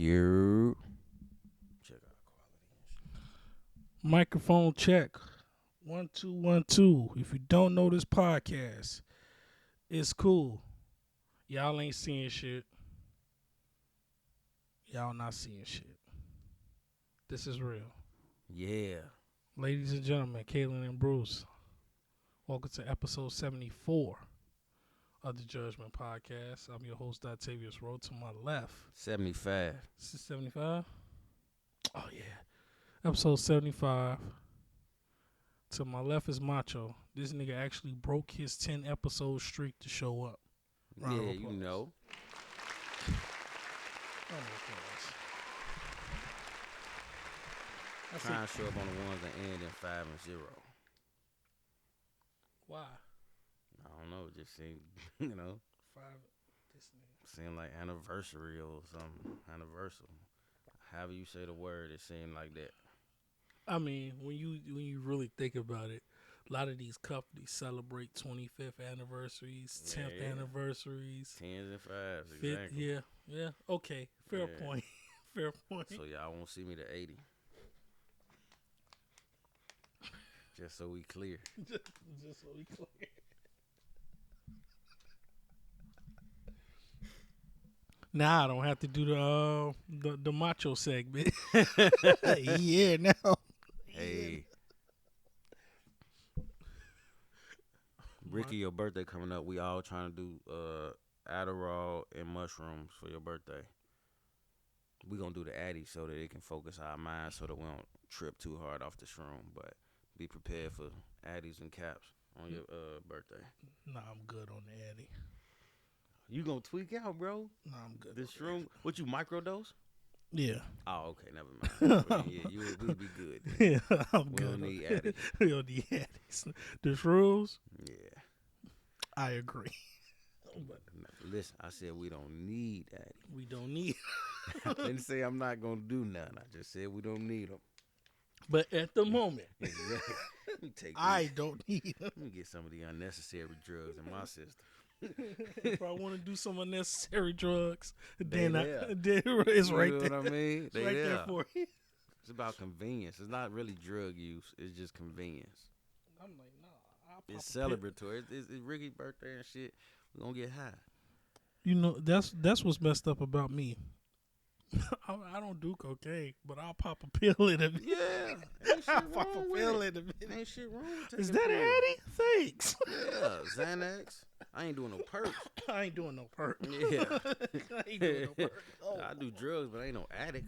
You check out quality. Microphone check. 1 2 1 2. If you don't know this podcast, it's cool. Y'all ain't seeing shit. Y'all not seeing shit. This is real. Yeah. Ladies and gentlemen, Kaylin and Bruce, welcome to episode 74 of the Judgment Podcast. I'm your host, Octavius Rowe. To my left, 75. this is 75. Oh, yeah. Episode 75. To my left is Macho. This nigga actually broke his 10 episode streak to show up. Round of Yeah, applause. you know. Round of applause. That's Trying it. to show up on the ones that end in 5 and 0. Why? I don't know. It just seemed, you know, Five. This nigga. seemed like anniversary or something. Anniversary. However you say the word, it seemed like that. I mean, when you really think about it, a lot of these companies celebrate 25th anniversaries, 10th Yeah. anniversaries. 10s and 5s, Fifth, exactly. yeah. Okay, fair Yeah. point. Fair point. So y'all won't see me to 80. Just so we clear. just so we clear. Now I don't have to do the macho segment. Yeah, now. Hey. Ricky, your birthday coming up. We all trying to do Adderall and mushrooms for your birthday. We gonna do the Addy so that it can focus our minds so that we don't trip too hard off the shroom. But be prepared for Addies and caps on your birthday. Nah, I'm good on the Addy. You gonna tweak out, bro? Nah, I'm good. The on shroom? What, you microdose? Yeah. Oh, okay, never mind. Well, yeah, we'll be good. Then. Yeah, I'm We good. don't need Addy. We don't need Addies. The shrooms, Yeah. I agree. But Listen, I said we don't need Addy. we don't need. I didn't say I'm not gonna do nothing. I just said we don't need them. But at the moment, Exactly. Let me take I these. don't need them. Let me get some of the unnecessary drugs in my system. If I want to do some unnecessary drugs, They then there. it's You right know there. what I mean? It's They right there there. for you. It's about convenience. It's not really drug use. It's just convenience. I'm like, nah. I'll It's pop a pill. celebratory. It's Ricky's birthday and shit. We gonna get high. You know, that's what's messed up about me. I don't do cocaine, but I'll pop a pill in a minute. Yeah. Ain't I'll shit pop wrong a with pill it. in a minute. Ain't shit wrong with Is taking that pills. Addy? Thanks. Yeah, Xanax. I ain't doing no perks. I ain't doing no perk. Yeah. I ain't doing no perk. Oh. I do drugs, but I ain't no addict.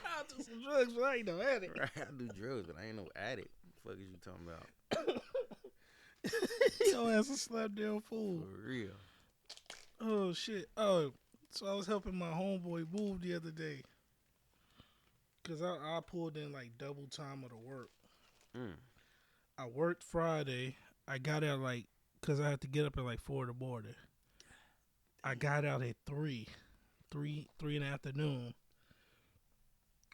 I'll do some drugs, but I ain't no addict. Right, I do drugs, but I ain't no addict. Fuck is you talking about? Your ass a slap down fool. For real. Oh shit. Oh, so I was helping my homeboy move the other day. Cause I pulled in like double time of the work. Mm. I worked Friday. I got out cause I had to get up at like 4 in the morning. I got out at 3 in the afternoon.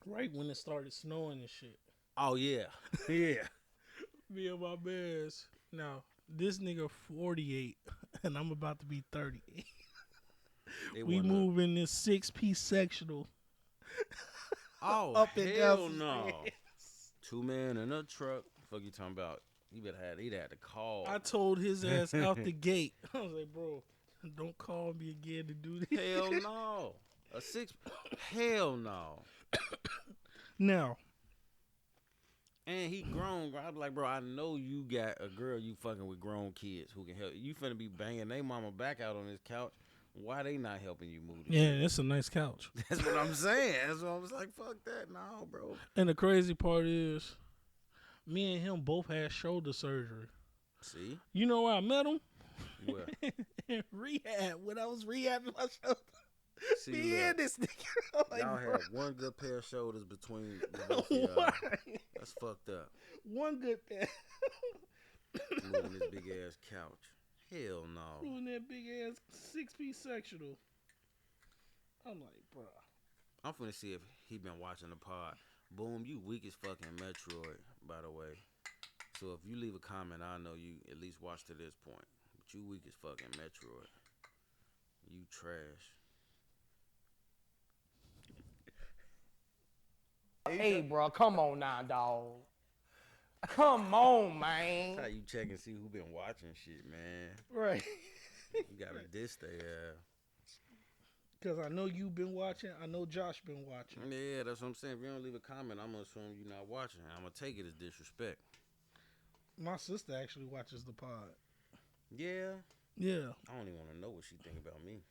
Right when it started snowing and shit. Oh yeah, yeah. Me and my mans. Now, this nigga 48 and I'm about to be 38. They We wanna- move in this 6-piece sectional. Oh up and hell down the no! stairs. 2 men in a truck. Fuck you talking about? He'd have to call. I told his ass out the gate. I was like, bro, don't call me again to do this. Hell no. A 6. Hell no. Now, And he grown, bro. I be like, bro, I know you got a girl you fucking with grown kids who can help. You finna be banging they mama back out on this couch. Why they not helping you move this yeah, shit? it's a nice couch. That's what I'm saying. That's what I was like, fuck that. No, bro. And the crazy part is, me and him both had shoulder surgery. See? You know where I met him? Well, In rehab. When I was rehabbing my shoulder. see, Me look, and this nigga. I'm like, y'all bro, had one good pair of shoulders between the both of y'all. why? That's fucked up. One good pair. Moving this big ass couch. Hell no. Doing that big ass 6-piece sectional. I'm like, bro. I'm finna see if he been watching the pod. Boom, you weak as fucking Metroid, by the way. So if you leave a comment, I know you at least watched to this point. But you weak as fucking Metroid. You trash. Hey, bro, come on now, dog. Come on, That's how man. you check and see who been watching shit, man. Right. You gotta diss they. Because I know you've been watching. I know Josh been watching. Yeah, that's what I'm saying. If you don't leave a comment, I'm gonna assume you're not watching. I'm gonna take it as disrespect. My sister actually watches the pod. Yeah, Yeah. I don't even want to know what she think about me.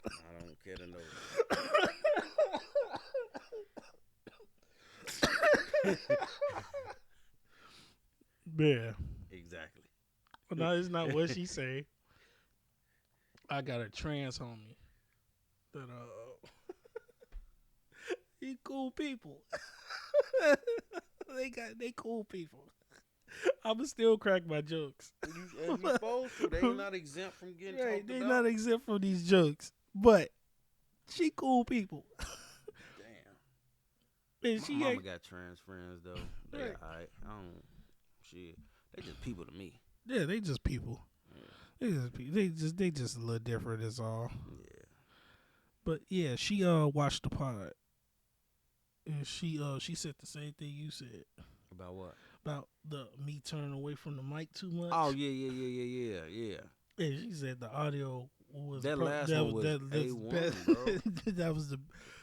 I don't care to know. Yeah. Exactly. No, it's not what she say. I got a trans homie that he cool people. They cool people. I'ma still crack my jokes. As you supposed to. They not exempt from getting Right, talked they about. not exempt from these jokes, but she cool people. Damn. And My she mama ain't got trans friends though. They right. alright. I don't. Shit. They just people to me. Yeah, they just people. They just a little different is all. Yeah. But yeah, she watched the pod and she said the same thing you said About what? about the me turning away from the mic too much. Oh yeah. And she said the audio was That last one was A1, bro. that was the.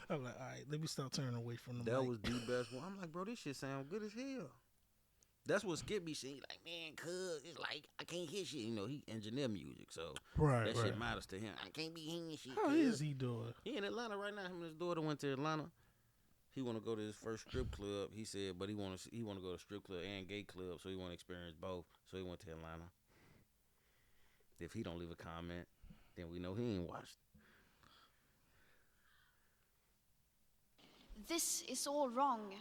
I'm like, all right, let me stop turning away from the That mic. was the best one. I'm like, bro, this shit sound good as hell. That's what Skip be saying. Like, man, cuz it's like I can't hear shit. You know, he engineer music, so Right, that right. shit matters to him. I can't be hearing shit. How is he doing? He in Atlanta right now. Him and his daughter went to Atlanta. He want to go to his first strip club. He said, but he want to go to strip club and gay club, so he want to experience both. So he went to Atlanta. If he don't leave a comment, then we know he ain't watched. This is all wrong.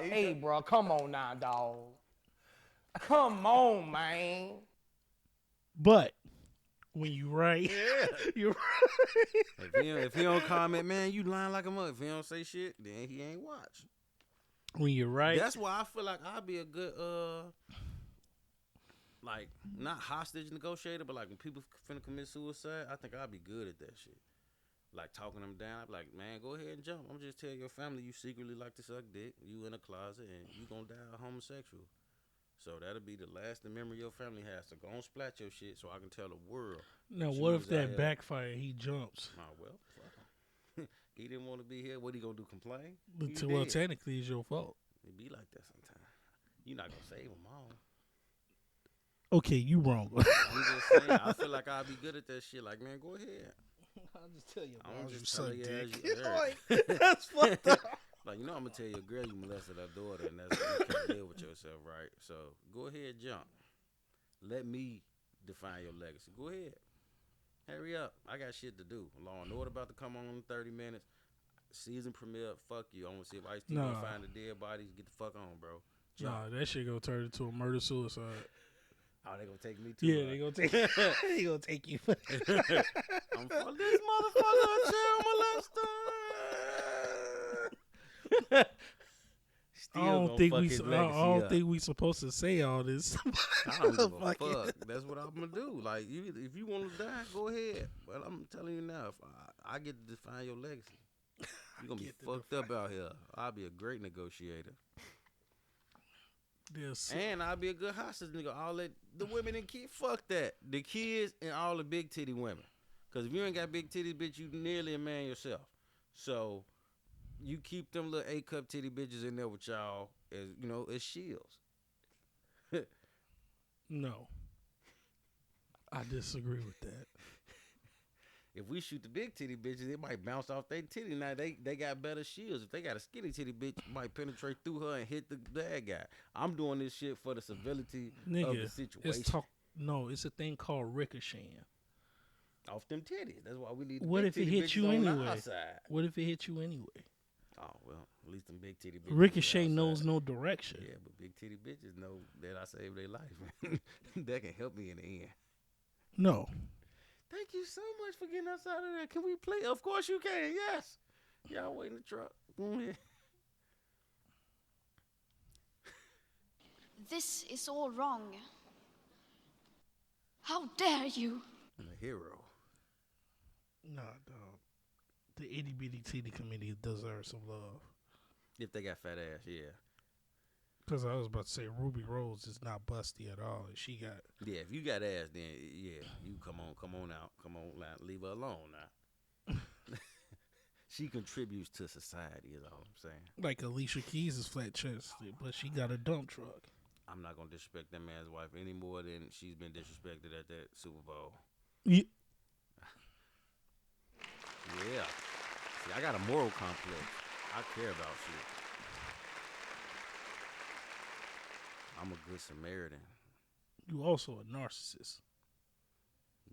Hey, bro, come on now, dog. Come on, man. But when you right, Yeah. you're right. If he don't comment, man, you lying like a mother. If he don't say shit, then he ain't watch. When you're right, That's why I feel like I'd be a good like not hostage negotiator, but like when people finna commit suicide, I think I'd be good at that shit. Like talking them down, I'd be like, man, go ahead and jump. I'm just tell your family you secretly like to suck dick, you in a closet, and you gonna die a homosexual. So that'll be the lasting memory your family has. So go and splat your shit so I can tell the world. now you what was if that out here- backfire? He jumps. Oh well, fuck him. He didn't want to be here. What he gonna do? Complain? But You well, dead. technically, it's your fault. It be like that sometimes. You're not gonna save them all. Okay, you wrong. I'm just saying. I feel like I'd be good at that shit. Like, man, go ahead. I'll just tell you, I'm you just suck telling you as dick. you- Like, that's fucked up. Like, you know, I'm gonna tell your girl you molested her daughter, and that's you can't live with yourself, right? So go ahead, jump. Let me define your legacy. Go ahead. Hurry up. I got shit to do. Law and Order about to come on in 30 minutes. Season premiere. Fuck you. I want to see if Ice-T gonna find the dead bodies. Get the fuck on, bro. Jump. Nah, that shit gonna turn into a murder suicide. Oh, they gonna take me too. Yeah, they gonna take. They gonna take you. I'm for this motherfucker, child molester. I don't think we supposed to say all this. I don't give a Fuck it. fuck. That's what I'm gonna do. Like, if you want to die, go ahead. But I'm telling you now, if I get to define your legacy, you're gonna be fucked up out here. I'll be a great negotiator, Yes. and I'll be a good hostage nigga. All that the women and kids, fuck that. The kids and all the big titty women. Cause if you ain't got big titties, bitch, you nearly a man yourself. So you keep them little A-cup titty bitches in there with y'all as as shields. No. I disagree with that. If we shoot the big titty bitches, it might bounce off their titty. Now they got better shields. If they got a skinny titty bitch, it might penetrate through her and hit the bad guy. I'm doing this shit for the civility of the Nigga, situation. it's a thing called ricocheting. Off them titties. That's why we need. The What big if it titty hit bitches you on anyway? our side. What if it hit you anyway? Oh well, at least them big titty bitches. Ricochet on our knows side. no direction. Yeah, but big titty bitches know that I saved their life. Man. That can help me in the end. No. Thank you so much for getting us out of there. Can we play? Of course you can. Yes. Y'all wait in the truck. Go ahead. This is all wrong. How dare you? I'm a hero. Nah, dog. The itty bitty titty committee deserves some love. If they got fat ass, yeah. Because I was about to say Ruby Rose is not busty at all. And she got Yeah, if you got ass, then yeah, you come on out. Come on now. Leave her alone now. She contributes to society, is all I'm saying. like Alicia Keys is flat chested, but she got a dump truck. I'm not gonna disrespect that man's wife any more than she's been disrespected at that Super Bowl. Yeah. Yeah. See, I got a moral complex. I care about shit. I'm a good Samaritan. You also a narcissist.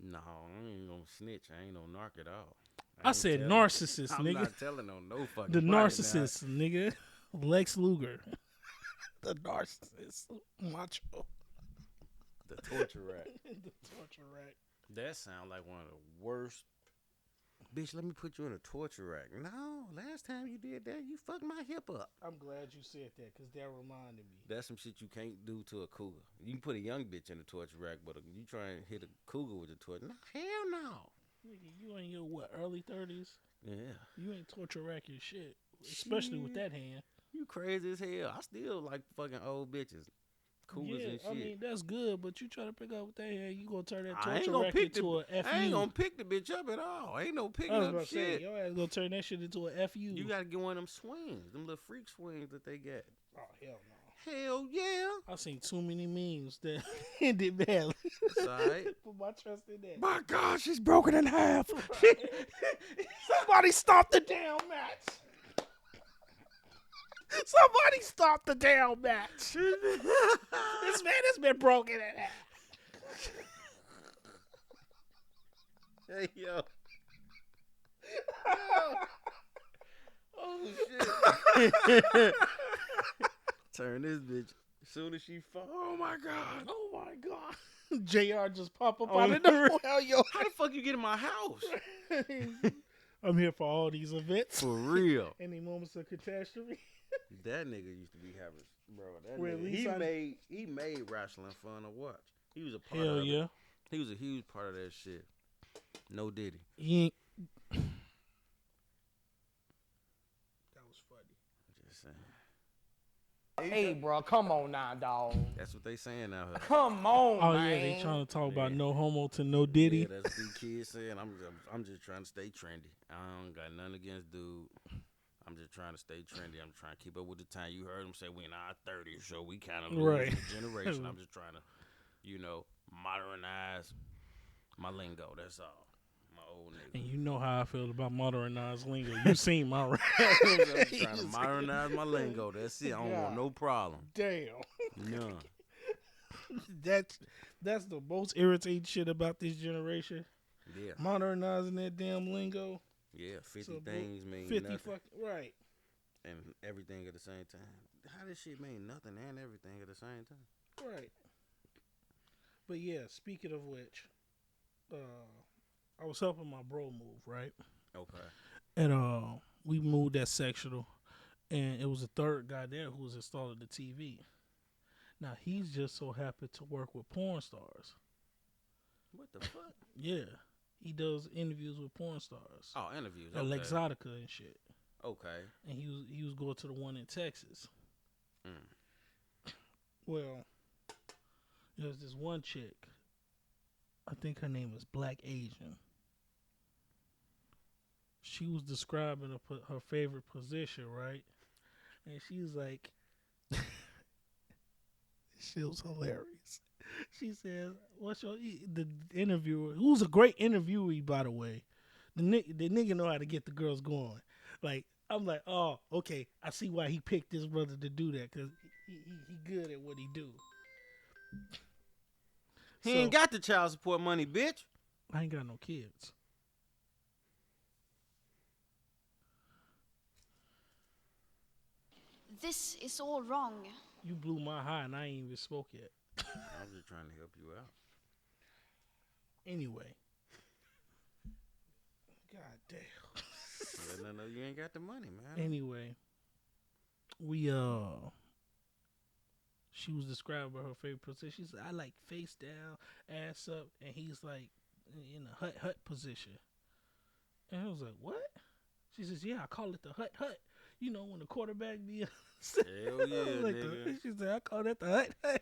No, I ain't gonna snitch. I ain't no narc at all. I ain't said telling- narcissist, I'm nigga. not telling on no fucking The body now. narcissist, nigga. Lex Luger. The narcissist. Macho. The torture rack. The torture rack. That sound like one of the worst. Bitch, let me put you in a torture rack. No, last time you did that, you fucked my hip up. I'm glad you said that because that reminded me. That's some shit you can't do to a cougar. You can put a young bitch in a torture rack, but you try and hit a cougar with a torture. No, hell no. Nigga, you in your what, early 30s? Yeah. You ain't torture racking shit. Especially with that hand. You crazy as hell. I still like fucking old bitches. Cougars Yeah, and shit. I mean, that's good, but you try to pick up with that hand, you gonna turn that I ain't torture gonna rack pick into a FU. I ain't gonna pick the bitch up at all. Ain't no picking I was up about to say, shit. your ass gonna turn that shit into a FU. You gotta get one of them swings, them little freak swings that they get. Oh, hell no. Hell yeah. I've seen too many memes that ended badly. It's alright. Put my trust in that. My God, she's broken in half. Somebody stop the damn match. Somebody stop the damn match. This man has been broken in half. Hey, yo. Oh, shit. Turn this bitch. As soon as she fall, oh, my God. Oh my God. JR just pop up Oh, out of nowhere. Hell, yo. How the fuck you get in my house? I'm here for all these events. For real. Any moments of catastrophe. That nigga used to be having, bro. That Well, at nigga, least he made wrestling fun to watch. He was a part Hell of yeah. it. He was a huge part of that shit. No Diddy. He ain't. That was funny. Just saying. Hey, bro, come on now, dog. That's what they saying out here. Come on, Oh man. yeah, they trying to talk about Yeah. no homo to no Diddy. Yeah, that's what these kids saying. I'm just trying to stay trendy. I don't got nothing against dude. I'm just trying to stay trendy. I'm trying to keep up with the time. You heard them say we in our 30s, so we kind of Right. the generation. I'm just trying to, modernize my lingo. That's all. My old nigga. And you know how I feel about modernized lingo. You seen my rap. I'm just trying to modernize my lingo. That's it. I don't want no problem. Damn. None. That's the most irritating shit about this generation. Yeah. Modernizing that damn lingo. Yeah. 50 So, things mean 50 nothing. fucking right. And everything at the same time. How does shit mean nothing and everything at the same time? Right. But yeah, speaking of which, I was helping my bro move, right? Okay. And we moved that sectional, and it was a third guy there who was installing the TV. Now he's just so happy to work with porn stars. What the fuck? Yeah, he does interviews with porn stars, Oh, interviews. like Okay. Exotica and shit. Okay. And he was going to the one in Texas. Mm. Well, there's this one chick. I think her name is Black Asian. She was describing her favorite position, right? And she was like, she was hilarious. She says, "What's the interviewer? Who's a great interviewee, by the way. The nigga know how to get the girls going. Like, I'm like, oh, okay, I see why he picked this brother to do that, because he good at what he do. He ain't got the child support money, bitch. I ain't got no kids. This is all wrong. You blew my high and I ain't even spoke yet. I'm just trying to help you out. Anyway. God damn. No, you ain't got the money, man. Anyway. she was describing her favorite position. She said, I like face down, ass up, and he's like in a hut position. And I was like, what? She says, yeah, I call it the hut. You know, when the quarterback be Hell yeah, like nigga. she said, I call that the hut. I'm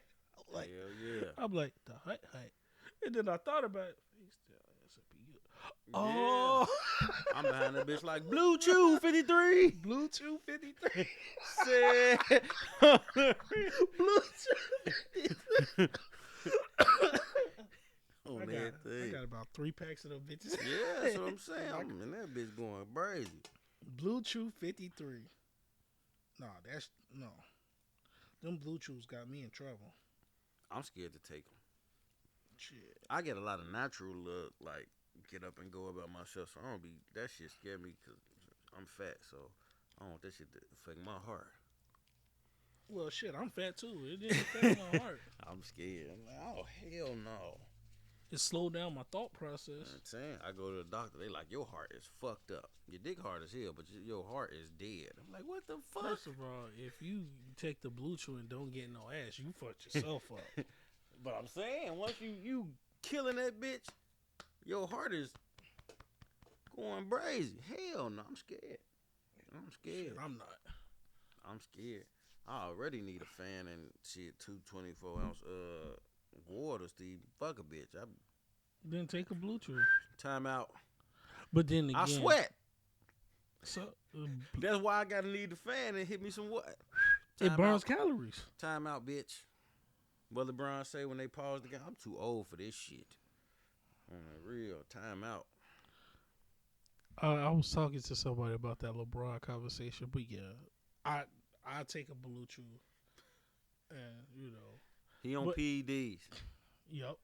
like, Hell yeah. I'm like, the hut. And then I thought about it. Face down, ass up, you. Yeah. Oh, I'm behind that bitch like Blue Chew 53. Bluetooth 53. Said. Bluetooth. On I everything. got about 3 packs of them bitches. Yeah, that's what I'm saying. And that bitch going crazy. Bluetooth 53. No. Them Bluetooths got me in trouble. I'm scared to take them. Shit. I get a lot of natural look, like get up and go about myself. So I don't be that shit scare me because I'm fat. So I don't want that shit to affect my heart. Well, shit, I'm fat too. It didn't affect my heart. I'm scared. I'm like, oh hell no. It slowed down my thought I'm process. saying, I go to the doctor. They like your heart is fucked up. Your dick hard as hell, but your heart is dead. I'm like, what the fuck? First of all, if you take the Bluetooth and don't get no ass, you fucked yourself up. But I'm saying, once you killing that bitch, your heart is going crazy. Hell no, I'm scared. I'm scared. Shit, I'm not. I'm scared. I already need a fan and shit, 2 24-ounce waters to even fuck a bitch. Then take a Bluetooth. Time out. But then again, I sweat. So That's why I gotta need the fan and hit me some what? it burns calories. Time out, bitch. What LeBron say when they pause the game? I'm too old for this shit. On the real, time out. I was talking to somebody about that LeBron conversation, but yeah, I take a Bluetooth, and you know, He on But- PEDs. yep,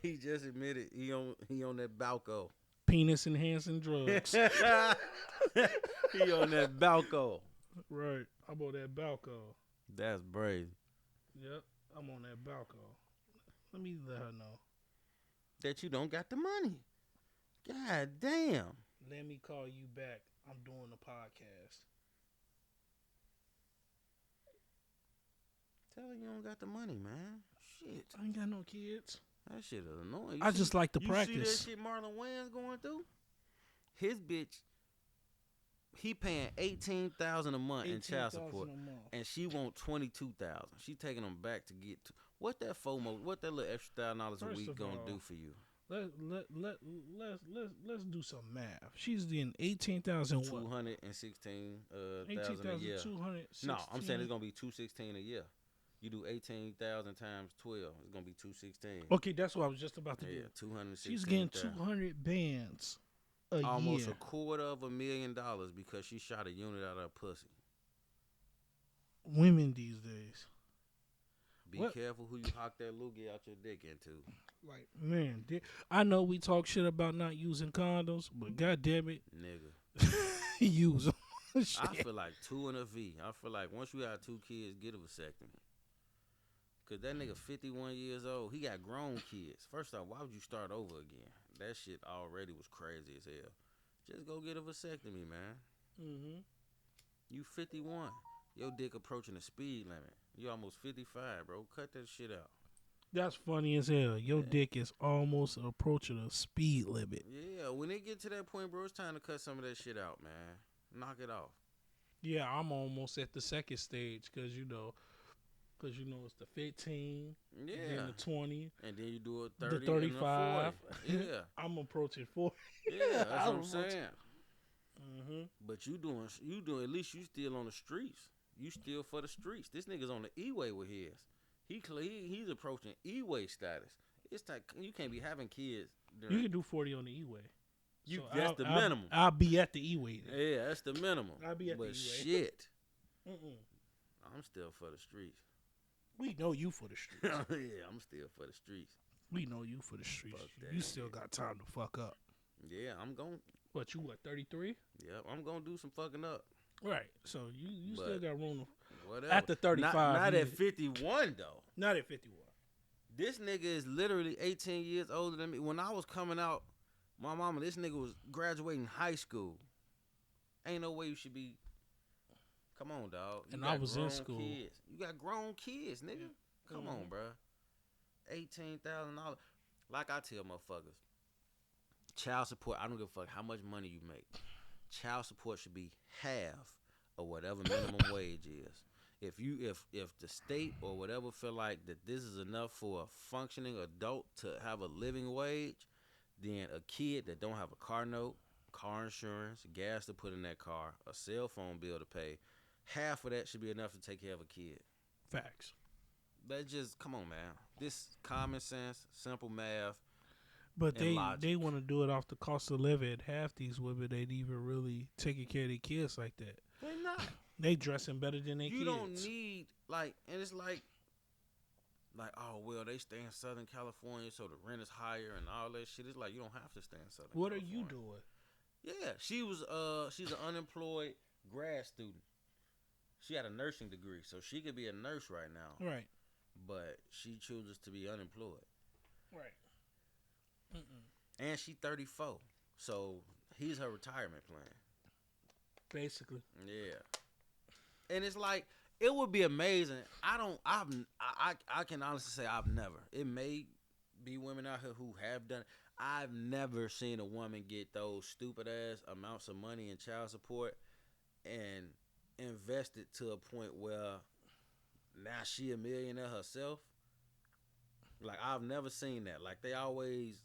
He just admitted he on that Balco. penis enhancing drugs. He on that Balco. Right, I'm on that Balco. That's brave. Yep, I'm on that Balco. Let me let her know. That you don't got the money. God damn. Let me call you back. I'm doing a podcast. Tell her you don't got the money, man. Shit. I ain't got no kids. That shit is annoying. I just like to you practice. see that shit Marlon Wayans going through? His bitch, he paying $18,000 a month in child support, $18,000 a month. and she want $22,000. She taking them back to get to, what that little extra $1,000 a First week of gonna all, do for you? Let's do some math. She's doing 18,000 what? 216 thousand a year. 18,216. No, I'm saying it's gonna be 216 a year. You do 18,000 times 12, it's gonna be 216. Okay, that's what I was just about to Yeah, do. 216. She's getting 200 bands a almost year. $250,000 because she shot a unit out of her pussy. Women these days. Be What? careful who you hock that loogie out your dick into. Like, man, I know we talk shit about not using condoms, but god damn it, Nigga. use them. I feel like 2 and a V. I feel like once you have 2 kids, get a vasectomy. Cause that nigga 51 years old, he got grown kids. First off, why would you start over again? That shit already was crazy as hell. Just go get a vasectomy, man. Mm-hmm. You 51. Your dick approaching the speed limit. You almost 55, bro. Cut that shit out. That's funny as hell. Your Yeah. dick is almost approaching a speed limit. Yeah, when they get to that point, bro, it's time to cut some of that shit out, man. Knock it off. Yeah, I'm almost at the second stage because you know it's the 15, Yeah. then the 20, And then you do a the 30 35. and a 40. Yeah. I'm approaching 40. Yeah, that's what I'm saying. Mm-hmm. But you doing at least you still on the streets. You still for the streets. This nigga's on the E-way with his. He's approaching E-way status. It's like you can't be having kids. You can do 40 on the E-way. That's the minimum. I'll be at the E-way then. Yeah, that's the minimum. I'll be at the but E-way. shit, Mm-mm. I'm still for the streets. We know you for the streets. Yeah, I'm still for the streets. We know you for the streets. Fuck that You still shit. got time to fuck up. Yeah, I'm going. What, you 33? Yeah, I'm gonna do some fucking up. Right. So you But- still got room. Whatever. After 35, Not you- at 51 though. Not at 51. This nigga is literally 18 years older than me. When I was coming out, my mama, this nigga was graduating high school. Ain't no way you should be. Come on, dog. You And got I was in grown school. Kids. You got grown kids, nigga. Come on, bruh. $18,000. Like I tell motherfuckers, child support. I don't give a fuck how much money you make. Child support should be half of whatever minimum wage is. If the state or whatever feel like that this is enough for a functioning adult to have a living wage, then a kid that don't have a car note, car insurance, gas to put in that car, a cell phone bill to pay, half of that should be enough to take care of a kid. Facts. That just come on, man. This common sense, simple math. But and logic. they want to do it off the cost of living. Half these women ain't even really taking care of their kids like that. They not. They dressing better than their kids. You don't need and it's like, oh well, they stay in Southern California, so the rent is higher and all that shit. It's like you don't have to stay in Southern. What California. are you doing? Yeah, she's an unemployed grad student. She had a nursing degree, so she could be a nurse right now. Right. But she chooses to be unemployed. Right. And she 34, so he's her retirement plan. Basically. Yeah. And it's like it would be amazing. I can honestly say I've never. It may be women out here who have done it. I've never seen a woman get those stupid ass amounts of money in child support and invest it to a point where now she a millionaire herself. Like I've never seen that. Like they always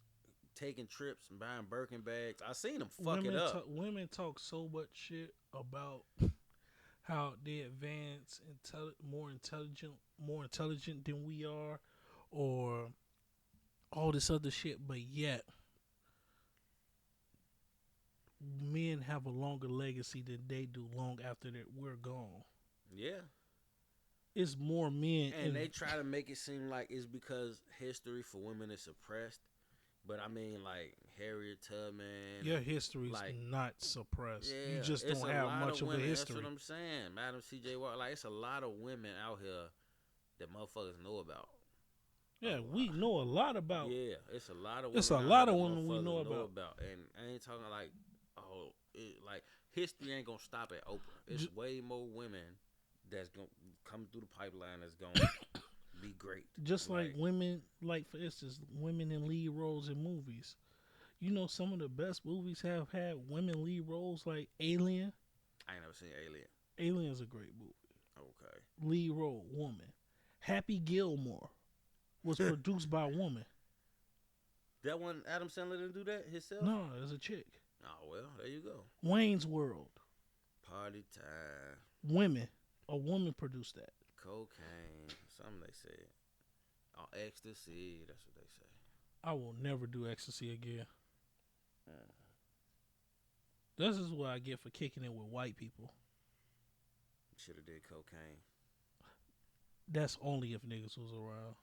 taking trips and buying Birkin bags. I seen them fuck it up. Women talk so much shit about how they advance, more intelligent than we are, or all this other shit. But yet, men have a longer legacy than they do long after that we're gone. Yeah. It's more men, and they try to make it seem like it's because history for women is suppressed. But I mean, like Harriet Tubman. Your history's like, not suppressed. Yeah, you just don't have much of a history. That's what I'm saying. Madam C.J. Walker. Like, it's a lot of women out here that motherfuckers know about. Yeah, we know a lot about. Yeah, it's a lot of women. It's a lot of women we know about. And I ain't talking like, like history ain't gonna stop at Oprah. It's way more women that's gonna come through the pipeline that's gonna be great. Just like women, like for instance, women in lead roles in movies. You know, some of the best movies have had women lead roles, like Alien. I ain't never seen Alien. Alien's a great movie. Okay. Lead role, woman. Happy Gilmore was produced by a woman. That one, Adam Sandler didn't do that himself? No, it was a chick. Oh, well, there you go. Wayne's World. Party time. Women. A woman produced that. Cocaine. Something they said. Oh, ecstasy. That's what they say. I will never do ecstasy again. This is what I get for kicking it with white people. Should have did cocaine. That's only if niggas was around.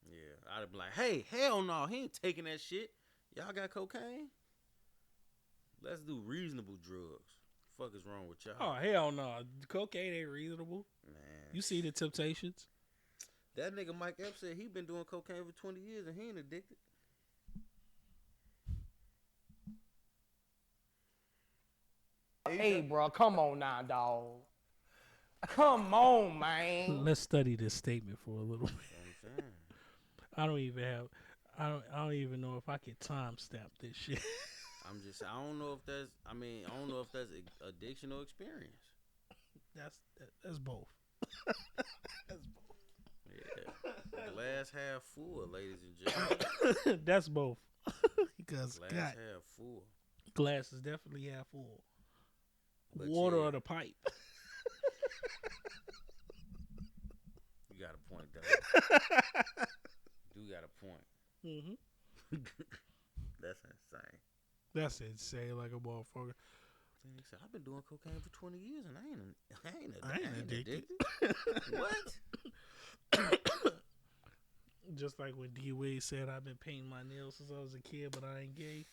Yeah, I'd have been like, hey, hell no, he ain't taking that shit. Y'all got cocaine? Let's do reasonable drugs. Fuck is wrong with y'all? Oh, hell no. Cocaine ain't reasonable. Man. You see the Temptations? That nigga Mike Epps said he been doing cocaine for 20 years and he ain't addicted. Hey, bro, come on now, dog. Come on, man. Let's study this statement for a little bit. I don't even know if I can timestamp this shit. I'm just, I don't know if that's addiction or experience. That's both. That's both. Yeah. Glass half full, ladies and gentlemen. That's both. Because glass half full. Glass is definitely half full. But water or the pipe. You got a point, though. You got a point. Mm-hmm. That's insane. That's insane, like a motherfucker. He said, I've been doing cocaine for 20 years and I ain't addicted. What? Just like when D Wade said, I've been painting my nails since I was a kid, but I ain't gay.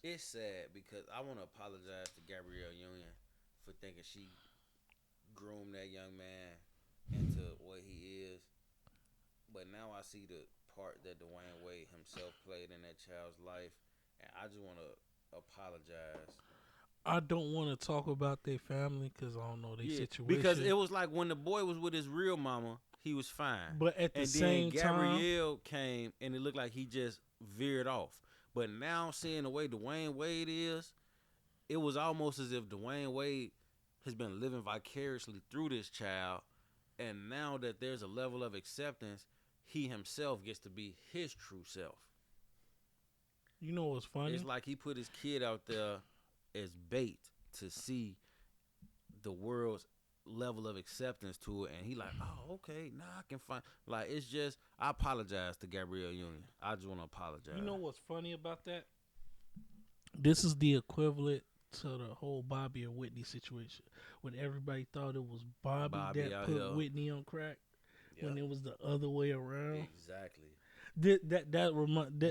It's sad because I want to apologize to Gabrielle Union for thinking she groomed that young man into what he is. But now I see the part that Dwayne Wade himself played in that child's life, and I just want to apologize I don't want to talk about their family because I don't know their situation. because it was like when the boy was with his real mama, he was fine. But at the And then same time, Gabrielle came, and it looked like he just veered off. But now seeing the way Dwayne Wade is, it was almost as if Dwayne Wade has been living vicariously through this child, and now that there's a level of acceptance, he himself gets to be his true self. you know what's funny? It's like he put his kid out there as bait to see the world's level of acceptance to it, and he like, oh, okay, now I can find. Like, it's just, I apologize to Gabrielle Union. I just want to apologize. You know what's funny about that? This is the equivalent to the whole Bobby and Whitney situation, when everybody thought it was Bobby that out put here. Whitney on crack, Yeah, when it was the other way around. exactly.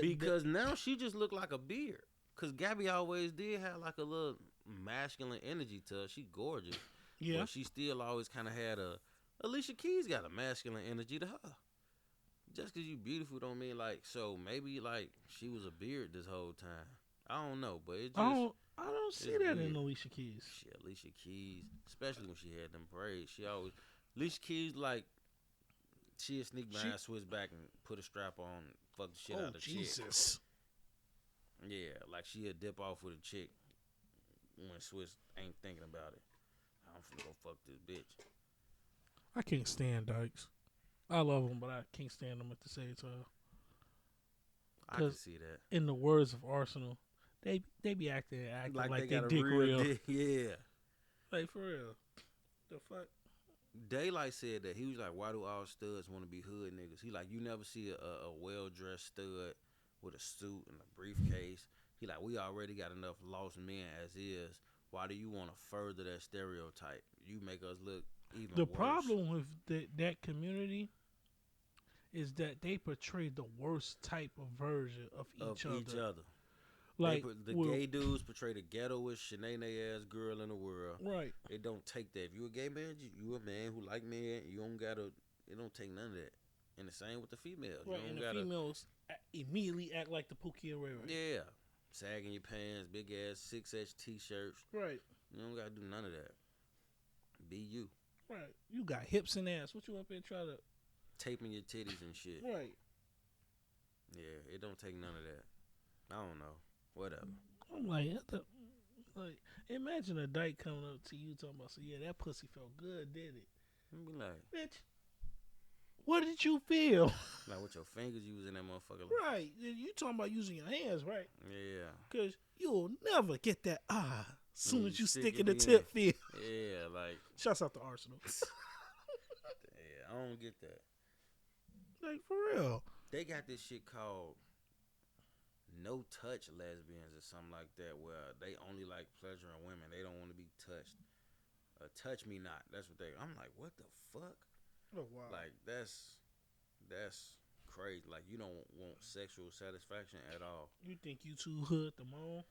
Because now she just looked like a beard. Cause Gabby always did have like a little masculine energy to her. She gorgeous. yeah, But she still always kind of had Alicia Keys got a masculine energy to her. Just cause you beautiful don't mean like, so maybe like she was a beard this whole time. I don't know, but it just, I don't see it's that weird. in Alicia Keys. Alicia Keys, especially when she had them braids, she always, Alicia Keys like, she'd sneak behind Swiss back and put a strap on, and fuck the shit out of the chick. Jesus! Yeah, like she'd dip off with a chick when Swiss ain't thinking about it. I'm finna go fuck this bitch. I can't stand Dykes. I love them, but I can't stand them at the same time. I can 'Cause see that. In the words of Arsenal, they be acting like they got a dick real. dick. Yeah. Like, for real. The fuck? Daylight said that. He was like, why do all studs want to be hood niggas? He like, you never see a well-dressed stud with a suit and a briefcase. He like, we already got enough lost men as is. Why do you want to further that stereotype? You make us look even The worse. problem with that community is that they portray the worst type of version of each other. Like, the gay dudes portray the ghettoest, shenanigans ass girl in the world. right. They don't take that. If you a gay man, you a man who like men. You don't gotta. It don't take none of that. And the same with the females. Right, You and don't the gotta. females immediately act like the Pookie and Ray Ray. Yeah, sagging your pants, big ass 6H t-shirts. Right, You don't gotta do none of that. Be you. right. You got hips and ass. What you up there try to... Taping your titties and shit. Right. Yeah, it don't take none of that. I don't know. Whatever. I'm like, imagine a dyke coming up to you talking about, so yeah, that pussy felt good, did it? You be like, Bitch, what did you feel? like with your fingers, you was in that motherfucker. Right. You talking about using your hands, right? Yeah. Because you'll never get that soon as you stick in the it tip feel. Yeah, like, Shouts out to Arsenal. yeah, I don't get that. Like, for real. They got this shit called no touch lesbians or something like that, where they only like pleasuring women. They don't want to be touched. Touch me not. That's what they. I'm like, what the fuck? Oh, wow. Like that's crazy. Like you don't want sexual satisfaction at all. You think you too hood to moan?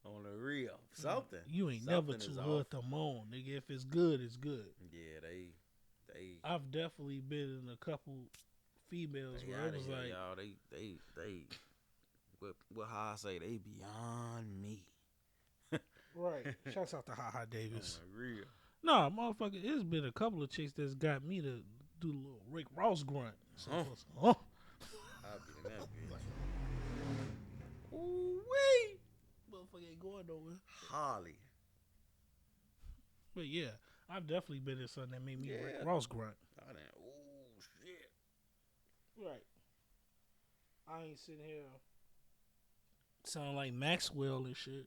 On the real, something. You ain't something never too is hood off. to moan, nigga. If it's good, it's good. Yeah, they. I've definitely been in a couple females They where outta it was here, like, y'all. They. What how I say? They beyond me. right. Shouts out to Ha Ha Davis. On the real. Nah, motherfucker, it's been a couple of chicks that's got me to do the little Rick Ross grunt. So, Huh? huh? I'll be in that bitch. Ooh wee, motherfucker ain't going nowhere. Holly. But yeah, I've definitely been in something that made me Rick Yeah. Ross grunt. Oh, damn. Ooh, shit. Right. I ain't sitting here sound like Maxwell and shit.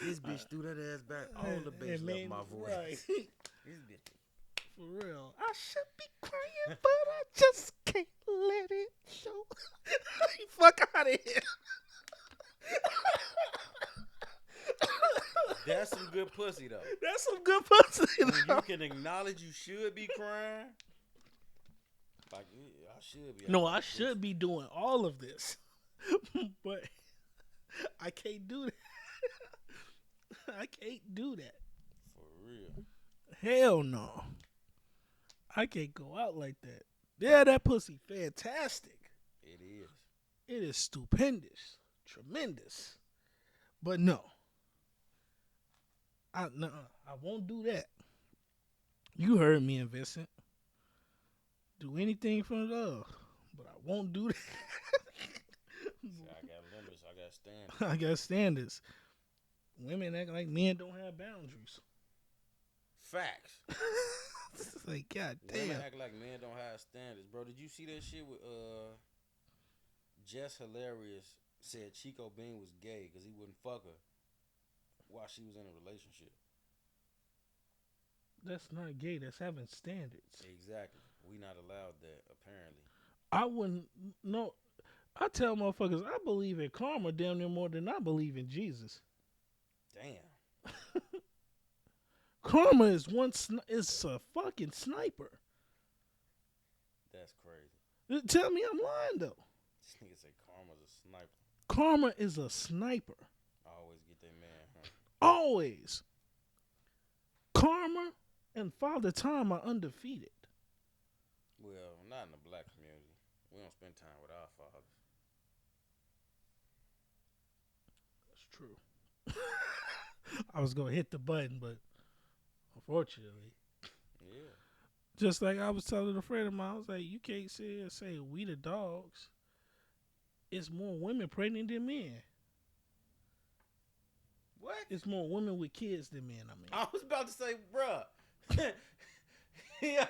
This bitch threw that ass back. All the bass left my voice. Right. This bitch. For real. I should be crying, but I just can't let it show. Fuck out of here. That's some good pussy, though. That's some good pussy. When you can acknowledge you should be crying. Like, yeah, I should be. No, I should be doing all of this. But I can't do that. I can't do that. For real. Hell no. I can't go out like that. Yeah, that pussy fantastic. It is. It is stupendous, tremendous. But no, I won't do that. You heard me and Vincent. Do anything for love, but I won't do that. See, I got limits. I got standards. I got standards. Women act like men don't have boundaries. Facts. It's like, God Women damn. act like men don't have standards, bro. Did you see that shit with Jess Hilarious said Chico Bean was gay because he wouldn't fuck her while she was in a relationship? That's not gay. That's having standards. Exactly. We not allowed that, apparently. I wouldn't. No, I tell motherfuckers I believe in karma damn near more than I believe in Jesus. Damn. Karma is it's a fucking sniper. That's crazy. Tell me I'm lying though. This nigga say karma's a sniper. Karma is a sniper. I always get that man, huh? Always. Karma and Father Time are undefeated. Well, not in the black community. We don't spend time with our fathers. That's true. I was gonna hit the button, but unfortunately, Yeah. just like I was telling a friend of mine, I was like, you can't sit here and say we the dogs. It's more women pregnant than men. What? It's more women with kids than men. I mean, I was about to say, bruh. Yeah.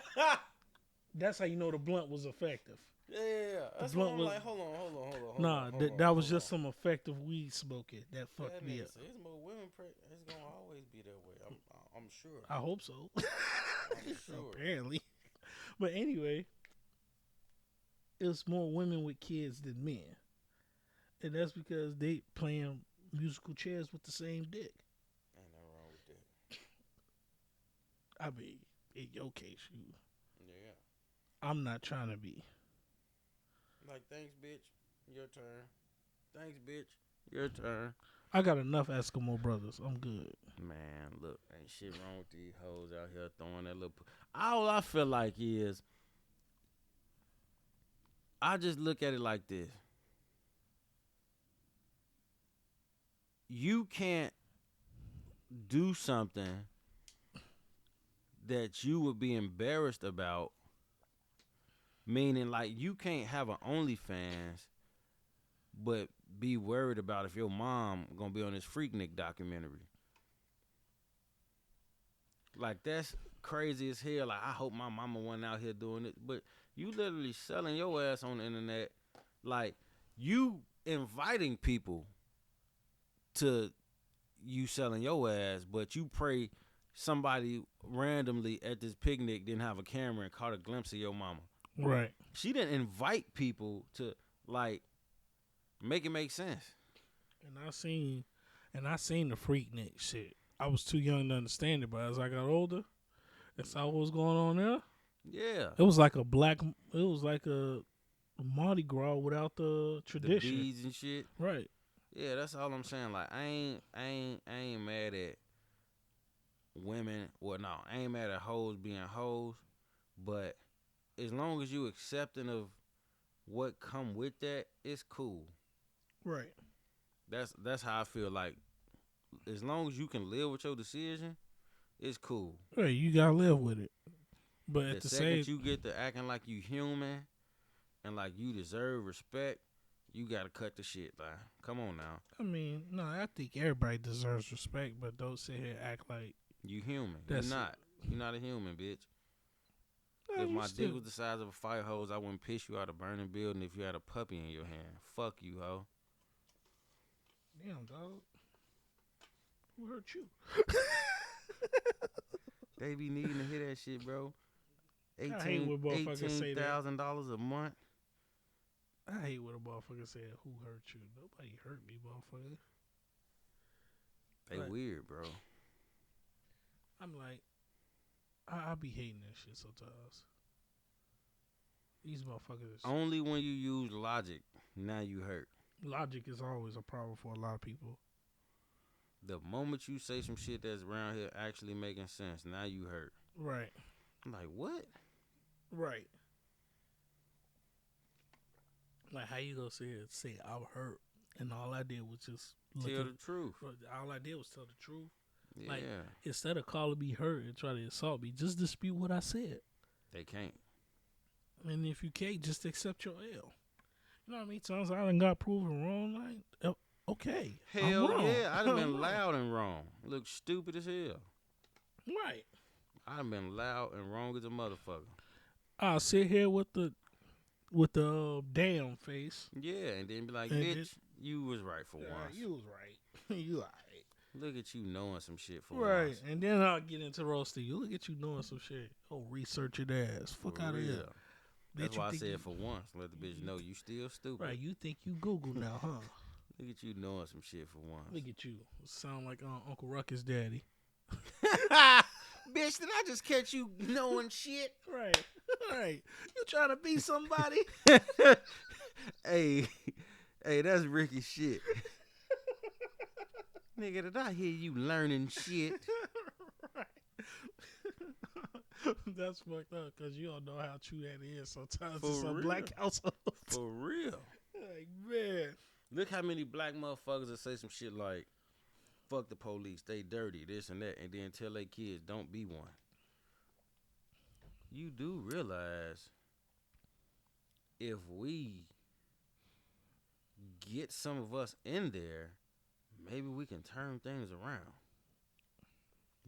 that's how you know the blunt was effective. Yeah. That's blunt why I'm was- like, hold on. Nah, that was just some effective weed smoking that fucked That me nigga up. say it's more women pregnant. It's gonna always be that way. I'm sure. I hope so. I'm sure. Apparently. But anyway, it's more women with kids than men. And that's because they playing musical chairs with the same dick. Ain't nothing wrong with that. I mean, in your case, Yeah. I'm not trying to be. Like, thanks, bitch. Your turn. Thanks, bitch. Your turn. I got enough Eskimo brothers. I'm good. Man, look, ain't shit wrong with these hoes out here throwing that little. All I feel like is, I just look at it like this. You can't do something that you would be embarrassed about. Meaning, like, you can't have an OnlyFans, but be worried about if your mom gonna be on this Freaknik documentary. Like, that's crazy as hell. Like, I hope my mama wasn't out here doing it. But you literally selling your ass on the internet. Like, you inviting people to you selling your ass, but you pray somebody randomly at this picnic didn't have a camera and caught a glimpse of your mama. Right. She didn't invite people to, like, make it make sense. And I seen the Freaknik shit. I was too young to understand it, but as I got older and saw what was going on there, Yeah. it was like a Mardi Gras without the The tradition. beads and shit. Right. Yeah, that's all I'm saying. Like, I ain't mad at women. Well, no, I ain't mad at hoes being hoes. But as long as you accepting of what come with that, it's cool. Right. That's how I feel. Like, as long as you can live with your decision, it's cool. Right. You gotta live with it. But The at the second same, you get to acting like you human and like you deserve respect, you gotta cut the shit, man. Come on now. I mean, no, I think everybody deserves respect, but don't sit here and act like You human. That's You're not. You're not a human, bitch. no, If you my still- dick was the size of a fire hose, I wouldn't piss you out a burning building if you had a puppy in your hand. Fuck you, hoe. Damn, dog. Who hurt you? They be needing to hear that shit, bro. hate when motherfuckers say that. $18,000 a month. I hate when a motherfucker said, "Who hurt you?" Nobody hurt me, motherfucker. They Right. weird, bro. I'm like, I be hating that shit sometimes. These motherfuckers. Only when you use logic, now you hurt. Logic is always a problem for a lot of people. The moment you say some shit that's around here actually making sense, now you hurt. Right. I'm like, what? Right. Like, how you gonna say I'm hurt, and all I did was just look Tell at. the truth. All I did was tell the truth. Yeah, Like, instead of calling me hurt and try to insult me, just dispute what I said. they can't. And if you can't, just accept your L. You know how many times I done got proven wrong? Like, okay, I'm Hell wrong. yeah, I'd have I'm been wrong. loud and wrong. Look stupid as hell. Right. I'd have been loud and wrong as a motherfucker. I'll sit here with the damn face. Yeah, and then be like, And bitch, you was right for once. You was right. You alright. Look at you knowing some shit for Right. once. And then I'll get into roasting you. Look at you knowing some shit. Oh, research your ass. Fuck For out of real. here. That's Bitch, you why I think said you- for once. Let the bitch know you still stupid. Right, you think you Google now, huh? Look at you knowing some shit for once. Look at you. Sound like Uncle Ruckus' daddy. Bitch, did I just catch you knowing shit? Right. Right. You trying to be somebody? Hey, that's Ricky shit. Nigga, did I hear you learning shit? Right. That's fucked up because you don't know how true that is sometimes For in some real. black households. For real. Like, man. Look how many black motherfuckers that say some shit like, fuck the police, they dirty, this and that, and then tell their kids, don't be one. You do realize if we get some of us in there, maybe we can turn things around.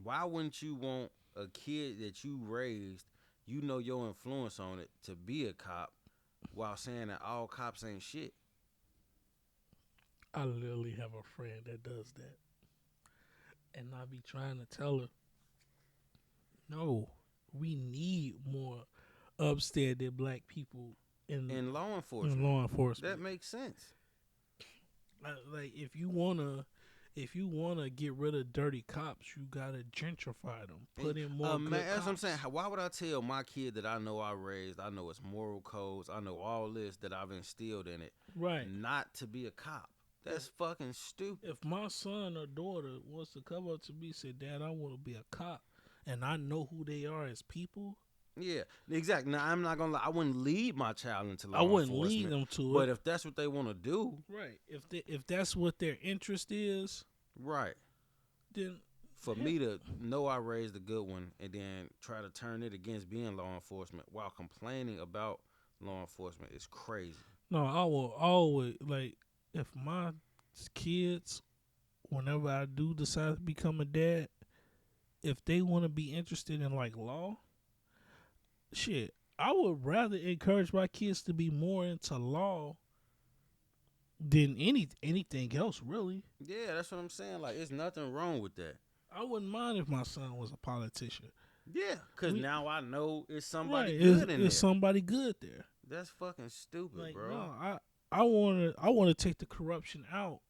Why wouldn't you want a kid that you raised, you know your influence on it, to be a cop while saying that all cops ain't shit? I literally have a friend that does that. And I be trying to tell her, no, we need more upstanding black people In law enforcement. in law enforcement. That makes sense. Like if you wanna get rid of dirty cops, you gotta gentrify them. Put in more good Man, that's what I'm cops. saying. Why would I tell my kid that I know I raised, I know its moral codes, I know all this that I've instilled in it, Right. not to be a cop? That's fucking stupid. If my son or daughter wants to come up to me and say, Dad, I want to be a cop, and I know who they are as people, Yeah, exactly. Now, I'm not going to lie. I wouldn't lead my child into law I wouldn't enforcement. lead them to But it. if that's what they want to do, Right. If that's what their interest is, right. then For me to know I raised a good one and then try to turn it against being law enforcement while complaining about law enforcement is crazy. no, I will always like if my kids, whenever I do decide to become a dad, if they want to be interested in like law, shit, I would rather encourage my kids to be more into law than anything else, really. Yeah, that's what I'm saying. Like, there's nothing wrong with that. I wouldn't mind if my son was a politician. Yeah, because We- now I know it's somebody Right, good in there. it's somebody good there. That's fucking stupid, Like, bro. no, I want to take the corruption out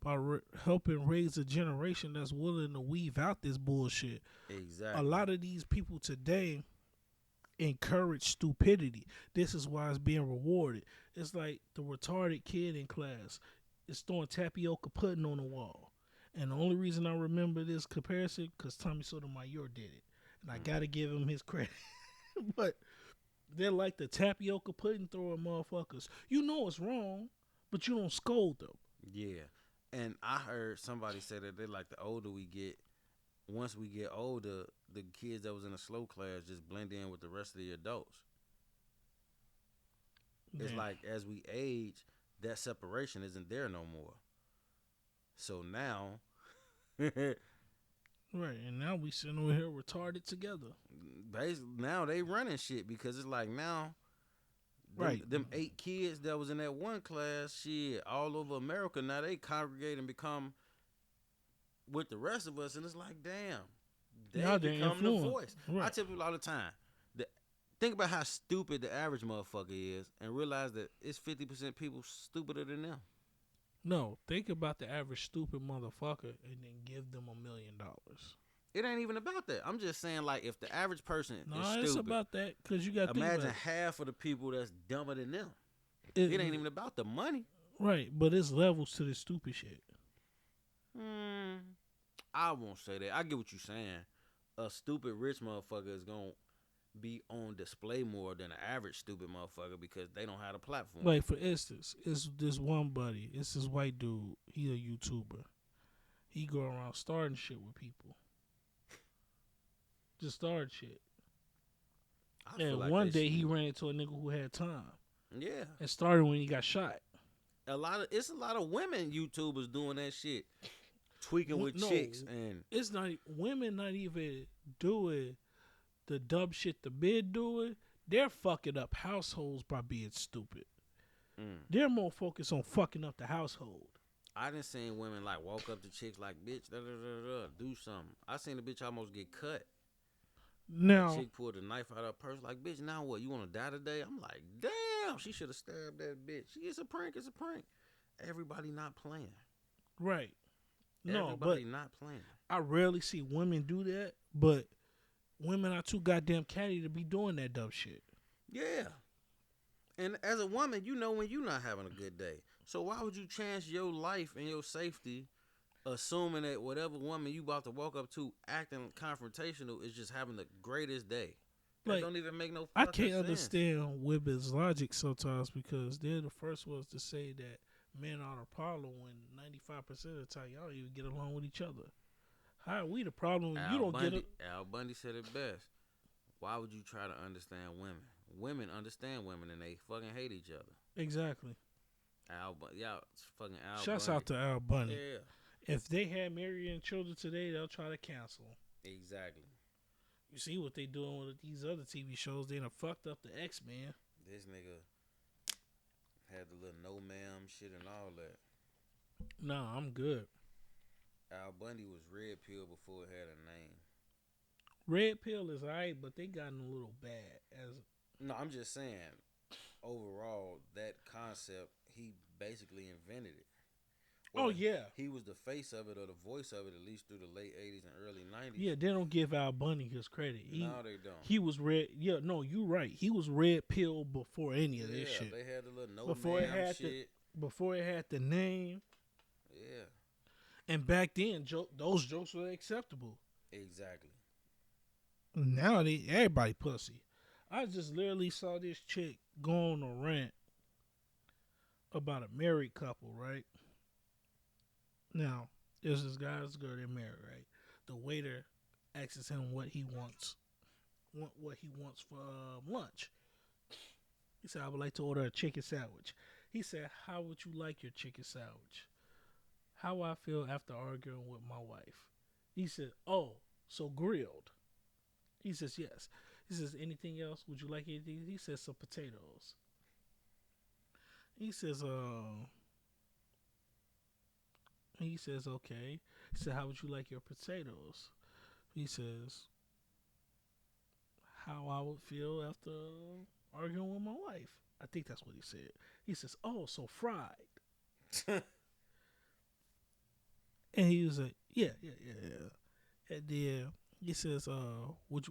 by helping raise a generation that's willing to weave out this bullshit. Exactly. A lot of these people today encourage stupidity. This is why it's being rewarded. It's like the retarded kid in class is throwing tapioca pudding on the wall. And the only reason I remember this comparison because Tommy Sotomayor did it. And I got to give him his credit. But they're like the tapioca pudding throwing motherfuckers. You know it's wrong, but you don't scold them. Yeah. And I heard somebody say that they like the older we get, once we get older, the kids that was in a slow class just blend in with the rest of the adults. It's Yeah. like as we age, that separation isn't there no more. So now, Right, and now we sitting over here retarded together. basically, now they running shit because it's like now, Right. them 8 kids that was in that one class, shit, all over America, now they congregate and become with the rest of us, and it's like, damn, they Now they're become the influenced. voice. I Right. tell people all the time, think about how stupid the average motherfucker is, and realize that it's 50% people stupider than them. No, think about the average stupid motherfucker and then give them $1 million. It ain't even about that. I'm just saying, like, if the average person No, is it's stupid, about that because you got to think imagine about half of the people that's dumber than them. it. It ain't even about the money. Right, but it's levels to this stupid shit. I won't say that. I get what you're saying. A stupid rich motherfucker is going to be on display more than an average stupid motherfucker because they don't have a platform. Like for instance, it's this one buddy. It's this white dude. He a YouTuber. He go around starting shit with people. Just started shit. I feel And like one that day he shit- ran into a nigga who had time. yeah, It started when he got shot. it's a lot of women YouTubers doing that shit, tweaking with No, chicks and it's not women. Not even doing the dumb shit the men doing. They're fucking up households by being stupid. They're more focused on fucking up the household. I done seen women like walk up to chicks like, bitch, do something. I seen a bitch almost get cut. Now, Chick pulled a knife out of her purse like, bitch, now what? You want to die today? I'm like, damn, she should have stabbed that bitch. It's a prank. It's a prank. Everybody not playing. right? No, Everybody but not playing. I rarely see women do that. But women are too goddamn catty to be doing that dumb shit. Yeah. And as a woman, you know when you're not having a good day. So why would you chance your life and your safety assuming that whatever woman you about to walk up to acting confrontational is just having the greatest day? That Like, don't even make no I fucking can't sense. understand women's logic sometimes because they're the first ones to say that men are the problem when 95% of the time y'all don't even get along with each other. How are we the problem when you don't get it? Al Bundy said it best. Why would you try to understand women? Women understand women and they fucking hate each other. Exactly. Y'all fucking Al Shouts Bundy. out to Al Bundy. Yeah, If they had marrying children today, they'll try to cancel 'em. exactly. You see what they doing with these other TV shows? They done fucked up the X-Men. This nigga had the little no ma'am shit and all that. Nah, I'm good. Al Bundy was red pill before it had a name. Red Pill is alright, but they gotten a little bad. No, I'm just saying, overall, that concept, he basically invented it. Oh, yeah. He was the face of it or the voice of it at least through the late 80s and early 90s. Yeah, they don't give Al Bundy his credit. No, they don't. He was red. Yeah, no, you right. He was Red Pill before any of this shit. They had the little no Before it ma'am had shit. Before it had the name. Yeah, And back then, those jokes were acceptable. exactly. Now everybody pussy. I just literally saw this chick go on a rant about a married couple, right? Now, there's this guy, this girl, they're married, right? The waiter asks him what he wants, for lunch. He said, "I would like to order a chicken sandwich." He said, "How would you like your chicken sandwich?" "How I feel after arguing with my wife." He said, "Oh, so grilled." He says, "Yes." He says, "Anything else? Would you like anything?" He says, "Some potatoes." He says, "Okay." He said, "How would you like your potatoes?" He says, "How I would feel after arguing with my wife." I think that's what he said. He says, "Oh, so fried." And he was like, yeah. And then he says, what would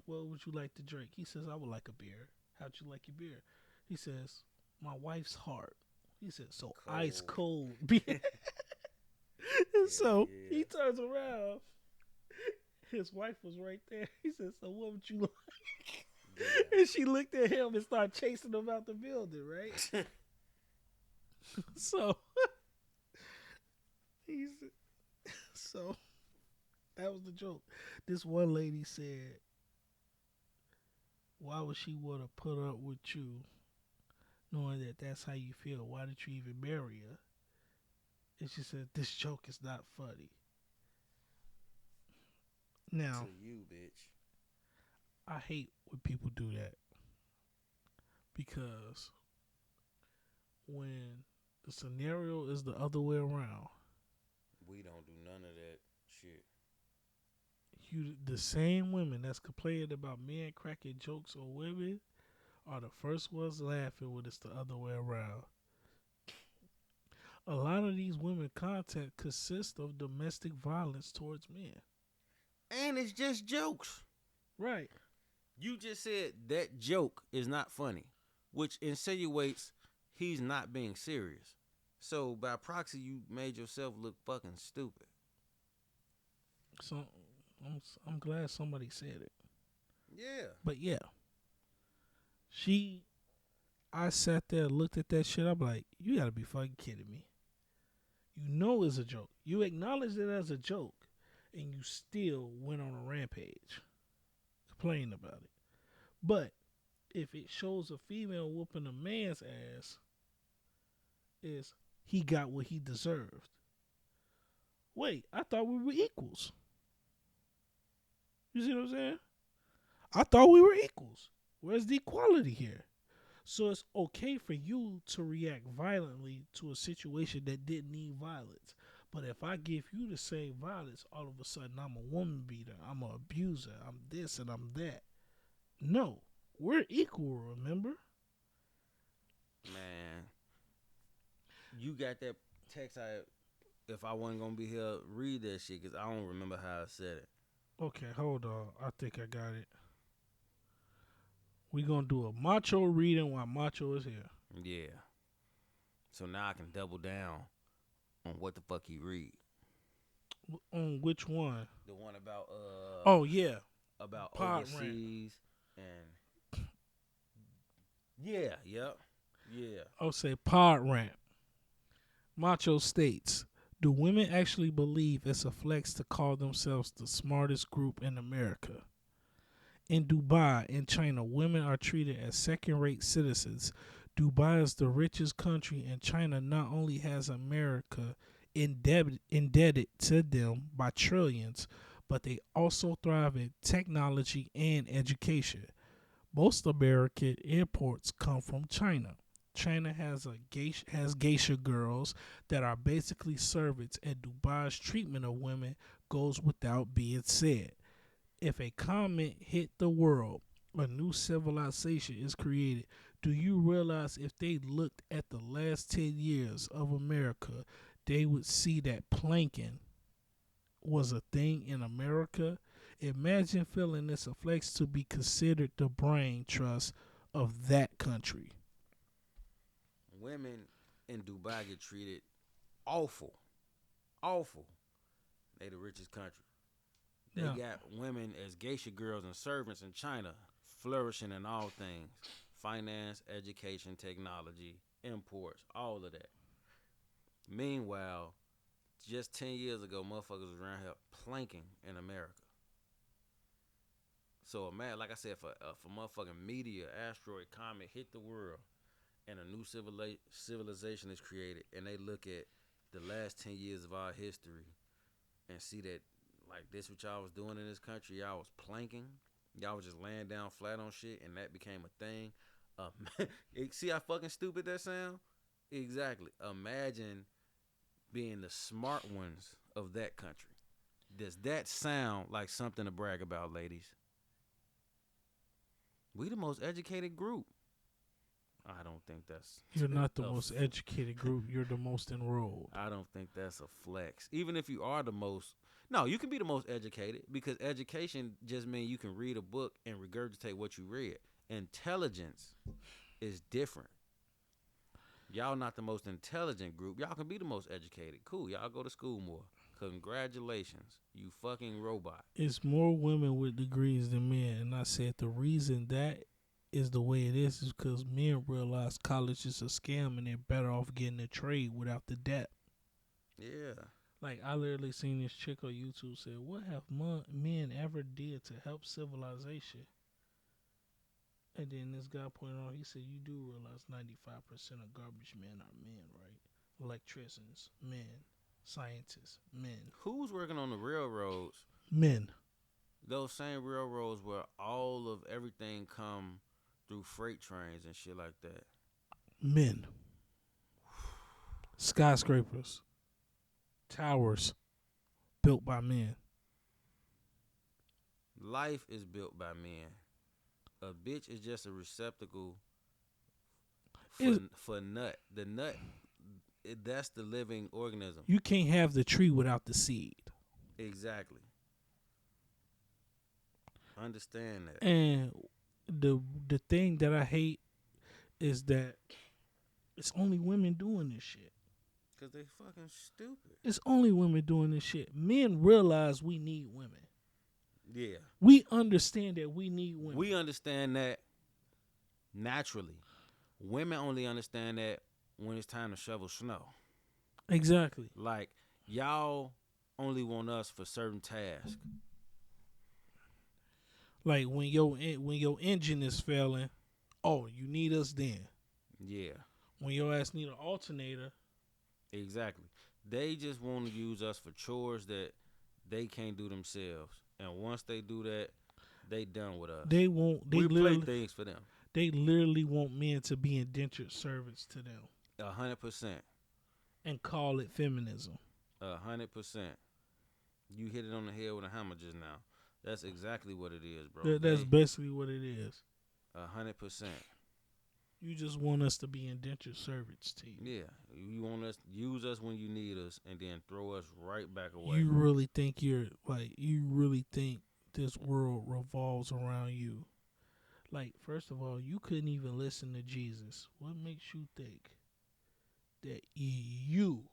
you like to drink?" He says, "I would like a beer." "How'd you like your beer?" He says, "My wife's heart." He says, "So Cold. ice cold beer." And so he turns around. His wife was right there. He said, "So what would you like?" Yeah. And she looked at him and started chasing him out the building, right? So so that was the joke. This one lady said, "Why would she want to put up with you knowing that that's how you feel? Why did you even marry her?" And she said, "This joke is not funny." Now, To you, bitch. I hate when people do that because when the scenario is the other way around, We don't do none of that shit. the same women that's complaining about men cracking jokes on women are the first ones laughing when it's the other way around. A lot of these women content consists of domestic violence towards men. And it's just jokes. Right. You just said that joke is not funny, which insinuates he's not being serious. So by proxy, you made yourself look fucking stupid. So I'm glad somebody said it. Yeah. But yeah, I sat there, looked at that shit. I'm like, you gotta be fucking kidding me. You know it's a joke. You acknowledged it as a joke, and you still went on a rampage, complaining about it. But if it shows a female whooping a man's ass, is he got what he deserved. Wait, I thought we were equals. You see what I'm saying? I thought we were equals. Where's the equality here? So it's okay for you to react violently to a situation that didn't need violence. But if I give you the same violence, all of a sudden I'm a woman beater, I'm an abuser, I'm this and I'm that. No, we're equal, remember? Man, you got that text. If I wasn't gonna be here, read that shit because I don't remember how I said it. Okay, hold on. I think I got it. We gonna do a macho reading while macho is here. Yeah. So now I can double down on what the fuck he read. On which one? The one about Oh yeah, about Pod overseas and yeah, yep, yeah. I'll say pod rant. Macho states, do women actually believe it's a flex to call themselves the smartest group in America? In Dubai, in China, women are treated as second-rate citizens. Dubai is the richest country, and China not only has America indebted to them by trillions, but they also thrive in technology and education. Most American imports come from China. China has geisha girls that are basically servants, and Dubai's treatment of women goes without being said. If a comment hit the world, a new civilization is created. Do you realize if they looked at the last 10 years of America, they would see that planking was a thing in America? Imagine feeling it's a flex to be considered the brain trust of that country. Women in Dubai get treated awful, awful. They the richest country. They Yeah. got women as geisha girls and servants in China, flourishing in all things: finance, education, technology, imports, all of that. Meanwhile, just 10 years ago, motherfuckers was around here planking in America. So, man, like I said, for motherfucking media, asteroid, comet hit the world, and a new civilization is created, and they look at the last 10 years of our history and see that, like, this what y'all was doing in this country, y'all was planking, y'all was just laying down flat on shit, and that became a thing. See how fucking stupid that sound? Exactly. Imagine being the smart ones of that country. Does that sound like something to brag about, ladies? We the most educated group. I don't think that's. You're not the most educated group. You're the most enrolled. I don't think that's a flex. Even if you are the most. No, you can be the most educated because education just means you can read a book and regurgitate what you read. Intelligence is different. Y'all not the most intelligent group. Y'all can be the most educated. Cool. Y'all go to school more. Congratulations. You fucking robot. It's more women with degrees than men. And I said the reason that is the way it is because men realize college is a scam and they're better off getting a trade without the debt. Yeah. Like, I literally seen this chick on YouTube say, what have men ever did to help civilization? And then this guy pointed out, he said, you do realize 95% of garbage men are men, right? Electricians, men. Scientists, men. Who's working on the railroads? Men. Those same railroads where all of everything come through freight trains and shit like that. Men. Skyscrapers. Towers. Built by men. Life is built by men. A bitch is just a receptacle for nut. The nut, that's the living organism. You can't have the tree without the seed. Exactly. Understand that. And the thing that I hate is that it's only women doing this shit. Because they fucking stupid. It's only women doing this shit. Men realize we need women. Yeah. We understand that we need women. We understand that. naturally. Women only understand that when it's time to shovel snow. Exactly. Like y'all only want us for certain tasks. Like when your engine is failing, oh, you need us then. Yeah, When your ass need an alternator, exactly. They just want to use us for chores that they can't do themselves. And once they do that, they done with us. they won't. We play things for them. They literally want men to be indentured servants to them 100%. and call it feminism. 100%. You hit it on the head with a hammer just now. That's exactly what it is, bro. That's basically what it is. 100%. You just want us to be indentured servants to you. Yeah, you want us use us when you need us, and then throw us right back away. You really think you really think this world revolves around you. Like, first of all, you couldn't even listen to Jesus. What makes you think that you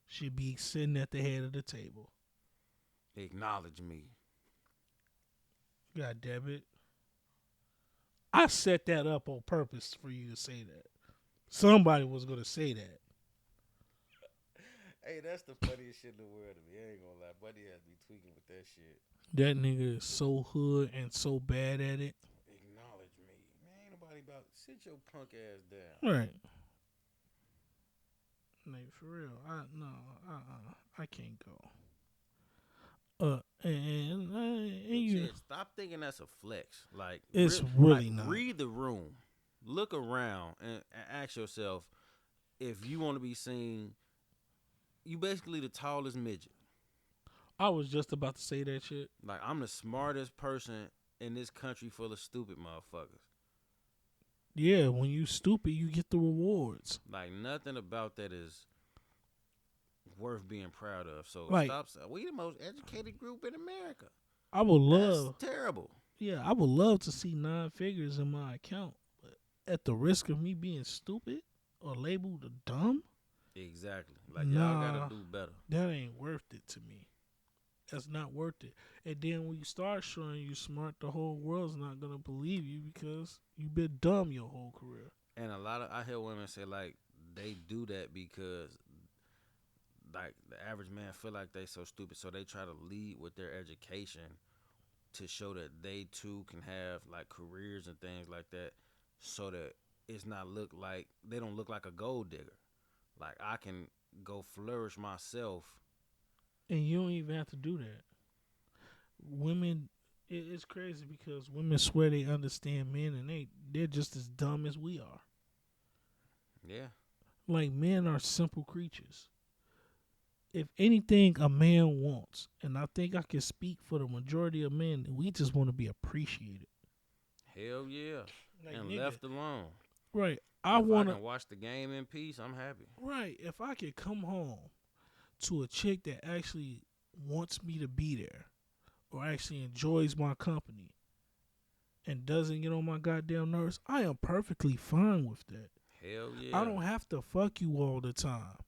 should be sitting at the head of the table? Acknowledge me. God damn it. I set that up on purpose for you to say that. Somebody was going to say that. Hey, that's the funniest shit in the world to me. I ain't gonna lie, buddy has me tweaking with that shit. That nigga is so hood and so bad at it. Acknowledge me, man. Ain't nobody about sit your punk ass down. Right. Like, for real. I can't go. And you, Shit, stop thinking that's a flex. Like it's really like, not. Read the room, look around, and ask yourself if you want to be seen. You basically the tallest midget. I was just about to say that shit. Like I'm the smartest person in this country full of stupid motherfuckers. Yeah, when you stupid, you get the rewards. Like nothing about that is worth being proud of. So Like- stop. We the most educated group in America. I would love, That's terrible. yeah, I would love to see 9 figures in my account, but at the risk of me being stupid or labeled dumb, Exactly. Like y'all gotta do better. that ain't worth it to me. That's not worth it. And then when you start showing you smart, the whole world's not gonna believe you because you've been dumb your whole career. And a lot of I hear women say like they do that because like the average man feel like they so stupid, so they try to lead with their education to show that they too can have like careers and things like that, so that it's not look like they don't look like a gold digger. Like I can go flourish myself. And you don't even have to do that. Women, it's crazy because women swear they understand men and they're just as dumb as we are. Yeah. Like, men are simple creatures. If anything a man wants, and I think I can speak for the majority of men, we just want to be appreciated. Hell yeah. Like, And nigga, left alone. right. If I want can to. watch the game in peace, I'm happy. Right. If I could come home to a chick that actually wants me to be there or actually enjoys my company and doesn't get on my goddamn nerves, I am perfectly fine with that. Hell yeah. I don't have to fuck you all the time.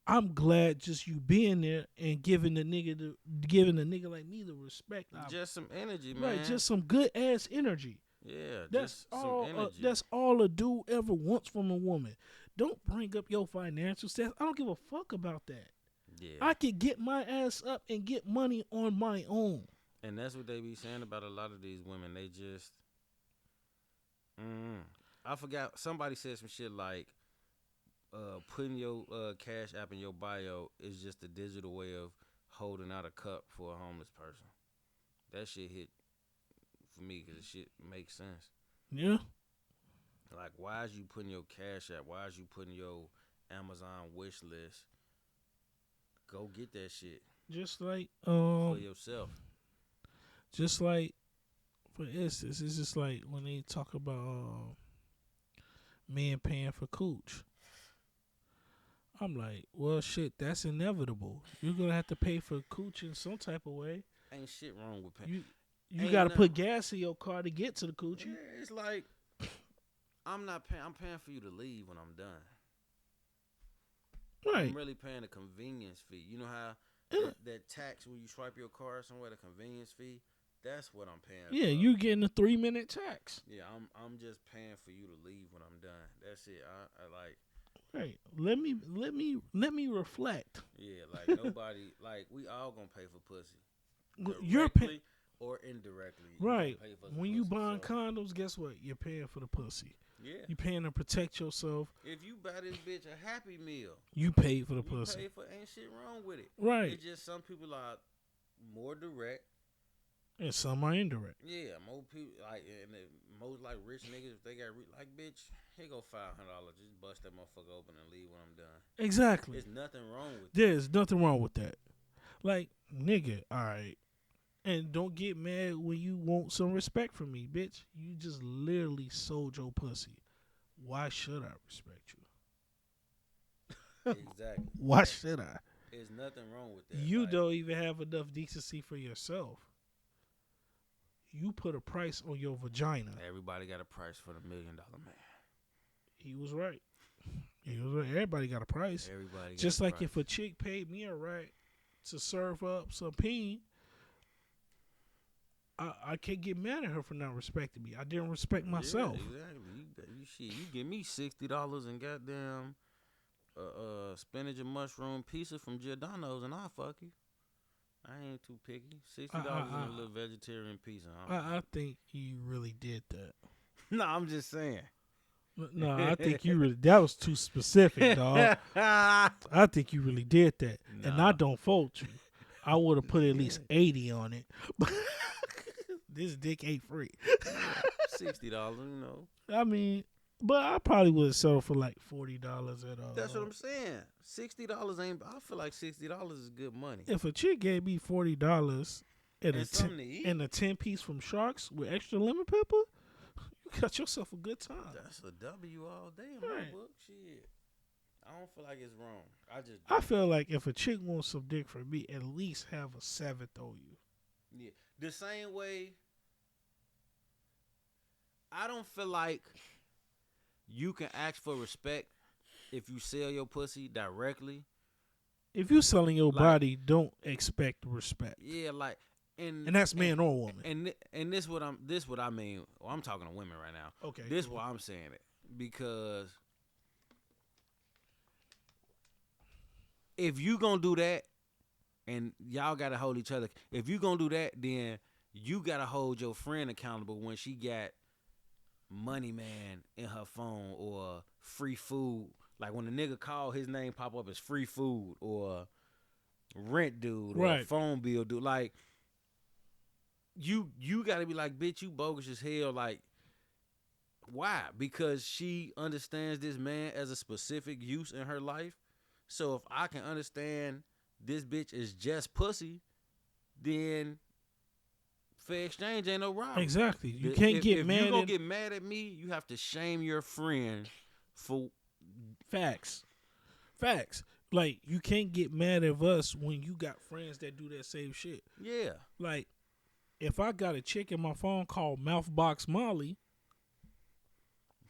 I'm glad just you being there and giving the nigga like me the respect. Just some energy, man. Right, just some good ass energy. yeah, That's just all. some energy. That's all a dude ever wants from a woman. Don't bring up your financial status. I don't give a fuck about that. yeah. I could get my ass up and get money on my own. And that's what they be saying about a lot of these women. They just, I forgot. Somebody said some shit like, putting your cash app in your bio is just a digital way of holding out a cup for a homeless person. That shit hit for me because the shit makes sense. Yeah. Like, why is you putting your cash app? Why is you putting your Amazon wish list? Go get that shit Just like for yourself. just like for instance, it's just like when they talk about men paying for cooch. I'm like, well, shit, that's inevitable. You're gonna have to pay for cooch in some type of way. Ain't shit wrong with paying. You Ain't got to nothing- put gas in your car to get to the coochie. Yeah, it's like I'm not paying. I'm paying for you to leave when I'm done. Right. I'm really paying a convenience fee. You know how that tax when you swipe your card somewhere, the convenience fee. That's what I'm paying. Yeah, for. you getting a 3-minute text. Yeah, I'm just paying for you to leave when I'm done. That's it. I like. Right. Let me reflect. Yeah, like nobody. Like we all gonna pay for pussy. You're Directly or indirectly. right. Pay for When you pussy, buying so, condoms, guess what? You're paying for the pussy. yeah. You paying to protect yourself. If you buy this bitch a Happy Meal, You paid for the you pussy. pay for ain't shit wrong with it. Right. It's just some people are more direct. And some are indirect. Yeah, more people like and most like rich niggas if they got like bitch, here go $500. Just bust that motherfucker open and leave when I'm done. Exactly. There's nothing wrong with that. There's nothing wrong with that. Like, nigga, all right. And don't get mad when you want some respect from me, bitch. You just literally sold your pussy. Why should I respect you? Exactly. Why should I? There's nothing wrong with that. You like, don't even have enough decency for yourself. You put a price on your vagina. Everybody got a price for the $1 million man. He was right. He was right. Everybody got a price. Everybody got Just a like price. if a chick paid me a right to serve up some peen, I can't get mad at her for not respecting me. I didn't respect myself. Yeah, exactly. You give me $60 and goddamn spinach and mushroom pizza from Giordano's and I'll fuck you. I ain't too picky. $60 and a little vegetarian pizza. I think you really did that. No, I'm just saying. No, I think you really, that was too specific, dog. I think you really did that. And I don't fault you. I would have put at least 80 on it. This dick ain't free. $60, you know. I mean, but I probably would have settled for like $40 at all. That's what I'm saying. $60 ain't. I feel like $60 is good money. If a chick gave me $40 And something to eat. and a 10-piece from Sharks with extra lemon pepper, you got yourself a good time. That's a W all day in my Right. book. Shit. I don't feel like it's wrong. I feel like if a chick wants some dick from me, at least have a 7th on you. Yeah. The same way, I don't feel like you can ask for respect if you sell your pussy directly. If you selling your Like- body, don't expect respect. Yeah, like And that's man or woman. And this what I mean. Well, I'm talking to women right now. Okay. This cool. why I'm saying it because if you gonna do that, and y'all gotta hold each other. If you gonna do that, then you gotta hold your friend accountable when she got Money Man in her phone or free food. Like when the nigga call, his name pop up as free food or rent dude or Right. phone bill dude. Like you gotta be like, bitch, you bogus as hell. Like why? Because she understands this man as a specific use in her life. So if I can understand this bitch is just pussy, then fair exchange ain't no robbery. Exactly. You can't get if mad you gonna at get mad at me, you have to shame your friend for facts. Facts. Like, you can't get mad at us when you got friends that do that same shit. yeah. Like, if I got a chick in my phone called Mouthbox Molly,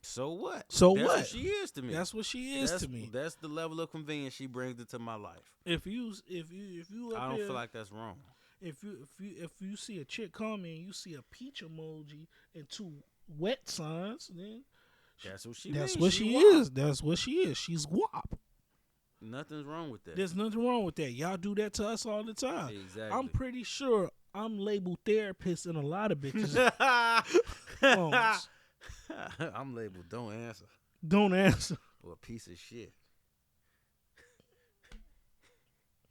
So what? So That's what? She is to me. that's what she is to me. That's the level of convenience she brings into my life. If you I up don't here, feel like that's wrong. if you see a chick call me and you see a peach emoji and 2 wet signs, then That's what she. that's means. what she WAP. is. That's what she is. She's guap. Nothing's wrong with that. There's nothing wrong with that. Y'all do that to us all the time. Exactly. I'm pretty sure I'm labeled therapist in a lot of bitches' phones. I'm labeled don't answer Don't answer or a piece of shit.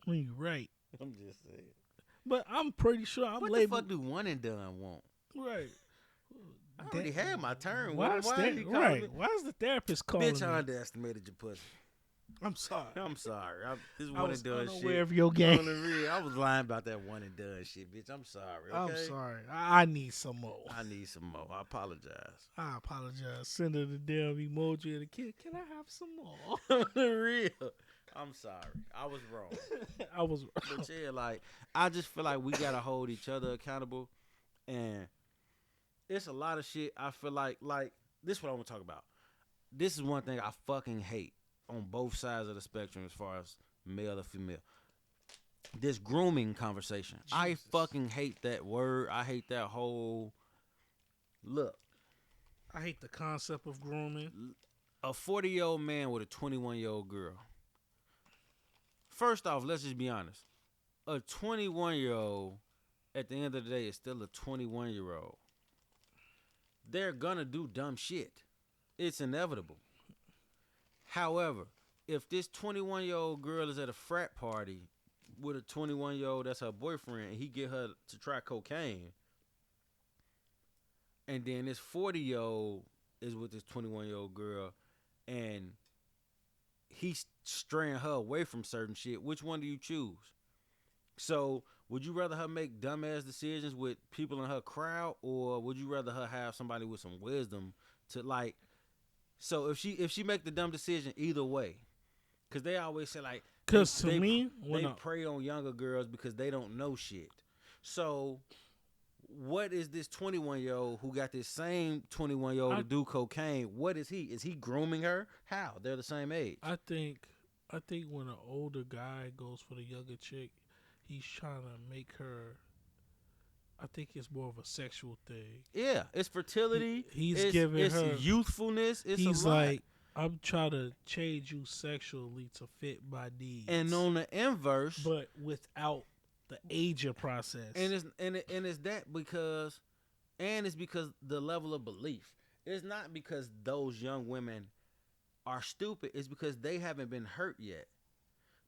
when you right. I'm just saying. But I'm pretty sure I'm What the labeled fuck do one and done want? right. I already had my turn. Why Why is is that he calling right? me? Why is the therapist calling Bitch, I me? underestimated your pussy. I'm sorry. I'm sorry. This I one was and done unaware shit. of your On game. the real, I was lying about that one and done shit, bitch. I'm sorry. Okay? I'm sorry. I need some more. I need some more. I apologize. I apologize. Send her the damn emoji of the kid. Can I have some more? On the real, I'm sorry. I was wrong. I was But yeah, like I just feel like we gotta hold each other accountable, and it's a lot of shit. I feel like this is what I want to talk about. This is one thing I fucking hate on both sides of the spectrum as far as male or female. this grooming conversation. I fucking hate that word. I hate that whole look. I hate the concept of grooming. A 40-year-old man with a 21-year-old girl. First off, let's just be honest. A 21-year-old, at the end of the day, is still a 21-year-old. They're gonna do dumb shit. It's inevitable. However, if this 21-year-old girl is at a frat party with a 21-year-old that's her boyfriend, and he get her to try cocaine, and then this 40-year-old is with this 21-year-old girl, and he's straying her away from certain shit, which one do you choose? So, would you rather her make dumbass decisions with people in her crowd, or would you rather her have somebody with some wisdom to like? So if she make the dumb decision either way, because they always say like, Because to me, they prey on younger girls because they don't know shit. So what is this 21-year-old who got this same 21-year-old to do cocaine? What is he? Is he grooming her? How? They're the same age. I think when an older guy goes for the younger chick, he's trying to make her. I think it's more of a sexual thing. Yeah, it's fertility. He's it's, giving it's her youthfulness. It's he's a lot. like, I'm trying to change you sexually to fit my needs. And on the inverse, but without the aging process. And it's that because, and it's because the level of belief. It's not because those young women are stupid. It's because they haven't been hurt yet.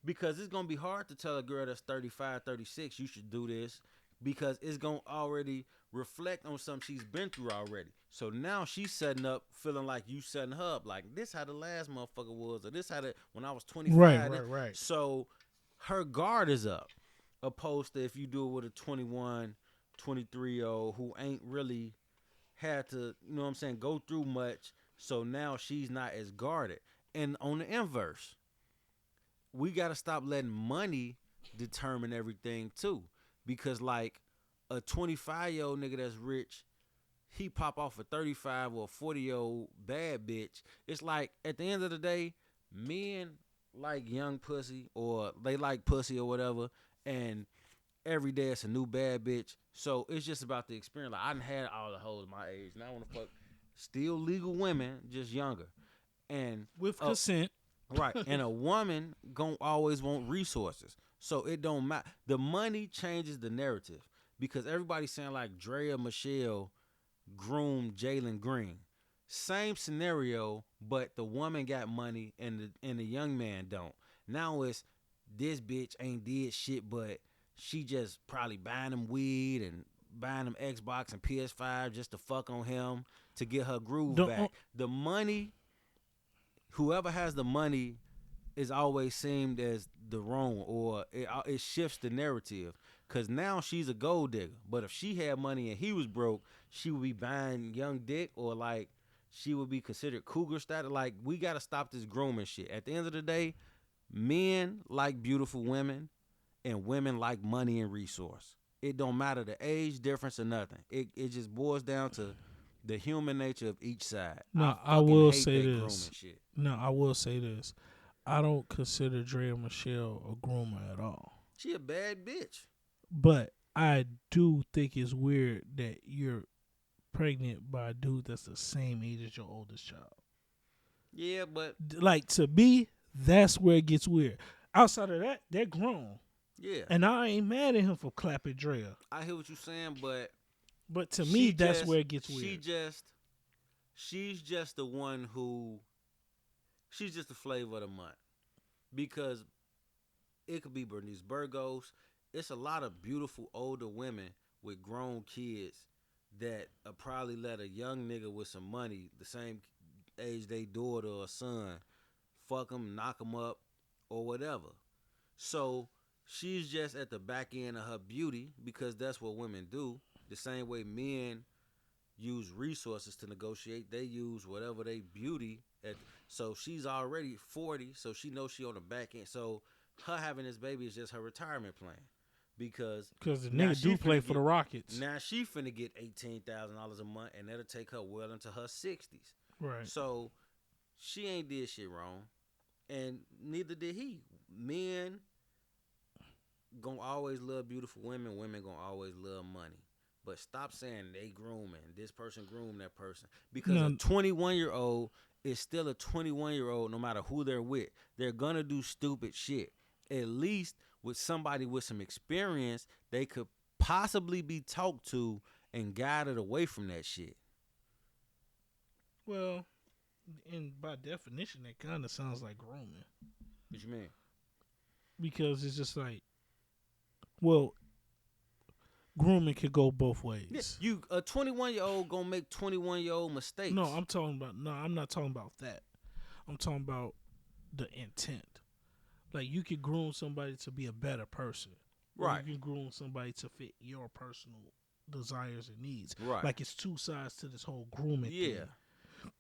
Because it's going to be hard to tell a girl that's 35, 36, you should do this, because it's going to already reflect on something she's been through already. So now she's setting up, feeling like you setting her up, like this how the last motherfucker was, or this how the when I was 25. Right. So her guard is up, opposed to if you do it with a 21, 23-year-old who ain't really had to, you know what I'm saying, go through much. So now she's not as guarded. And on the inverse, we got to stop letting money determine everything too. Because like a 25-year-old nigga that's rich, he pop off a 35 or a 40-year-old bad bitch. It's like at the end of the day, men like young pussy, or they like pussy or whatever, and every day it's a new bad bitch. So it's just about the experience. Like I done had all the hoes my age. Now I want to fuck still legal women, just younger. And with consent. Right. And a woman gon' always want resources. So it don't matter. The money changes the narrative. Because everybody's saying like Drea Michelle groomed Jalen Green. Same scenario, but the woman got money and the young man don't. Now it's this bitch ain't did shit, but she just probably buying him weed and buying him Xbox and PS5 just to fuck on him to get her groove back. The money, whoever has the money is always seemed as the wrong, or it shifts the narrative. Because now she's a gold digger. But if she had money and he was broke, she would be buying young dick, or like she would be considered cougar status. Like, we got to stop this grooming shit. At the end of the day, men like beautiful women and women like money and resource. It don't matter the age difference or nothing. It just boils down to the human nature of each side. No, I will say this. No, I will say this. I don't consider Drea Michelle a groomer at all. She a bad bitch. But I do think it's weird that you're pregnant by a dude that's the same age as your oldest child. Yeah, but like, to me, that's where it gets weird. Outside of that, they're grown. Yeah. And I ain't mad at him for clapping Drea. I hear what you're saying, but to me, that's where it gets weird. She's just the one who, she's just the flavor of the month. Because it could be Bernice Burgos. It's a lot of beautiful older women with grown kids that probably let a young nigga with some money, the same age they daughter or son, fuck them, knock them up, or whatever. So she's just at the back end of her beauty, because that's what women do. The same way men use resources to negotiate, they use whatever they beauty at. So she's already 40, so she knows she on the back end. So her having this baby is just her retirement plan. Because the nigga do play for the Rockets. Now she finna get $18,000 a month, and that'll take her well into her 60s. Right. So she ain't did shit wrong, and neither did he. Men gonna always love beautiful women. Women gonna always love money. But stop saying they grooming. This person groomed that person. Because No. a 21-year-old is still a 21-year-old no matter who they're with. They're gonna do stupid shit. At least with somebody with some experience, they could possibly be talked to and guided away from that shit. Well, and by definition, that kind of sounds like grooming What you mean? because it's just like, well, grooming could go both ways. You a 21-year-old gonna make 21-year-old mistakes. No, I'm not talking about that. I'm talking about the intent. Like you could groom somebody to be a better person, or Right. you can groom somebody to fit your personal desires and needs. Right. Like it's two sides to this whole grooming Yeah. thing.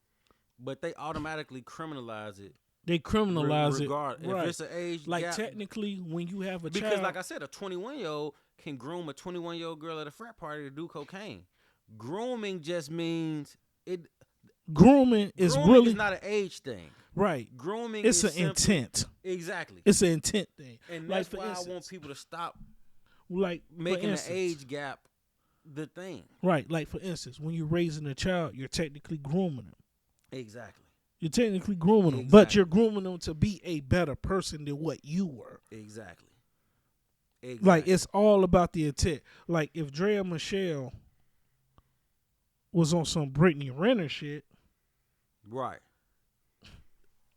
But they automatically criminalize it. They criminalize it. Regard Right. if it's an age Like gap. technically, when you have a Because child, like I said, a 21-year-old can groom a 21-year-old girl at a frat party to do cocaine. Grooming just means it. grooming is Grooming really is not an age thing. right. Grooming It's is an intent. Exactly. It's an intent thing. And like that's for why instance, I want people to stop like making for the instance, age gap the thing. Right. Like for instance, when you're raising a child, you're technically grooming them. Exactly. You're technically grooming them, but Exactly. you're grooming them to be a better person than what you were. Exactly. Like it's all about the intent. Like if Drea Michelle was on some Brittany Renner shit, right.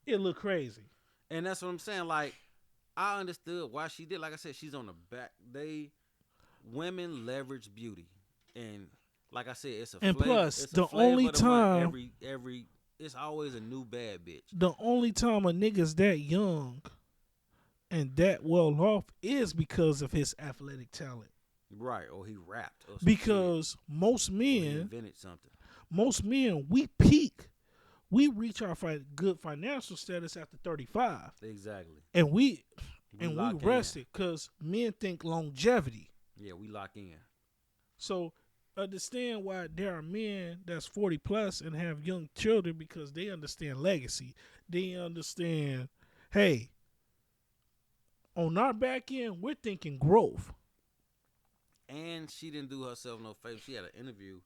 it looked crazy. And that's what I'm saying. Like, I understood why she did. Like I said, she's on the back. Women leverage beauty, and like I said, it's a And flavor, plus, it's a the flavor only of the month. time every it's always a new bad bitch. the only time a nigga's that young and that well off is because of his athletic talent. Right, or he rapped. Or some Because shit, or he invented something. most men, we peak. We reach our good financial status after 35. Exactly. And we lock in. rested because men think longevity. Yeah, we lock in. So understand why there are men that's 40 plus and have young children because they understand legacy. They understand, hey, on our back end, we're thinking growth. And she didn't do herself no favor. She had an interview,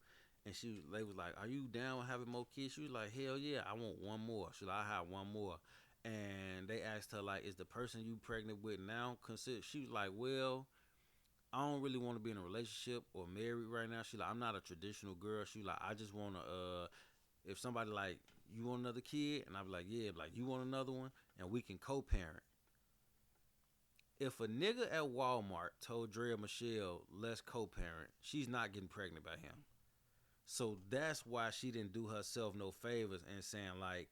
and they was like, "Are you down with having more kids?" She was like, "Hell yeah, I want one more." She was like, "I have one more." And they asked her like, "Is the person you pregnant with now considered?" She was like, "Well, I don't really want to be in a relationship or married right now." She like, "I'm not a traditional girl." She like, "I just want to if somebody like, you want another kid?" And I be like, "Yeah." Like, "You want another one?" And we can co-parent. If a nigga at Walmart told Drea Michelle, "Let's co-parent," she's not getting pregnant by him. So that's why she didn't do herself no favors and saying like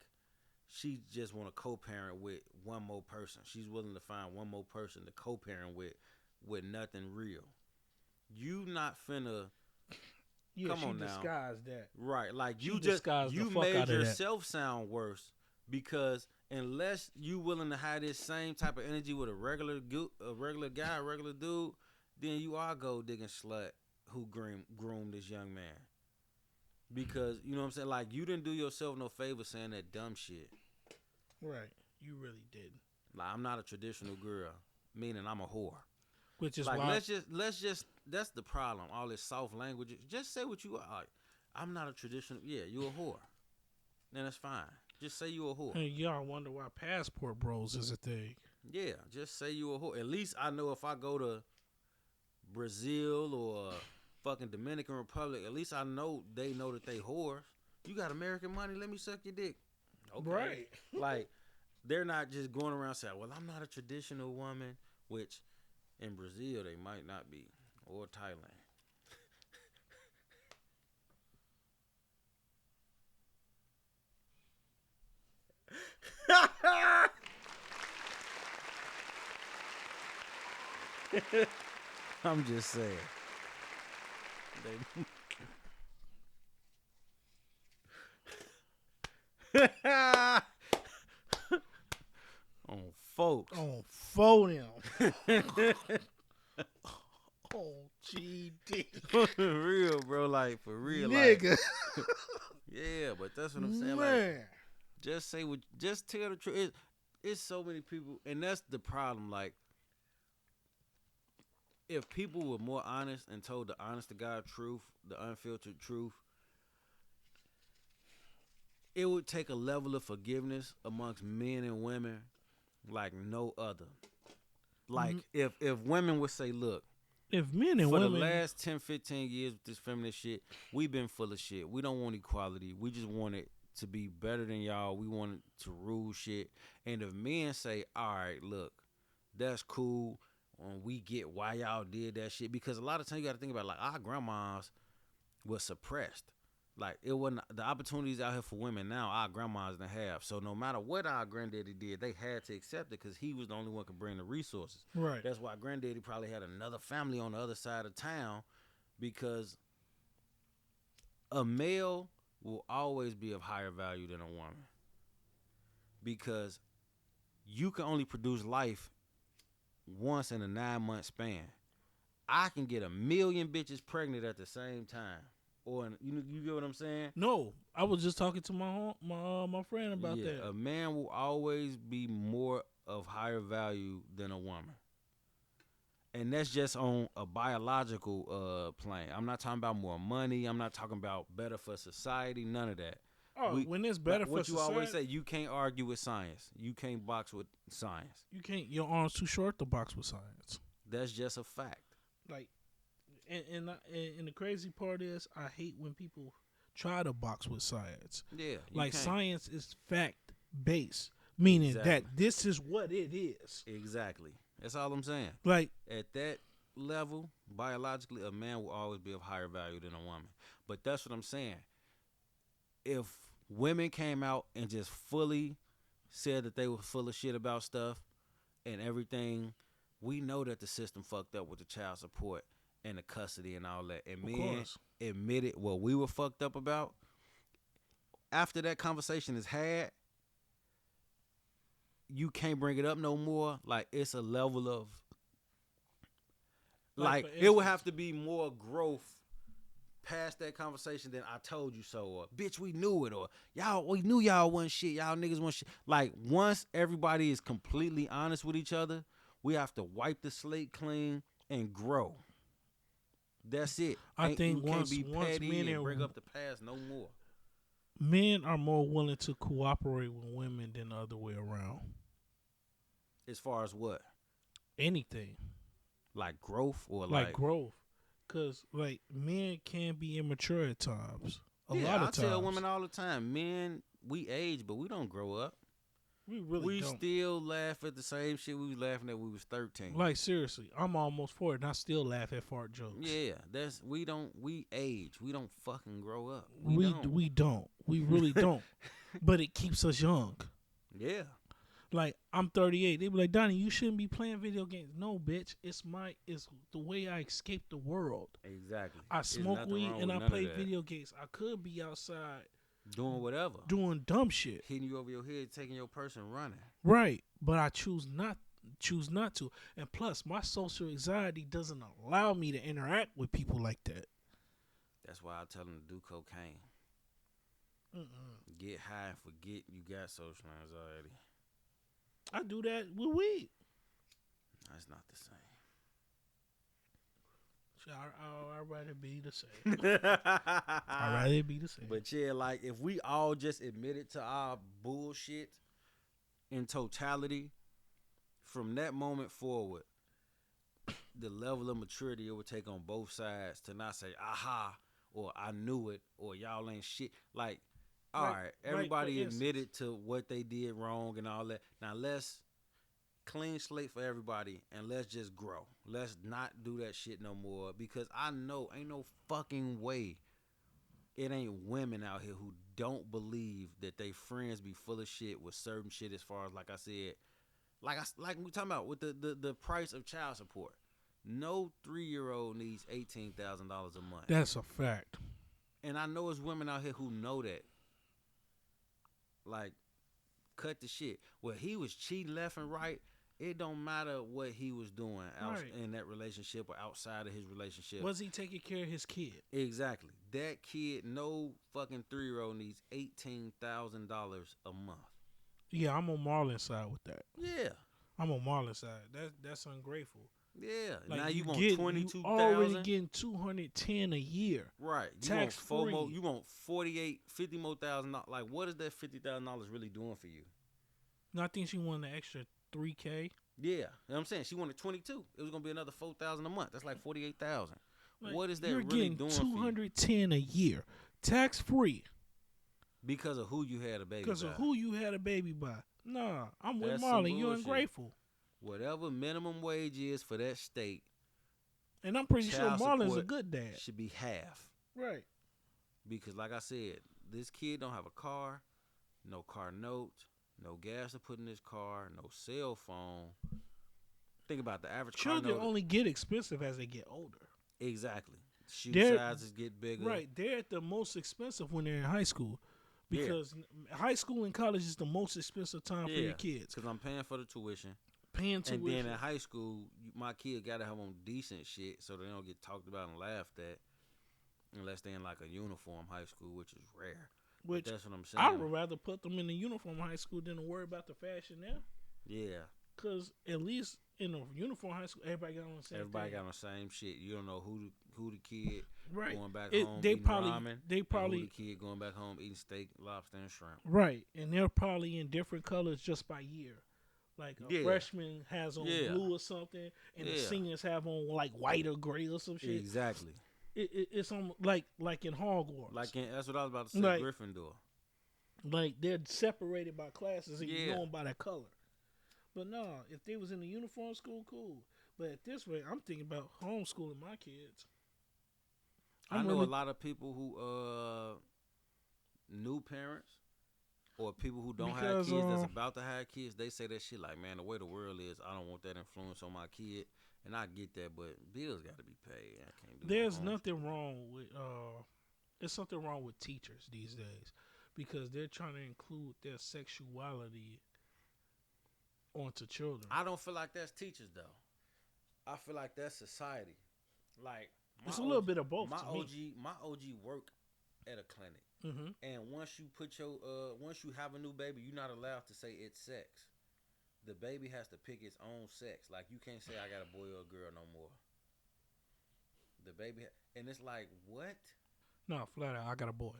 she just want to co-parent with one more person. She's willing to find one more person to co-parent with nothing real. You not finna Yeah, come she on now. disguised that. Right, like She you just disguised the you fuck made out of that. yourself sound worse because unless you willing to have this same type of energy with a regular guy, a regular dude, then you are gold digging slut who groomed this young man. Because you know what I'm saying, like you didn't do yourself no favor saying that dumb shit. Right. You really didn't. Like, I'm not a traditional girl, meaning I'm a whore. Which is Like why let's just that's the problem. All this soft language. Just say what you are. Like, I'm not a traditional. Yeah, you a whore. Then that's fine. Just say you a whore. and y'all wonder why passport bros is a thing. Yeah, just say you a whore. At least I know if I go to Brazil or fucking Dominican Republic, at least I know they know that they whores. You got American money, let me suck your dick. Okay. Right. Like, they're not just going around saying, "Well, I'm not a traditional woman," which in Brazil they might not be, or Thailand. I'm just saying. On folks. On phone Oh, GD. For real, bro. Like, for real. Nigga. Like, yeah, but that's what I'm saying. Man. Like, just tell the truth. It's so many people, and that's the problem. Like, if people were more honest and told the honest to God truth, the unfiltered truth, it would take a level of forgiveness amongst men and women like no other. Like if women would say, look, If men and for the women, last 10, 15 years with this feminist shit, we've been full of shit. We don't want equality. We just want it to be better than y'all. We want it to rule shit. And if men say, all right, look, that's cool, we get why y'all did that shit. Because a lot of times you got to think about, like, our grandmas were suppressed. Like, it wasn't the opportunities out here for women now, our grandmas didn't have. So no matter what our granddaddy did, they had to accept it because he was the only one who could bring the resources. right? That's why granddaddy probably had another family on the other side of town, because a male will always be of higher value than a woman. Because you can only produce life once in a 9-month span. I can get 1,000,000 bitches pregnant at the same time. Or you get what I'm saying? No, I was just talking to my friend about that. A man will always be more of higher value than a woman. And that's just on a biological plane. I'm not talking about more money. I'm not talking about better for society. None of that. Oh, when it's better for what you society, always say, you can't argue with science. You can't box with science. you can't. Your arms too short to box with science. That's just a fact. Like, and the crazy part is, I hate when people try to box with science. Yeah. Like, can't. science is fact based, meaning Exactly. that this is what it is. Exactly. That's all I'm saying. Like, At that level, biologically, a man will always be of higher value than a woman. But that's what I'm saying. If women came out and just fully said that they were full of shit about stuff and everything, we know that the system fucked up with the child support and the custody and all that. And of men course, admitted what we were fucked up about. After that conversation is had, you can't bring it up no more. Like, it's a level of, Like, like, for it would instance- have to be more growth past that conversation than I told you so, or bitch, we knew it, or we knew y'all wasn't shit, y'all niggas wasn't shit. Like, once everybody is completely honest with each other, we have to wipe the slate clean and grow. That's it. I think you once can't be men petty and and bring up the past no more. men are more willing to cooperate with women than the other way around. As far as what? Anything Like growth or like growth, because like men can be immature at times. A lot of I times, tell women all the time, men, we age, but we don't grow up. we really We don't. still laugh at the same shit we was laughing at when we was 13. Like, seriously, I'm almost 40 and I still laugh at fart jokes. Yeah, we age. We don't fucking grow up. We don't. We really don't. But it keeps us young. Yeah. Like, I'm 38. They be like, Donnie, you shouldn't be playing video games. No, bitch. It's the way I escape the world. Exactly. I There's smoke nothing weed wrong and with I none play of that. video games. I could be outside Doing whatever. doing dumb shit. Hitting you over your head, taking your purse and running. Right. But I choose not to. And plus, my social anxiety doesn't allow me to interact with people like that. That's why I tell them to do cocaine. Get high and forget you got social anxiety. I do that with weed. That's not the same. So I'd rather be the same. I'd rather it be the same. But yeah, like, if we all just admitted to our bullshit in totality, from that moment forward, the level of maturity it would take on both sides to not say, aha, or I knew it, or y'all ain't shit. Like, all right, everybody for instance. admitted to what they did wrong and all that. Now let's clean slate for everybody and let's just grow. Let's not do that shit no more, because I know ain't no fucking way it ain't women out here who don't believe that they friends be full of shit with certain shit, as far as, like I said, like we talking about with the price of child support. No 3-year-old needs $18,000 a month. That's a fact. And I know there's women out here who know that. Like, cut the shit. Well, he was cheating left and right. It don't matter what he was doing in that relationship or outside of his relationship. Was he taking care of his kid? Exactly. That kid, no fucking 3-year-old needs $18,000 a month. Yeah, I'm on Marlon's side with that. Yeah. I'm on Marlon's side. That's ungrateful. Yeah. Like Now you you want get you already 22,000. getting 210 a year. Right. You want Tax four free. more. You want 48, 50 more thousand. Like, what is that $50,000 really doing for you? No, I think she won the extra 3K. Yeah, you know what I'm saying? She wanted 22. It was gonna be another 4,000 a month. That's like 48,000. Like What is that you're really getting doing for you? 210 a year, tax free, Because of who you had a baby because by. of who you had a baby by. Nah, I'm with That's some Marlon. You're bullshit. ungrateful, Whatever minimum wage is for that state, and I'm pretty sure child Marlon's a support good dad. should be half. Right. Because like I said, this kid don't have a car, no car note, no gas to put in his car, no cell phone. Think about the average car Children note. only get expensive as they get older. Exactly. Shoe They're- sizes get bigger. Right. They're at the most expensive when they're in high school, Yeah. because high school and college is the most expensive time for your kids. Because I'm paying for the tuition. Paying tuition. And then in high school, my kid got to have on decent shit so they don't get talked about and laughed at unless they're in like a uniform high school, which is rare. Which That's what I'm saying. I would rather put them in the uniform high school than to worry about the fashion now. Yeah. Because at least in a uniform high school, everybody got on the same Everybody thing. got on the same shit. You don't know who the kid Right. going back It- home they eating probably- ramen, they and probably- who the kid going back home eating steak, lobster, and shrimp. Right. And they're probably in different colors just by year. Like a Yeah. freshman has on Yeah. blue or something, and the Yeah. seniors have on like white or gray or some shit. Exactly. It's on like in Hogwarts. That's what I was about to say. Like- Gryffindor. Like they're separated by classes and you Yeah. know them by that color. But no, if they was in a uniform school, cool. But at this rate, I'm thinking about homeschooling my kids. I I'm know a really- lot of people who new parents or people who don't have Because, kids that's about to have kids. They say that shit like, man, the way the world is, I don't want that influence on my kid. And I get that, but bills got to be paid. I can't do no There's homeschool. nothing wrong with there's something wrong with teachers these days because they're trying to include their sexuality onto children. I don't feel like that's teachers though. I feel like that's society. Like It's a little bit of both My to me. OG work at a clinic, Mm-hmm. and once you have a new baby, you're not allowed to say it's sex. The baby has to pick its own sex. Like you can't say I got a boy or a girl no more. The baby, and it's like what? No, flat out, I got a boy,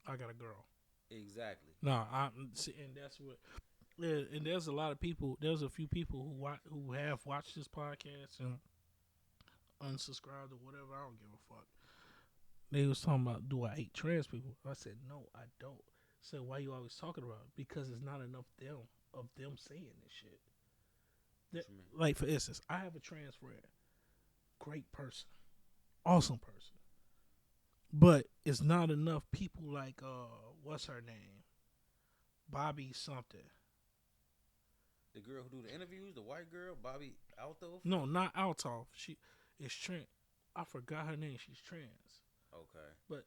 I got a girl. Exactly. No, I see, and that's what. Yeah, and there's a lot of people. There's a few people who have watched this podcast and unsubscribed or whatever. I don't give a fuck. They was talking about, do I hate trans people? I said no, I don't. So why you always talking about it? Because it's not enough of them saying this shit. What you mean? Like for instance, I have a trans friend, great person, awesome person, but it's not enough people like what's her name, Bobby something. The girl who do the interviews, the white girl, Bobby Alto. No, not Althoff. She is trans. I forgot her name. She's trans. Okay.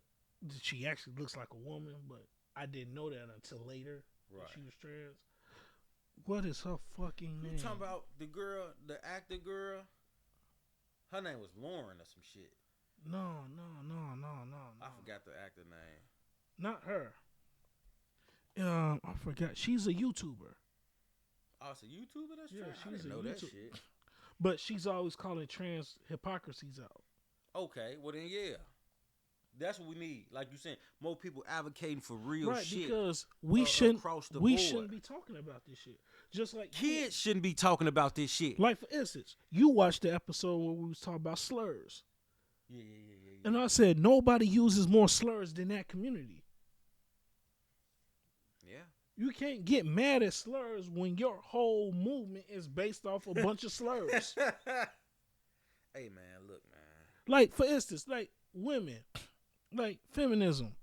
She actually looks like a woman, but I didn't know that until later. That Right. she was trans. What is her fucking name? You talking about the girl, the actor girl? Her name was Lauren or some shit. No. I forgot the actor name. Not her. I forgot. She's a YouTuber, Oh, it's a YouTuber that's Yeah, trans? I she's didn't a know that YouTube- shit. but she's always calling trans hypocrisies out. Okay, well then yeah. That's what we need. Like you saying, more people advocating for real Right, shit. because we shouldn't across the we board. shouldn't be talking about this shit. Just like Kids shouldn't be talking about this shit. Like for instance, you watched the episode where we was talking about slurs. Yeah. And I said nobody uses more slurs than that community. Yeah. You can't get mad at slurs when your whole movement is based off a bunch of slurs. Hey man, look man. Like for instance, like women, like feminism.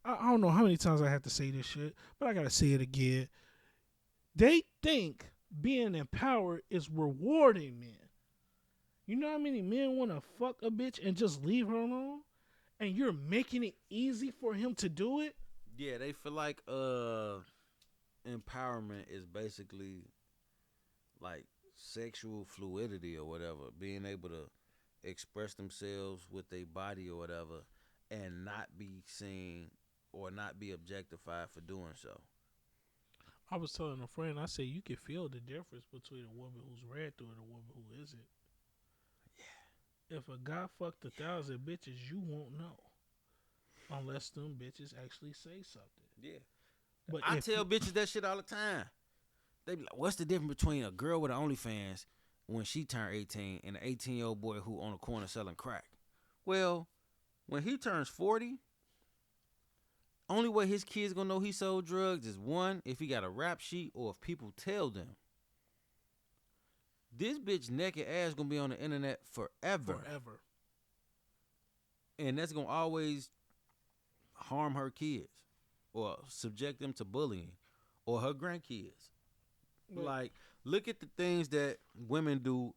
I don't know how many times I have to say this shit, but I gotta say it again. They think being empowered is rewarding men. You know how many men want to fuck a bitch and just leave her alone? And you're making it easy for him to do it? Yeah, they feel like empowerment is basically like sexual fluidity or whatever, being able to express themselves with their body or whatever and not be seen or not be objectified for doing so. I was telling a friend, I said you can feel the difference between a woman who's read through it and a woman who isn't. if a guy fucked 1,000 bitches, you won't know unless them bitches actually say something. Yeah. But I if tell bitches that shit all the time. They be like, what's the difference between a girl with an OnlyFans when she turned 18 and an 18-year-old boy who on the corner selling crack? Well, when he turns 40, only way his kids gonna know he sold drugs is one, if he got a rap sheet or if people tell them. This bitch naked ass gonna be on the internet forever. forever, And that's gonna always harm her kids or subject them to bullying or her grandkids. But- Like, look at the things that women do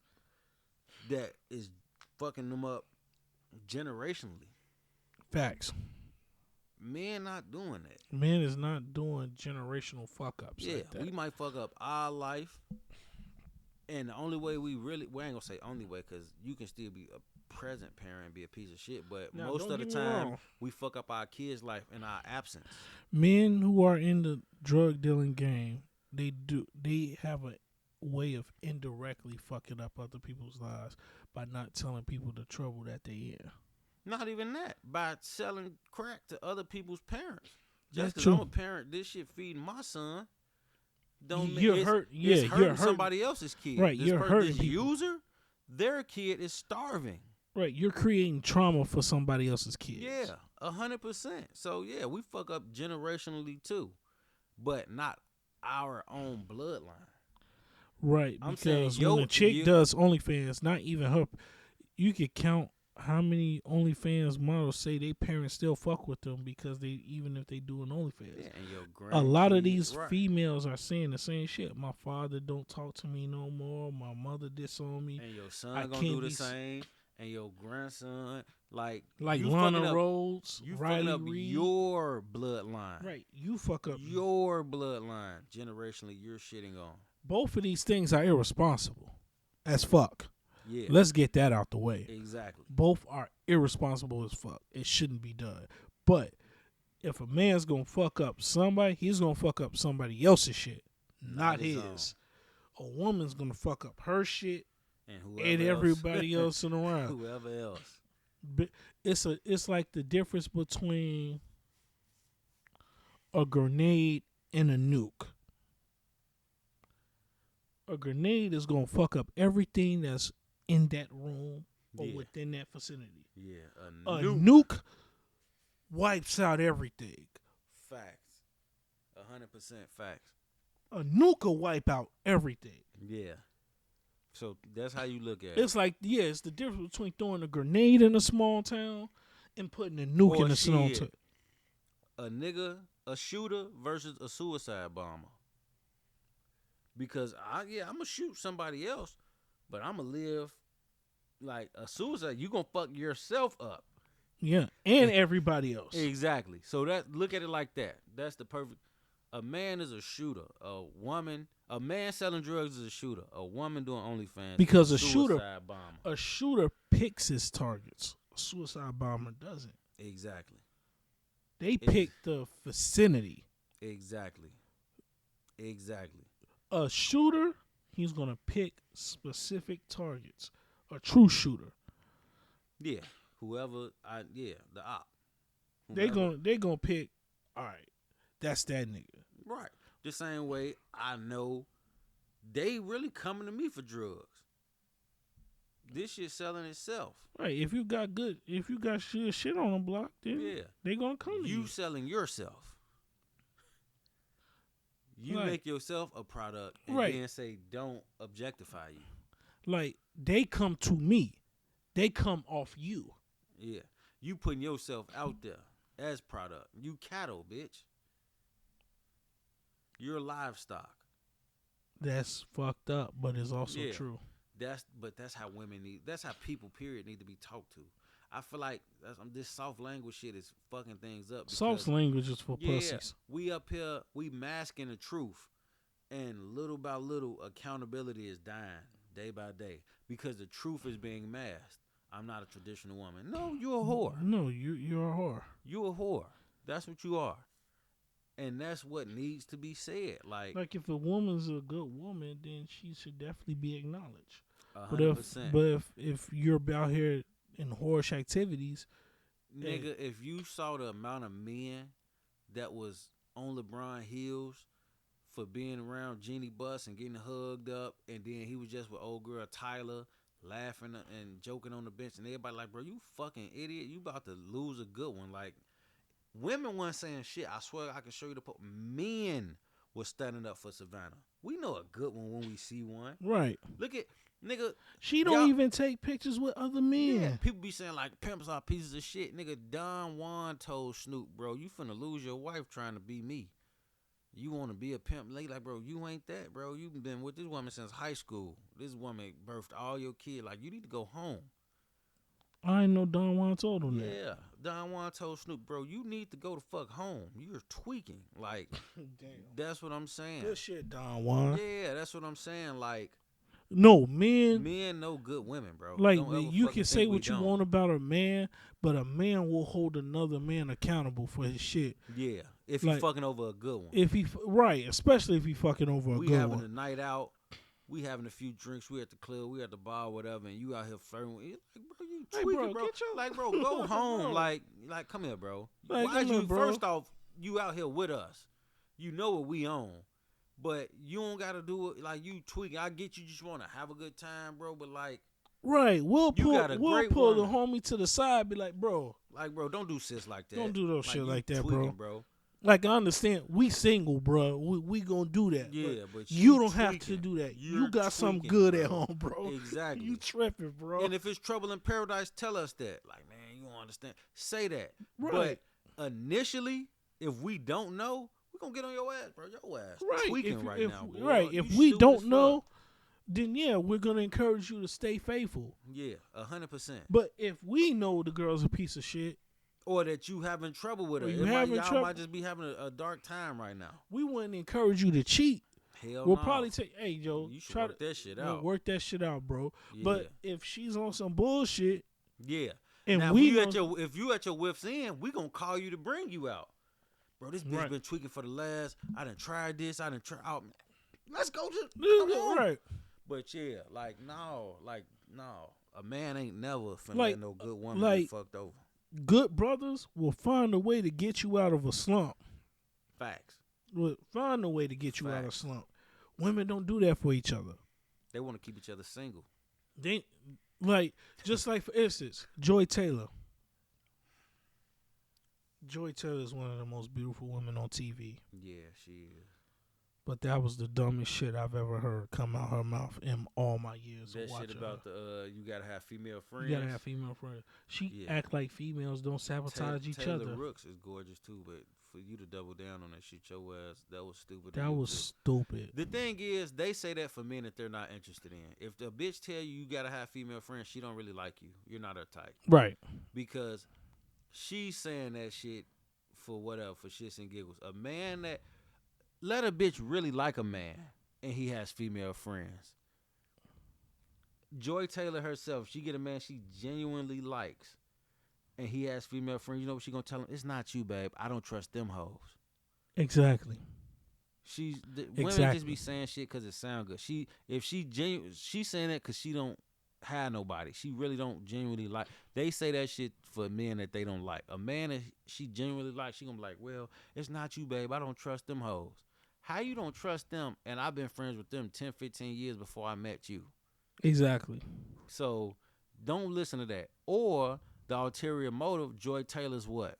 that is fucking them up generationally. facts. Men not doing that. Men is not doing generational fuck ups Yeah, like that. we might fuck up our life. And the only way we ain't gonna say only way, because you can still be a present parent and be a piece of shit. But Now, most don't of the get me time, wrong. we fuck up our kids' life in our absence. Men who are in the drug dealing game, they have a way of indirectly fucking up other people's lives by not telling people the trouble that they in. Not even that. By selling crack to other people's parents. That's Just because true. I'm a parent, this shit feeding my son. Don't mean You're it's, hurt. it's Yeah, hurting you're hurting. somebody else's kid. Right, This you're hurting this people. user, their kid is starving. Right, you're creating trauma for somebody else's kids. Yeah, 100%. So yeah, we fuck up generationally too, but not our own bloodline. Right, I'm saying, because when a chick you- does OnlyFans, not even her, you could count how many OnlyFans models say they parents still fuck with them because they, even if they do an OnlyFans. Yeah, and your A lot of grandkids, these right. females are saying the same shit. My father don't talk to me no more. My mother disowned me. And your son I gonna can't do the be s- same, and your grandson, like Like you Lana fucking up, Rhodes, you Riley fucking up Reid. your bloodline. Right, you fuck up. Your bloodline, generationally, you're shitting on. Both of these things are irresponsible as fuck. Yeah, Let's get that out the way. exactly. Both are irresponsible as fuck. It shouldn't be done. But if a man's gonna fuck up somebody, he's gonna fuck up somebody else's shit, not his his. A woman's gonna fuck up her shit And whoever and else, everybody else in around. whoever else. But it's like the difference between a grenade and a nuke. A grenade is gonna fuck up everything that's in that room or Yeah. within that vicinity. Yeah, A nuke. nuke wipes out everything. Facts. 100% facts. A nuke will wipe out everything. Yeah. So that's how you look at It's like, yeah, it's the difference between throwing a grenade in a small town and putting a nuke Or in a small shit. town. A nigga, a shooter versus a suicide bomber. Because I'm gonna shoot somebody else, but I'm gonna live like a suicide. You gonna fuck yourself up. Yeah, and everybody else. Exactly. So look at it like that. That's the perfect. A man is a shooter. A man selling drugs is a shooter. A woman doing OnlyFans Because is a shooter- suicide bomber. A shooter picks his targets. A suicide bomber doesn't. Exactly. They pick the vicinity. Exactly. A shooter, he's gonna pick specific targets. A true shooter, Yeah. The op. they Whoever. gonna pick. All right, that's that nigga. Right. The same way I know they really coming to me for drugs. This shit selling itself. Right. If you got shit on the block, then Yeah. they gonna come to You you. selling yourself. You Right. make yourself a product and Right. then say don't objectify you. Like they come to me, they come off you. Yeah. You putting yourself out there as product. You cattle, bitch. You're livestock. That's fucked up, but it's also Yeah. true. That's how women that's how people period need to be talked to. I feel like this soft language shit is fucking things up. Soft because, language is for yeah, pussies. we up here, we masking the truth, and little by little, accountability is dying day by day because the truth is being masked. I'm not a traditional woman. No, you're a whore. No, you're a whore. You a whore. That's what you are, and that's what needs to be said. Like Like if a woman's a good woman, then she should definitely be acknowledged. But if 100%. but if you're out here in horse activities, Nigga, if you saw the amount of men that was on LeBron heels for being around Jeannie Buss and getting hugged up, and then he was just with old girl Tyler laughing and joking on the bench, and everybody like, bro, you fucking idiot, you about to lose a good one. Like, women weren't saying shit. I swear I can show you the men was standing up for Savannah. We know a good one when we see one. right? Look at nigga. She don't even take pictures with other men. Yeah, people be saying like pimps are pieces of shit. Nigga, Don Juan told Snoop, bro, you finna lose your wife trying to be me. You want to be a pimp? Like, bro, you ain't that, bro. You been with this woman since high school. This woman birthed all your kids. Like, you need to go home. I didn't know Don Juan told him that. Yeah, Don Juan told Snoop, bro, you need to go the fuck home. You're tweaking. Like, Damn. that's what I'm saying. Good shit, Don Juan. Yeah, that's what I'm saying. Like, No, men know good women, bro. like Don't ever you fucking can say think we what you don't. want about a man, but a man will hold another man accountable for his shit. Yeah, if Like, you fucking over a good one. If he right, especially if he fucking over a We good having one. a night out. We having a few drinks. We at the club. We at the bar, whatever. And you out here flirting. With, like, bro, you Hey, tweaking, bro, bro. get your- Like, bro, go home. Bro. Like, come here, bro. Like, Why come you? here, bro. First off, you out here with us. You know what we on. But you don't gotta do it like you tweaking. I get you just want to have a good time, bro. But like, Right, we'll You pull got a great the woman. homie to the side, be like, bro, bro, don't do shit like that. don't do those shit you like that, tweaking, bro. Like, I understand we single, bro. We gonna do that. Yeah, but you don't have to tweaking. do that. You're You got something tweaking, good bro. at home, bro. Exactly. You tripping, bro. And if it's trouble in paradise, tell us that. Like, man, you don't understand. Say that. Right. But initially, if we don't know, we're going to get on your ass, bro. Your ass Right. tweaking If, right if, now, boy. right. You If we stupid as don't fuck. know, then yeah, we're gonna encourage you to stay faithful. Yeah, 100%. But if we know the girl's a piece of shit, Or that you having trouble with her. Or you Y'all having might just be having a dark time right now. we wouldn't encourage you to cheat. Hell We'll no. probably take, hey, Joe, You should try work to that shit you know, out. work that shit out, bro. Yeah. But if she's on some bullshit, Yeah. and now, we if you at your wits end, we gonna call you to bring you out. Bro, this bitch Right. been tweaking for the last. I done tried this. I done tried out. Let's go to. Yeah, Come on. right. But yeah, no. A man ain't never finna Like- let no good woman like- get fucked over. Good brothers will find a way to get you out of a slump. Facts. Will find a way to get you out of a Facts. slump. Women don't do that for each other. They want to keep each other single. They just like for instance, Joy Taylor. Joy Taylor is one of the most beautiful women on TV. Yeah, she is. But that was the dumbest shit I've ever heard come out her mouth in all my years That of shit watching about her. the you gotta have female friends. You gotta have female friends. She Yeah. act like females don't sabotage each Taylor other. Rooks is gorgeous too, but for you to double down on that shit, your ass, that was stupid. That and you was just- stupid. The thing is, they say that for men that they're not interested in. If the bitch tell you gotta have female friends, she don't really like you. You're not her type. Right. Because she's saying that shit for whatever, for shits and giggles. A man that let a bitch really like a man and he has female friends. Joy Taylor herself, she get a man she genuinely likes and he has female friends, you know what she gonna tell him? It's not you, babe. I don't trust them hoes. Exactly. Women just Exactly. be saying shit because it sound good. She's saying that because she don't have nobody. She really don't genuinely like. They say that shit for men that they don't like. A man that she genuinely like, she gonna be like, well, it's not you, babe. I don't trust them hoes. How you don't trust them? And I've been friends with them 10, 15 years before I met you. Exactly. So don't listen to that. Or the ulterior motive, Joy Taylor's what?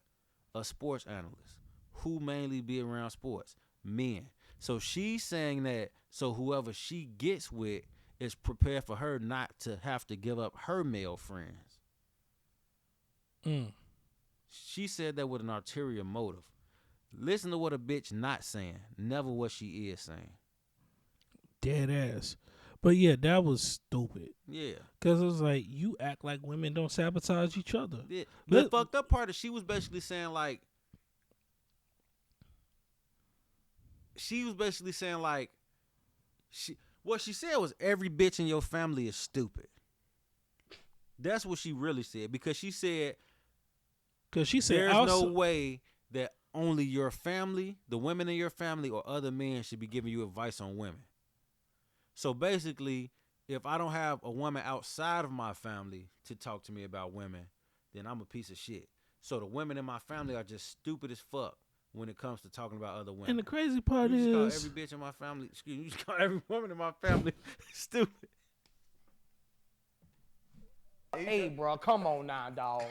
A sports analyst who mainly be around sports. Men. So she's saying that so whoever she gets with is prepared for her not to have to give up her male friends. Mm. She said that with an ulterior motive. Listen to what a bitch not saying, never what she is saying. Dead ass. But yeah, that was stupid. Yeah. Cause it was like you act like women don't sabotage each other. Yeah. Let- The fucked up part is she was basically saying like what she said was every bitch in your family is stupid. That's what she really said because she said Cause she said there's no outside- way that only your family, the women in your family or other men should be giving you advice on women. So basically, If I don't have a woman outside of my family to talk to me about women, then I'm a piece of shit. So the women in my family are just stupid as fuck when it comes to talking about other women. And the crazy part You just call is, every bitch in my family, excuse me, you just call every woman in my family stupid. Hey, bro, come on now, dog.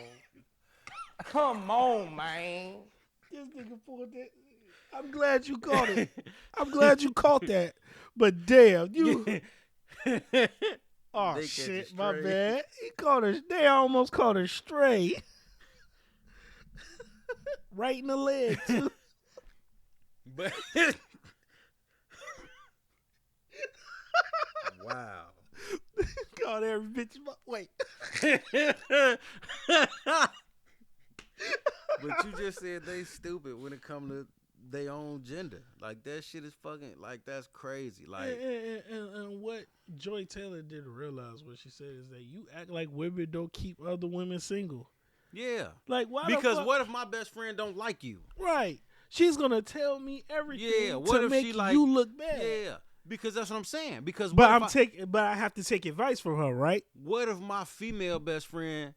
Come on, man. this nigga pulled that. I'm glad you caught it. I'm glad you caught that. But damn, you. Oh They catch shit, it my straight. bad. He caught her. They almost caught her straight. Right in the leg too. But wow. Caught every bitch. Wait. But you just said they stupid when it come to their own gender. Like that shit is fucking like that's crazy. Like And what Joy Taylor didn't realize what she said is that you act like women don't keep other women single. yeah. Like why? Because the fuck? what if my best friend don't like you? Right. She's gonna tell me everything Yeah. What to if make she like you look bad. Yeah. Because that's what I'm saying. Because But what I have to take advice from her, right? what if my female best friend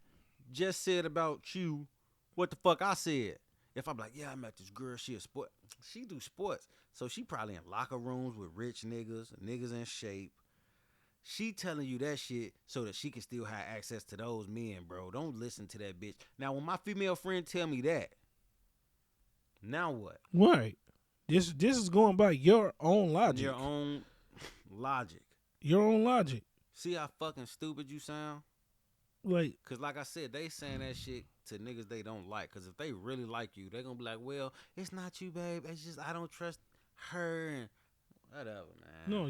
just said about you what the fuck I said? If I'm like, yeah, I met this girl, she a sport. She do sports. So she probably in locker rooms with rich niggas in shape. She telling you that shit so that she can still have access to those men, bro. Don't listen to that bitch. Now, when my female friend tell me that, now what? Right. This is going by your own logic. Your own logic. Your own logic. See how fucking stupid you sound? Like, Because like I said, they saying that shit to niggas they don't like. Because if they really like you, they going to be like, well, it's not you, babe. It's just I don't trust her and whatever, man. no,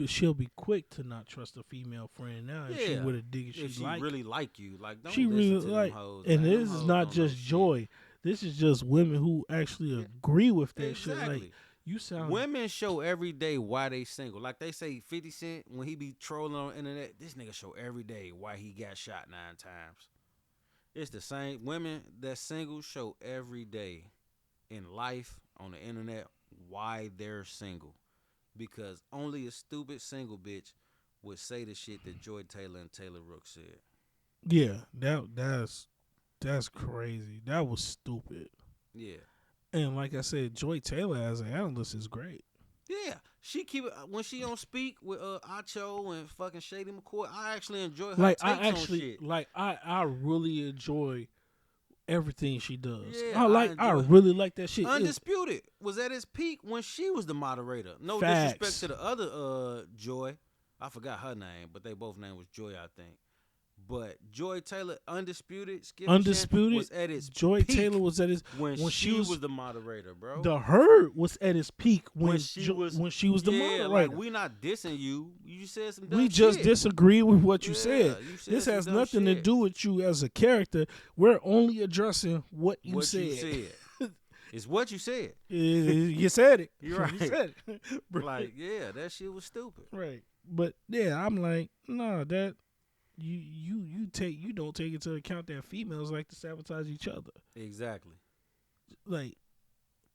she'll be quick to not trust a female friend now if she Yeah. would have dig it. If she like really like you. Like, don't she listen really to like, them hoes. and man. Them this is hoes not don't know just shit. Joy. This is just women who actually agree with that shit. Exactly. Like you sound Women show every day why they single. Like they say 50 Cent, when he be trolling on the internet, this nigga show every day why he got shot 9 times. It's the same. Women that single show every day in life, on the internet, why they're single. Because only a stupid single bitch would say the shit that Joy Taylor and Taylor Rooks said. yeah. That's crazy. That was stupid. Yeah. And like I said, Joy Taylor as an analyst is great. Yeah, she keep it when she on speak with Acho and fucking Shady McCoy. I actually enjoy her Like takes I actually, on shit. like I really enjoy everything she does. Yeah, I enjoy- really like that shit. Undisputed was at its peak when she was the moderator. No Facts. disrespect to the other Joy, I forgot her name, but they both name was Joy, I think. But Joy Taylor, Undisputed, Undisputed was at its Joy peak Taylor was at his when she was the moderator, bro. the Herd was at its peak when she was the moderator. like we not dissing you. You said some dumb We just shit. disagree with what you Yeah, said. you said This some has dumb nothing to shit. do with you as a character. We're only addressing what you said. You said. It's what you said. You said it. You're right. You said it. Like, yeah, that shit was stupid. Right. But yeah, I'm like, no, that you don't take into account that females like to sabotage each other. Exactly. Like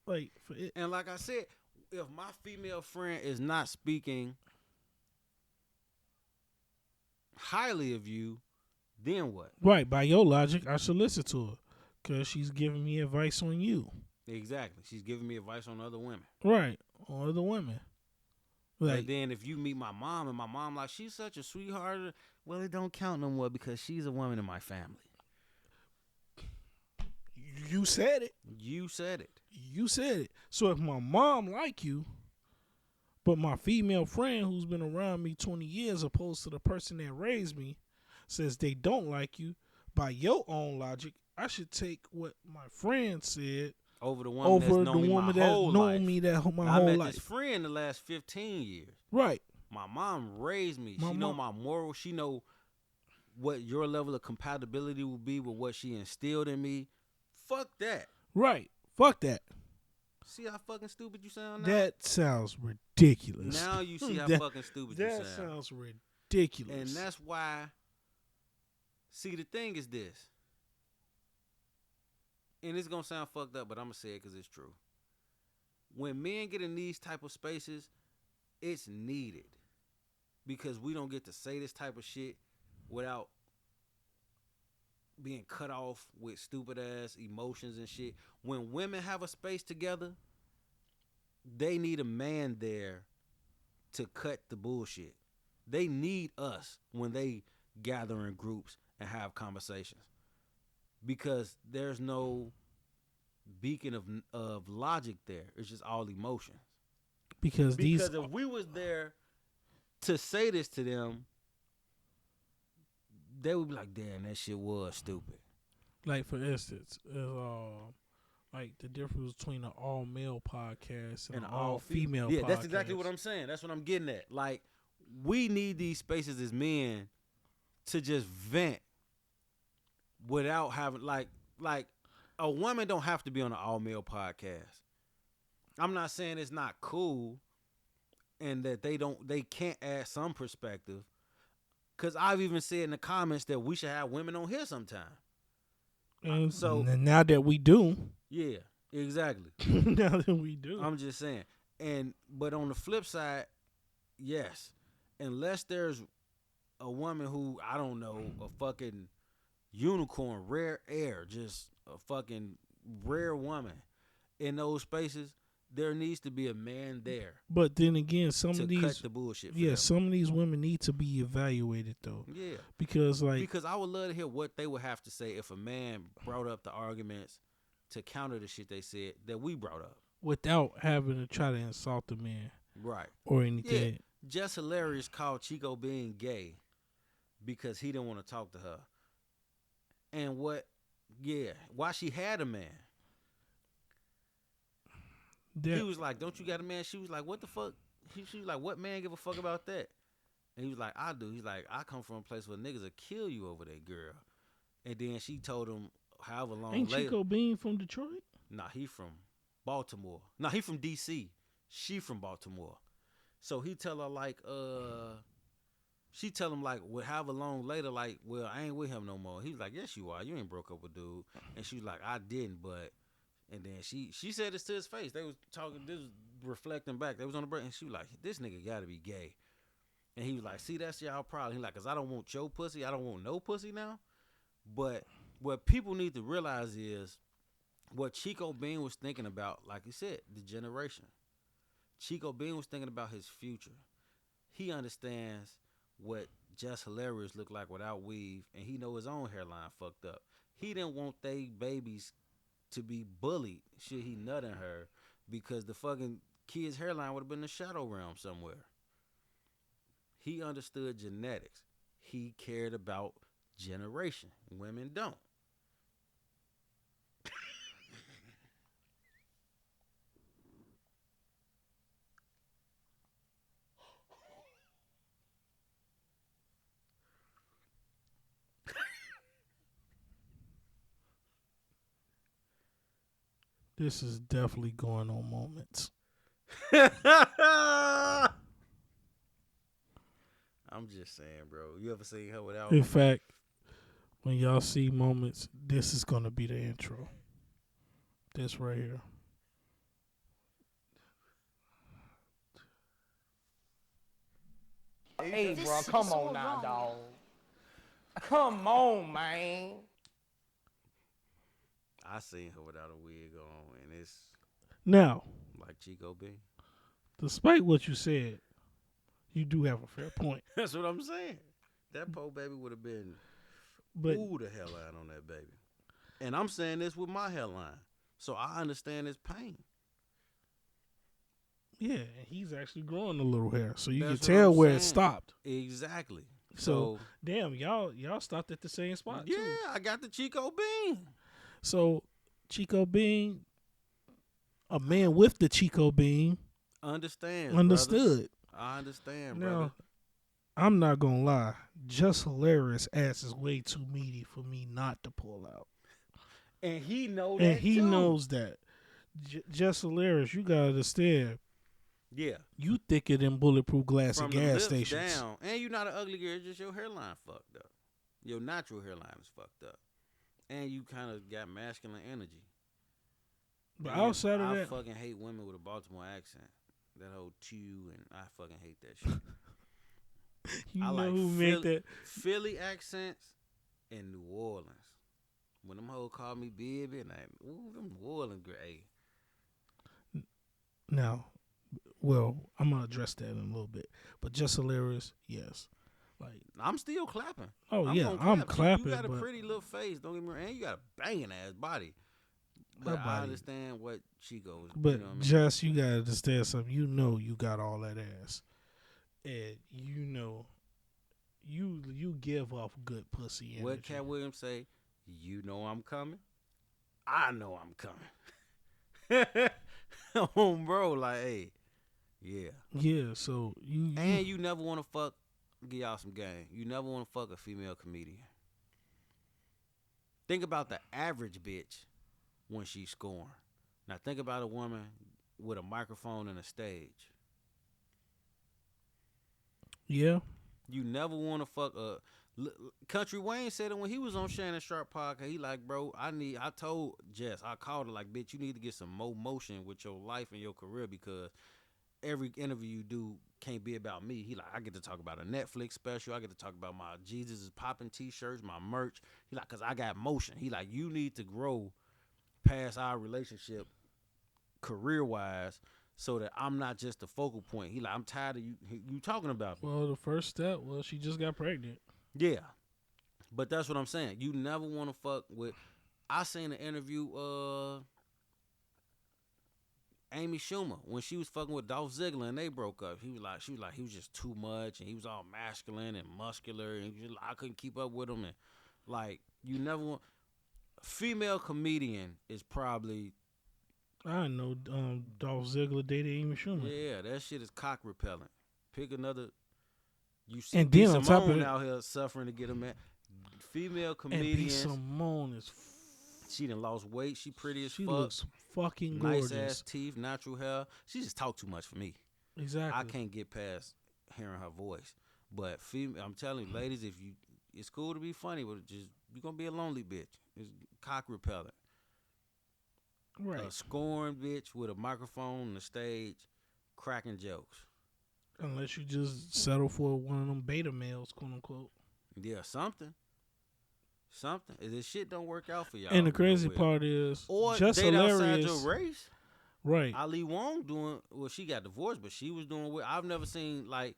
for it. And like I said, if my female friend is not speaking highly of you, then what? Right, by your logic, I should listen to her because she's giving me advice on you. Exactly. She's giving me advice on other women. Right, on other women. Like, And then if you meet my mom and my mom like, she's such a sweetheart, well, it don't count no more because she's a woman in my family. you said it. You said it. You said it. So if my mom like you, but my female friend who's been around me 20 years opposed to the person that raised me says they don't like you, by your own logic, I should take what my friend said Over the woman that's known me my whole life. My I whole met life. this friend the last 15 years. Right. My mom raised me. My She know mom- my morals. She know what your level of compatibility will be with what she instilled in me. Fuck that. Right. Fuck that. See how fucking stupid you sound now? That sounds ridiculous. Now you see how That- fucking stupid you That sound. sounds ridiculous. And that's why, see, the thing is this. And it's going to sound fucked up, but I'm going to say it because it's true. When men get in these type of spaces, it's needed. because we don't get to say this type of shit without being cut off with stupid ass emotions and shit. When women have a space together, they need a man there to cut the bullshit. They need us when they gather in groups and have conversations, because there's no beacon of logic there. It's just all emotions. Because if we was there to say this to them, they would be like, damn, that shit was stupid. like for instance, like the difference between an all male podcast and an all female podcast. That's exactly what I'm saying. That's what I'm getting at. Like, we need these spaces as men to just vent without having like a woman don't have to be on an all male podcast. I'm not saying it's not cool and that they can't add some perspective. Cause I've even said in the comments that we should have women on here sometime. And So now that we do, yeah, exactly. now that we do, I'm just saying. But on the flip side, yes, unless there's a woman who, I don't know, a fucking unicorn, rare air, just a fucking rare woman in those spaces, there needs to be a man there. But then again, some to of these cut the bullshit. For them. some of these women need to be evaluated though. Yeah, because I would love to hear what they would have to say if a man brought up the arguments to counter the shit they said that we brought up without having to try to insult the man, right, or anything. Yeah. Just Hilarious called Chico being gay because he didn't want to talk to her. And why she had a man. He was like, don't you got a man? She was like, what the fuck? She was like, what man give a fuck about that? And he was like, I do. He's like, I come from a place where niggas will kill you over that girl. And then she told him however long Ain't later. Chico Bean from Detroit? Nah, he from Baltimore. Nah, he from D.C. She from Baltimore. So he tell her like, she tell him like, however long later, like, well, I ain't with him no more. He was like, yes, you are. You ain't broke up with dude. And she was like, I didn't, but. And then she said this to his face. They was talking, this was reflecting back. They was on the break, and she was like, this nigga gotta be gay. And he was like, see, that's y'all problem. He like, cause I don't want your pussy. I don't want no pussy now. But what people need to realize is what Chico Bean was thinking about, like he said, the generation. Chico Bean was thinking about his future. He understands what Just Hilarious look like without weave, and he know his own hairline fucked up. He didn't want they babies to be bullied should he nut in her, because the fucking kid's hairline would have been in the shadow realm somewhere. He understood genetics. He cared about generation. Women don't. This is definitely going on moments. I'm just saying, bro. You ever seen her without? In fact, when y'all see moments, this is gonna be the intro. This right here. Hey, This bro, is come all on now, wrong. dog. Come on, man. I seen her without a wig on, and it's Now, like Chico B. despite what you said, you do have a fair point. That's what I'm saying. That poor baby would have been But ooh the hairline on that baby. And I'm saying this with my hairline, so I understand his pain. yeah, he's actually growing a little hair, so you That's can what tell I'm where it saying. stopped. Exactly. So damn, y'all stopped at the same spot. yeah, too. I got the Chico Bean. So Chico Bean, a man with the Chico Bean, Understand? understood. Brother. I understand, Now, brother. I'm not gonna lie. Just Hilarious ass is way too meaty for me not to pull out, And he know and that he too. knows that. Just Hilarious, you gotta understand. Yeah. You thicker than bulletproof glass From at the gas lips stations. down, and you're not an ugly girl. It's just your hairline fucked up. Your natural hairline is fucked up, and you kind of got masculine energy. But And outside of I that, fucking hate women with a Baltimore accent. That whole chew, and I fucking hate that shit. You I know like who made that? Philly accents in New Orleans. When them hoes call me baby, and ooh, them New Orleans great. Now, well, I'm gonna address that in a little bit, but just hilarious, yes. Like, I'm still clapping. oh I'm yeah, gonna I'm clap. You clapping, got a but pretty little face, don't get me wrong, and you got a banging ass body. her But I body. understand what she goes. You But know what I mean? just you gotta understand something. You know you got all that ass, and you know you give off good pussy energy. What Cat Williams say? You know I'm coming. I know I'm coming. Bro, like, hey, yeah. Yeah, so And you never want to fuck. Give y'all some game. You never want to fuck a female comedian. Think about the average bitch when she's scoring. Now think about a woman with a microphone and a stage. yeah. You never want to fuck a. Country Wayne said it when he was on Shannon Sharp podcast. He like, bro, I told Jess, I called her like, bitch, you need to get some more motion with your life and your career because every interview you do can't be about me. He like, I get to talk about a Netflix special. I get to talk about my Jesus is popping t-shirts, my merch. He like, cause I got motion. He like, you need to grow past our relationship career wise so that I'm not just the focal point. He like, I'm tired of you talking about me. Well, the first step was she just got pregnant. Yeah. But that's what I'm saying. You never want to fuck with. I seen an interview Amy Schumer when she was fucking with Dolph Ziggler and they broke up. She was like he was just too much and he was all masculine and muscular and I couldn't keep up with him and like you never want. Female comedian is probably I know Dolph Ziggler dated Amy Schumer. yeah, that shit is cock repellent. Pick another. You see And B. then on top of Simone it- out here suffering to get a man. Female And B. comedians. Simone is She done lost weight. She pretty as she fuck. looks fucking Nice gorgeous. ass teeth, natural hair. She just talk too much for me. Exactly. I can't get past hearing her voice. But female, I'm telling you, ladies, if you, it's cool to be funny, but just you're gonna be a lonely bitch. It's cock repellent. Right. A scorned bitch with a microphone on the stage, cracking jokes. Unless you just settle for one of them beta males, quote unquote. Yeah, something. If this shit don't work out for y'all. And the crazy real part is, or just date outside hilarious. your race. Right. Ali Wong doing well. She got divorced, but she was doing what I've never seen. Like,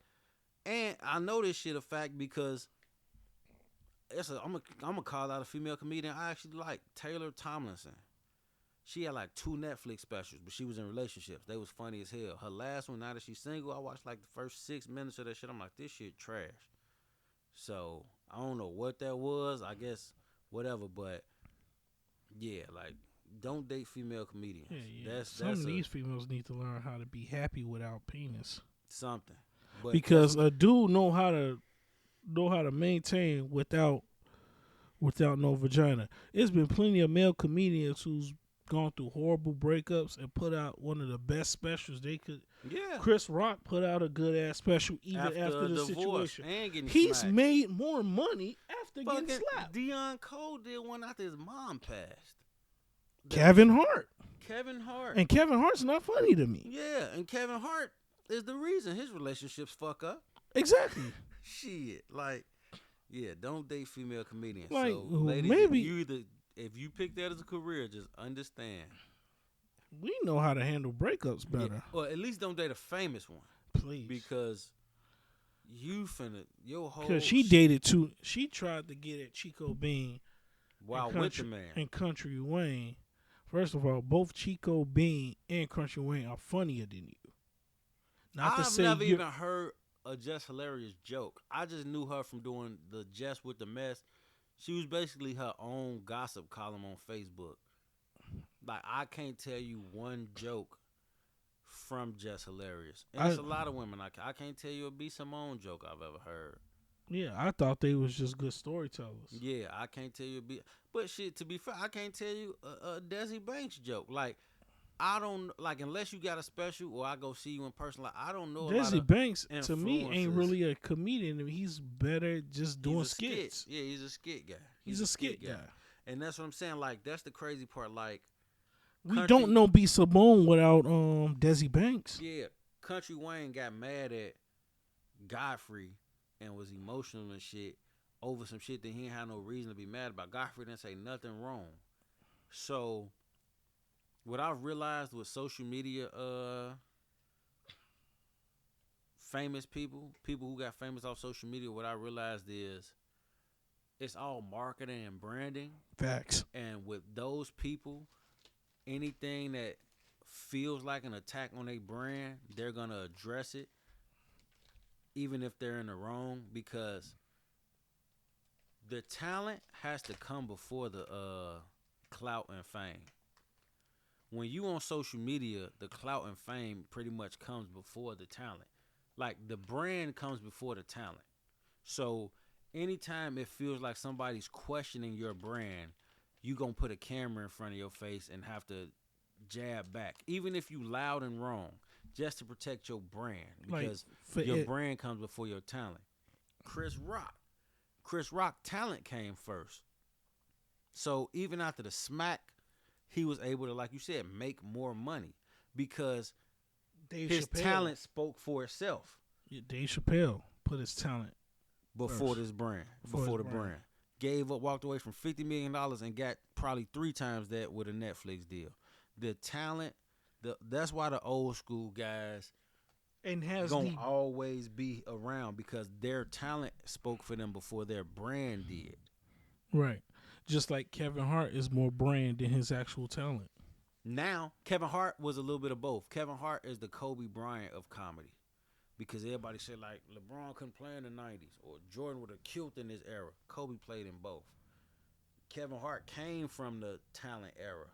and I know this shit a fact because I'm gonna call out a female comedian I actually like, Taylor Tomlinson. She had like 2 Netflix specials, but she was in relationships. They was funny as hell. Her last one, now that she's single, I watched like the first 6 minutes of that shit. I'm like, this shit trash. So I don't know what that was. I guess whatever, but yeah, like don't date female comedians. Yeah. Some That's of these females need to learn how to be happy without penis. something. But Because a dude know how to maintain without no vagina. There's been plenty of male comedians who's gone through horrible breakups and put out one of the best specials they could. yeah, Chris Rock put out a good ass special even after a the divorce situation. and getting He's smacked. made more money after Fucking getting slapped. Deion Cole did one after his mom passed. Kevin Hart. Kevin Hart. And Kevin Hart's not funny to me. Yeah, and Kevin Hart is the reason his relationships fuck up. Exactly. Shit, like, yeah, don't date female comedians. Like, so, ladies, maybe- if you pick that as a career, just understand. We know how to handle breakups better. Yeah, or at least don't date a famous one Please. because you finna your whole. Because she dated two. She tried to get at Chico Bean while and with the Country, man. and Country Wayne. First of all, both Chico Bean and Country Wayne are funnier than you. Not to I've say never you're- even heard a Just Hilarious joke. I just knew her from doing the Just with the Mess. She was basically her own gossip column on Facebook. Like, I can't tell you one joke from Just Hilarious. And there's a lot of women I can't tell you a B. Simone joke I've ever heard. Yeah, I thought they was just good storytellers. Yeah, I can't tell you a B. But shit, to be fair, I can't tell you a Desi Banks joke. Like, I don't, like, unless you got a special or I go see you in person, like, I don't know a lot Desi of Banks, to me, ain't influences. really a comedian. I mean, he's better just doing He's a skit. skits. Yeah, he's a skit guy. He's a skit guy. And that's what I'm saying. Like, that's the crazy part. Like, We Country- don't know B. Simone without Desi Banks. yeah, Country Wayne got mad at Godfrey and was emotional and shit over some shit that he ain't had no reason to be mad about. Godfrey didn't say nothing wrong. So what I've realized with social media, famous people who got famous off social media, what I realized is it's all marketing and branding. Facts. And with those people, anything that feels like an attack on their brand, they're gonna address it, even if they're in the wrong, because the talent has to come before the clout and fame. When you on social media, the clout and fame pretty much comes before the talent. Like the brand comes before the talent. So anytime it feels like somebody's questioning your brand, you gonna put a camera in front of your face and have to jab back, even if you loud and wrong, just to protect your brand, because your brand comes before your talent. Chris Rock talent came first. So even after the smack, he was able to, like you said, make more money because his talent spoke for itself. Yeah, Dave Chappelle put his talent before first. this brand, Before before his the brand. brand. Gave up, walked away from $50 million and got probably 3 times that with a Netflix deal. The talent, that's why the old school guys and has gonna always be around, because their talent spoke for them before their brand did. Right. Just like Kevin Hart is more brand than his actual talent. Now, Kevin Hart was a little bit of both. Kevin Hart is the Kobe Bryant of comedy, because everybody said like LeBron couldn't play in the 90s or Jordan would have killed in this era. Kobe played in both. Kevin Hart came from the talent era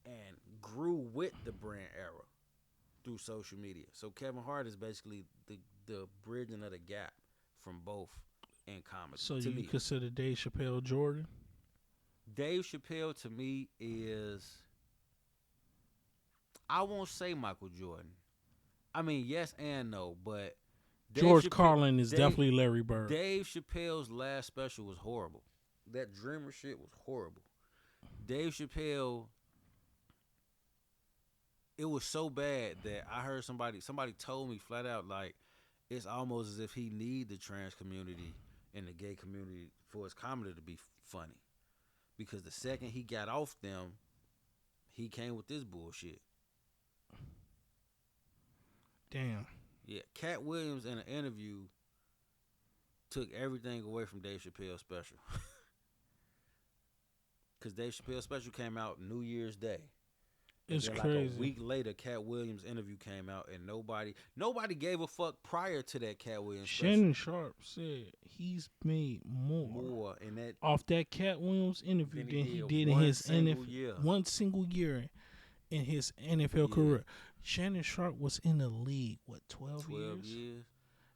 and grew with the brand era through social media. So Kevin Hart is basically the bridging of the gap from both in comedy. So to you me, consider Dave Chappelle Jordan? Dave Chappelle to me is, I won't say Michael Jordan. I mean, yes and no, but George Carlin is definitely Larry Bird. Dave Chappelle's last special was horrible. That Dreamer shit was horrible. Dave Chappelle, it was so bad that I heard somebody told me flat out, like, it's almost as if he need the trans community and the gay community for his comedy to be funny. Because the second he got off them, he came with this bullshit. Damn. Yeah, Cat Williams in an interview took everything away from Dave Chappelle's special. Because Dave Chappelle's special came out New Year's Day. It's then, crazy. Like a week later, Cat Williams' interview came out, and nobody gave a fuck prior to that Cat Williams special. Shannon Sharp said he's made more in that off that Cat Williams interview than he did in his one single year in his NFL career. Shannon Sharp was in the league, 12 years?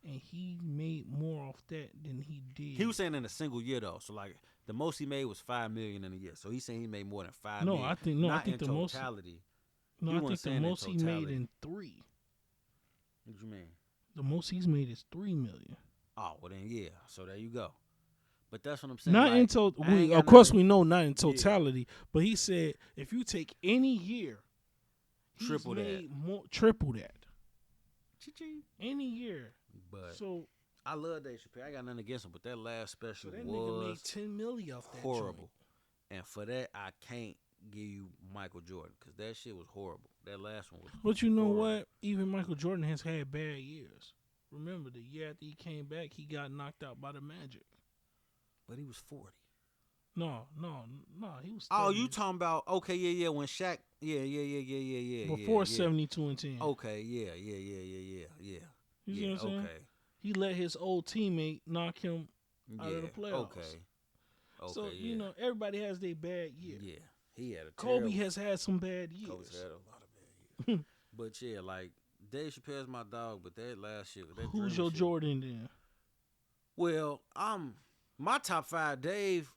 And he made more off that than he did. He was saying in a single year, though. So, like, the most he made was $5 million in a year. So, he's saying he made more than $5 million. I think the totality. I think the most he made in 3. What you mean? The most he's made is $3 million. Oh, well then, yeah. So there you go. But that's what I'm saying. Not in totality. Of course, we know not in totality. But he said if you take any year, triple that. Triple that. Chee-chee. Any year. But so I love Dave Chappelle. I got nothing against him, but that last special that was nigga made $10 million off that horrible. Joint. And for that, I can't give you Michael Jordan, because that shit was horrible. That last one was But you know horrible. what? Even Michael Jordan has had bad years. Remember, the year after he came back, he got knocked out by the Magic. But he was 40. No, he was 30. Oh, you talking about, okay, yeah, when Shaq, yeah. Before 72 and 10. Okay, yeah. You see what I'm saying? Okay. He let his old teammate knock him out of the playoffs. Okay, so, you know, everybody has their bad year. Yeah, he had a Kobe has had some bad years. Kobe's had a lot of bad years. But, yeah, like, Dave Chappelle's my dog, but that last year. Who's your Jordan then? Well, my top 5, Dave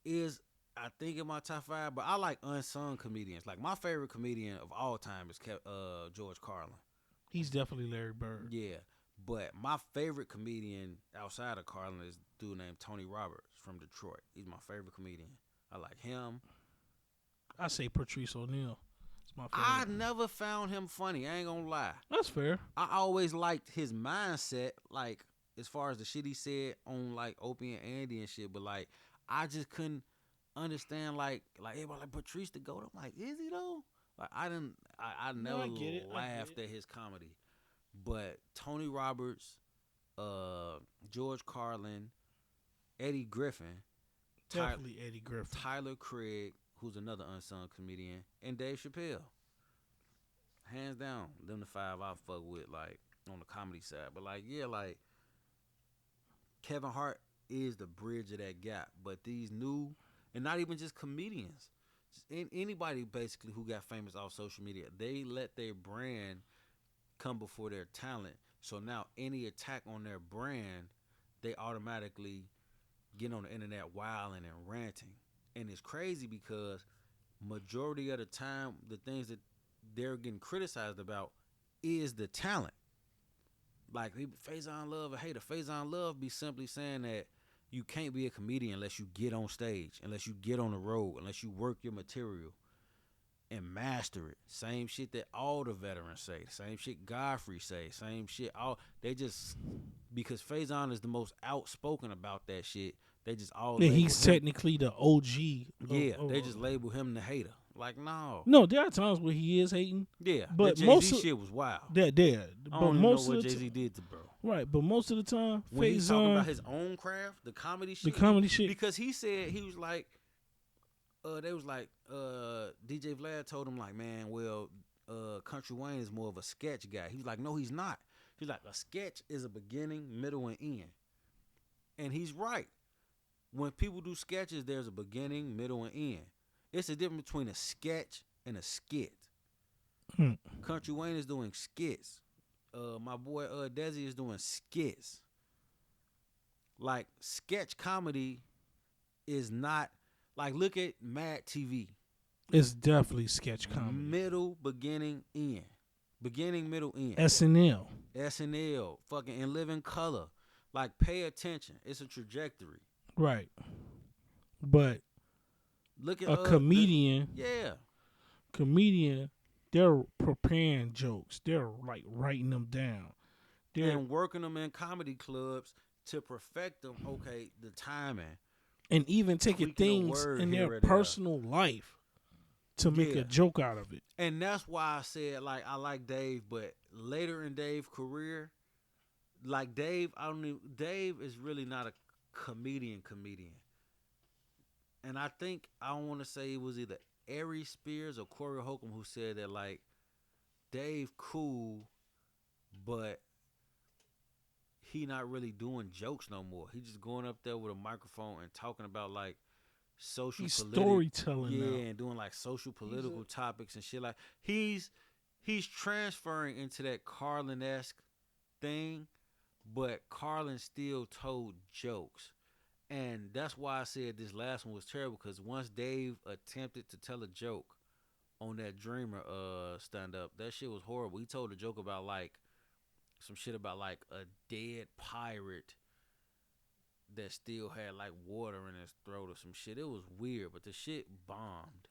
is, I think, in my top 5, but I like unsung comedians. Like, my favorite comedian of all time is George Carlin. He's definitely Larry Bird. Yeah, but my favorite comedian outside of Carlin is a dude named Tony Roberts from Detroit. He's my favorite comedian. I like him. I say Patrice O'Neal. It's my favorite. I never found him funny. I ain't gonna lie. That's fair. I always liked his mindset. Like, as far as the shit he said on like Opie and Andy and shit, but like I just couldn't understand like everybody like Patrice the GOAT. I'm like, is he though? Like I No, never I get it. I get laughed it. at his comedy. But Tony Roberts, George Carlin, Eddie Griffin, Definitely Eddie Griffin. Tyler Craig, who's another unsung comedian, and Dave Chappelle. Hands down, them the five I fuck with, like, on the comedy side. But, like, yeah, like, Kevin Hart is the bridge of that gap. But these new, and not even just comedians, just anybody basically who got famous off social media, they let their brand come before their talent. So now any attack on their brand, they automatically get on the internet wilding and ranting. And it's crazy because majority of the time, the things that they're getting criticized about is the talent. Like Faison Love, a hater. Faison Love be simply saying that you can't be a comedian unless you get on stage, unless you get on the road, unless you work your material and master it. Same shit that all the veterans say. Same shit Godfrey say. Same shit. All they just because Faison is the most outspoken about that shit. They just all Yeah, label he's him. technically the OG. Yeah, they just label him the hater. Like no. No, there are times where he is hating. Yeah, but that most Jay-Z of, shit was wild. that there. I But don't even know most what of the Jay-Z did to bro. right, but most of the time, When he's talking about Faison, his own craft, the comedy the shit. comedy shit. Because he said he was like, they was like, DJ Vlad told him like, man, well, Country Wayne is more of a sketch guy. He was like, no, he's not. He's like, a sketch is a beginning, middle, and end. And he's right. When people do sketches, there's a beginning, middle, and end. It's a difference between a sketch and a skit. Country Wayne is doing skits. My boy Desi is doing skits. Like sketch comedy is not like look at Mad TV. It's definitely sketch comedy. Middle, beginning, end. Beginning, middle, end. SNL. SNL, fucking In Living Color. Like pay attention. It's a trajectory. Right. But Look at a comedian. Yeah. Comedian, they're preparing jokes. They're like writing them down. They're And working them in comedy clubs to perfect them. Okay, the timing. and even taking tweaking a things word in here their or there. personal life to make Yeah. a joke out of it. And that's why I said like I like Dave, but later in Dave's career, like Dave is really not a comedian. And I think I want to say it was either Ari Spears or Corey Holcomb who said that like Dave cool, but he not really doing jokes no more. He just going up there with a microphone and talking about like social He's political storytelling now. and doing like social political topics and shit. Like he's transferring into that Carlin-esque thing, but Carlin still told jokes. And that's why I said this last one was terrible, because once Dave attempted to tell a joke on that Dreamer stand up, that shit was horrible. He told a joke about like some shit about like a dead pirate that still had like water in his throat or some shit. It was weird, but the shit bombed.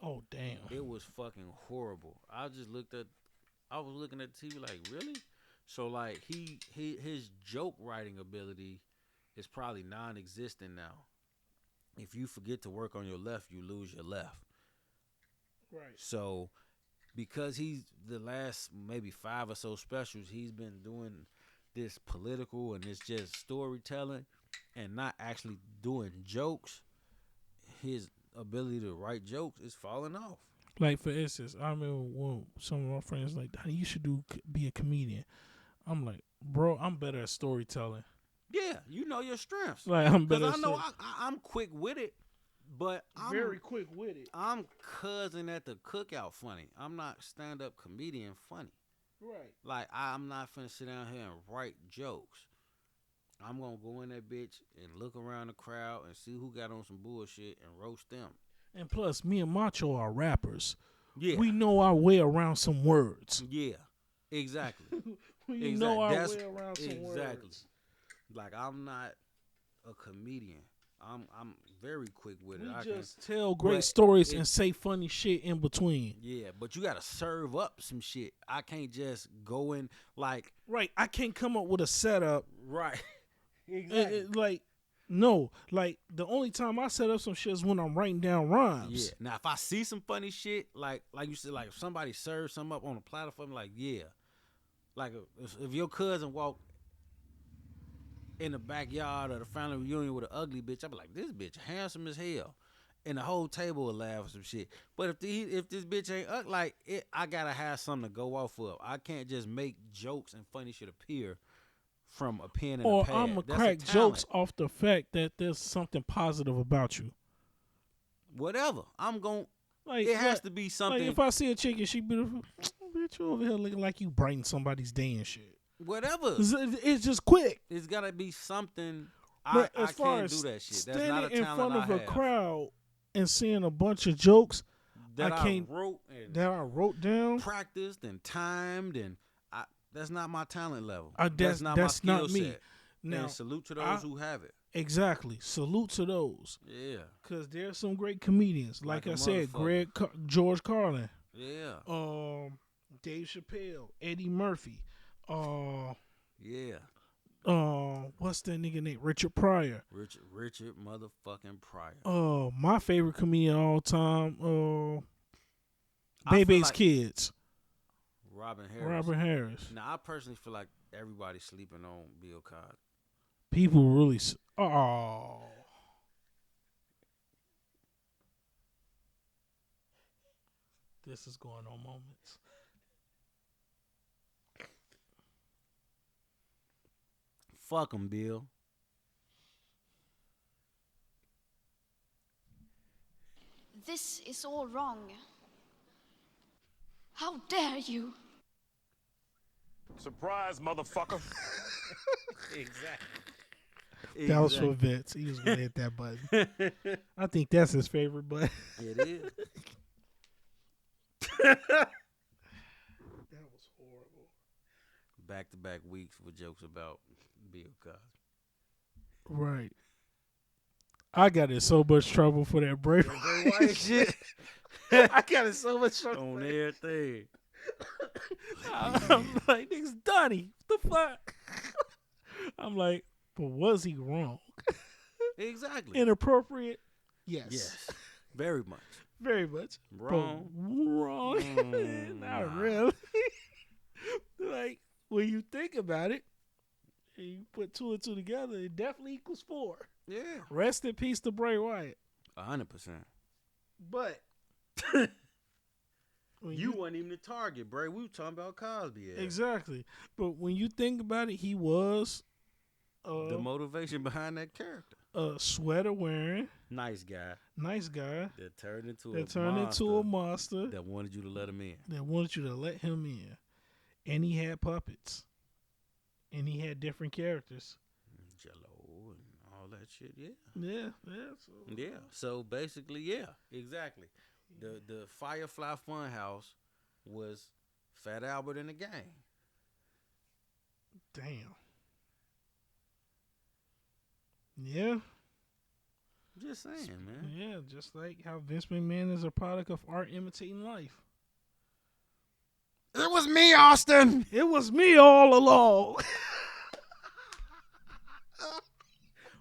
Oh damn. It was fucking horrible. I was looking at the TV like, really? So like his joke writing ability is probably non-existent now. If you forget to work on your left, you lose your left. Right. So because he's the last maybe 5 or so specials, he's been doing this political and it's just storytelling and not actually doing jokes. His ability to write jokes is falling off. Like for instance, I remember when some of my friends like, "Honey, you should be a comedian." I'm like, bro, I'm better at storytelling. Yeah, you know your strengths. Like I'm better. Because At I know I'm quick with it, but I'm very quick with it. I'm cousin at the cookout funny. I'm not stand-up comedian funny. Right. Like I'm not finna sit down here and write jokes. I'm gonna go in that bitch and look around the crowd and see who got on some bullshit and roast them. And plus, me and Macho are rappers. Yeah. We know our way around some words. Yeah. Exactly. We know our way around some words. Exactly. Like I'm not a comedian. I'm very quick with it. We I just can, tell great but stories and say funny shit in between. Yeah, but you gotta serve up some shit. I can't just go in like Right. I can't come up with a setup. right. Exactly. Like, no. Like, the only time I set up some shit is when I'm writing down rhymes. Yeah. Now, if I see some funny shit, like you said, like if somebody serves something up on a platter for me, like yeah, like if your cousin walk in the backyard of the family reunion with an ugly bitch, I be like, this bitch handsome as hell, and the whole table will laugh or some shit. But if this bitch ain't ugly, like it, I gotta have something to go off of. I can't just make jokes and funny shit appear from a pen and a Or pad. I'm going to That's crack a jokes talent. off the fact that there's something positive about you. Whatever. I'm going. Like, It has to be like something. if I see a chick and she beautiful, bitch, you over here looking like you brighten somebody's day and shit. Whatever. It's just quick. It's gotta be something. But I as far can't as do that shit. That's standing not a in talent front of I a have. crowd and seeing a bunch of jokes That I I can't- wrote and that I wrote down, practiced and timed and that's not my talent level. that's not that's my not skill me. set. Now, And salute to those I- who have it. exactly. Salute to those. Yeah. Because there's some great comedians. Like Like a I said, motherfucker. George Carlin, Yeah. Dave Chappelle, Eddie Murphy, Yeah. what's that nigga name? Richard Pryor. Richard motherfucking Pryor. My favorite comedian of all time, I feel Bebe's like Kids, Robin Harris. Robert Harris. Now I personally feel like everybody's sleeping on Bill Cosby. People really, this is going on moments. Fuck him, Bill. This is all wrong. How dare you? Surprise, motherfucker. Exactly. That was for Vince. He was gonna hit that button. I think that's his favorite button. It is. That was horrible. Back-to-back weeks with jokes about Bill Cosby. Right. I got in so much trouble for that Bray Wyatt shit I got in so much trouble. on everything. I'm like, niggas Donnie, what the fuck? I'm like, but was he wrong? Exactly. Inappropriate? Yes. Yes. Very much. Very much. Wrong. But wrong. Not Nah. really. Like, when you think about it, and you put two and two together, it definitely equals 4. Yeah. Rest in peace to Bray Wyatt. 100%. But when You wasn't even the target, Bray. We were talking about Cosby. Yeah. exactly. But when you think about it, he was The motivation behind that character. a sweater wearing, Nice guy nice guy that turned into that a turned monster into a monster that wanted you to let him in. that wanted you to let him in. And he had puppets. And he had different characters. Jello and all that shit. Yeah. Yeah. Yeah. So basically, yeah, exactly. The Firefly Funhouse was Fat Albert in the gang. Damn. Yeah. Just saying, man. Yeah, just like how Vince McMahon is a product of art imitating life. It was me, Austin. It was me all along.